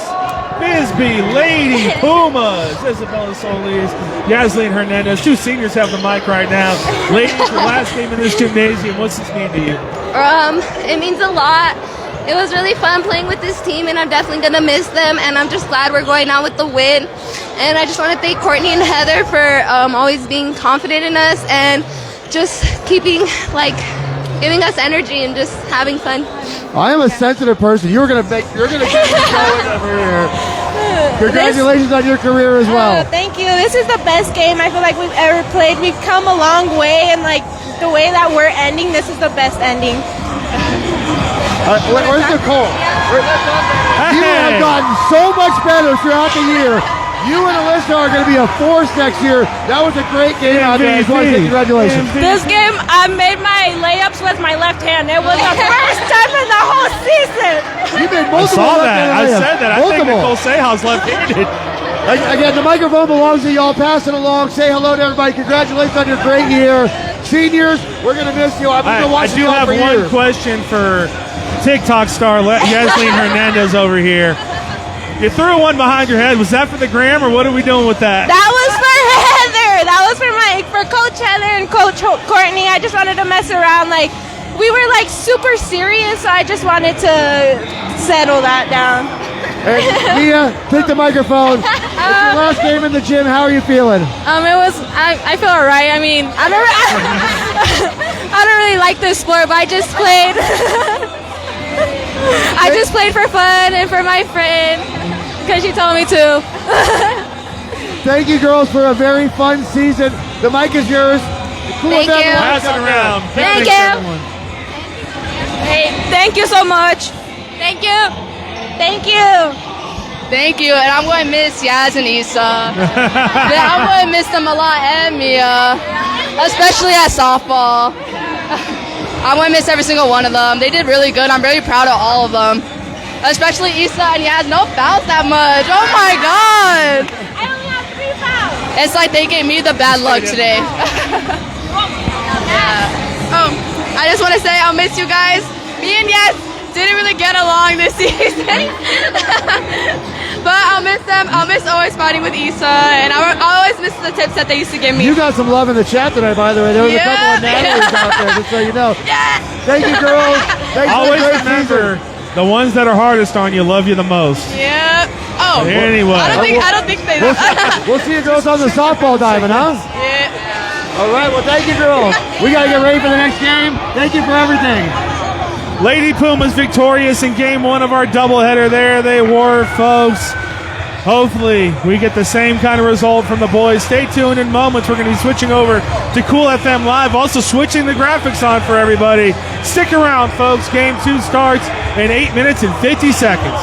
[SPEAKER 1] Bisbee Lady Pumas. Isabella Solis, Yaslene Hernandez. 2 seniors have the mic right now. Ladies, your last game in this gymnasium. What's this mean to you?
[SPEAKER 4] It means a lot. It was really fun playing with this team, and I'm definitely going to miss them, and I'm just glad we're going out with the win. And I just want to thank Courtney and Heather for always being confident in us and just keeping, giving us energy and just having fun.
[SPEAKER 2] I am a sensitive person. You're gonna get me going over here. Congratulations on your career as well.
[SPEAKER 5] Thank you. This is the best game I feel like we've ever played. We've come a long way, and the way that we're ending, this is the best ending.
[SPEAKER 2] Where's Nicole? You have gotten so much better throughout the year. You and Alyssa are going to be a force next year. That was a great game out there. I just want to say congratulations.
[SPEAKER 5] This game, I made my layups with my left hand. It was the first time in the whole season.
[SPEAKER 2] You made multiple
[SPEAKER 1] I saw that.
[SPEAKER 2] left-handed
[SPEAKER 1] I
[SPEAKER 2] layups.
[SPEAKER 1] said that. I think Nicole Seha's left-handed.
[SPEAKER 2] Again, the microphone belongs to y'all. Pass it along. Say hello to everybody. Congratulations on your great year. Seniors, we're going to miss you. I'm going to watch you all for years.
[SPEAKER 1] I do have one question for TikTok star Yaslene Hernandez over here. You threw one behind your head. Was that for the gram, or what are we doing with that?
[SPEAKER 5] That was for Heather. That was for Coach Heather and Coach Courtney. I just wanted to mess around. We were super serious, so I just wanted to settle that down.
[SPEAKER 2] Hey, Mia, take the microphone. It's your last game in the gym. How are you feeling?
[SPEAKER 4] I feel all right. I mean, I don't really like this sport, but I just played. I just played for fun and for my friend because she told me to.
[SPEAKER 2] Thank you, girls, for a very fun season. The mic is yours.
[SPEAKER 4] Thank you.
[SPEAKER 1] Pass it around.
[SPEAKER 4] Thank you.
[SPEAKER 5] Hey, thank you so much.
[SPEAKER 4] Thank you.
[SPEAKER 5] Thank you.
[SPEAKER 6] Thank you, and I'm going to miss Yaz and Issa. I'm going to miss them a lot, and Mia, especially at softball. I'm going to miss every single one of them. They did really good. I'm really proud of all of them, especially Issa and Yaz. No fouls that much. Oh, my God.
[SPEAKER 5] I only have 3 fouls.
[SPEAKER 6] It's like they gave me the bad luck today. I just want to say I'll miss you guys. Me and Yaz didn't really get along this season. But I'll miss them. I'll miss always fighting with Issa, and I'll always miss the tips that they used to give me.
[SPEAKER 2] You got some love in the chat tonight, by the way. There was a couple of Natalie's out there, just so you know.
[SPEAKER 6] Yes.
[SPEAKER 2] Thank you, girls. Thanks
[SPEAKER 1] Always
[SPEAKER 2] for the great
[SPEAKER 1] remember,
[SPEAKER 2] season.
[SPEAKER 1] the ones that are hardest on you love you the most.
[SPEAKER 6] Yeah. Oh.
[SPEAKER 1] Anyway.
[SPEAKER 6] I don't think they.
[SPEAKER 2] We'll see you girls on the softball diamond, huh?
[SPEAKER 6] Yeah.
[SPEAKER 2] All right, well, thank you, girls. We got to get ready for the next game. Thank you for everything.
[SPEAKER 1] Lady Pumas victorious in game 1 of our doubleheader. There they were, folks. Hopefully we get the same kind of result from the boys. Stay tuned in moments. We're going to be switching over to Cool FM Live, also switching the graphics on for everybody. Stick around, folks. Game 2 starts in 8 minutes and 50 seconds.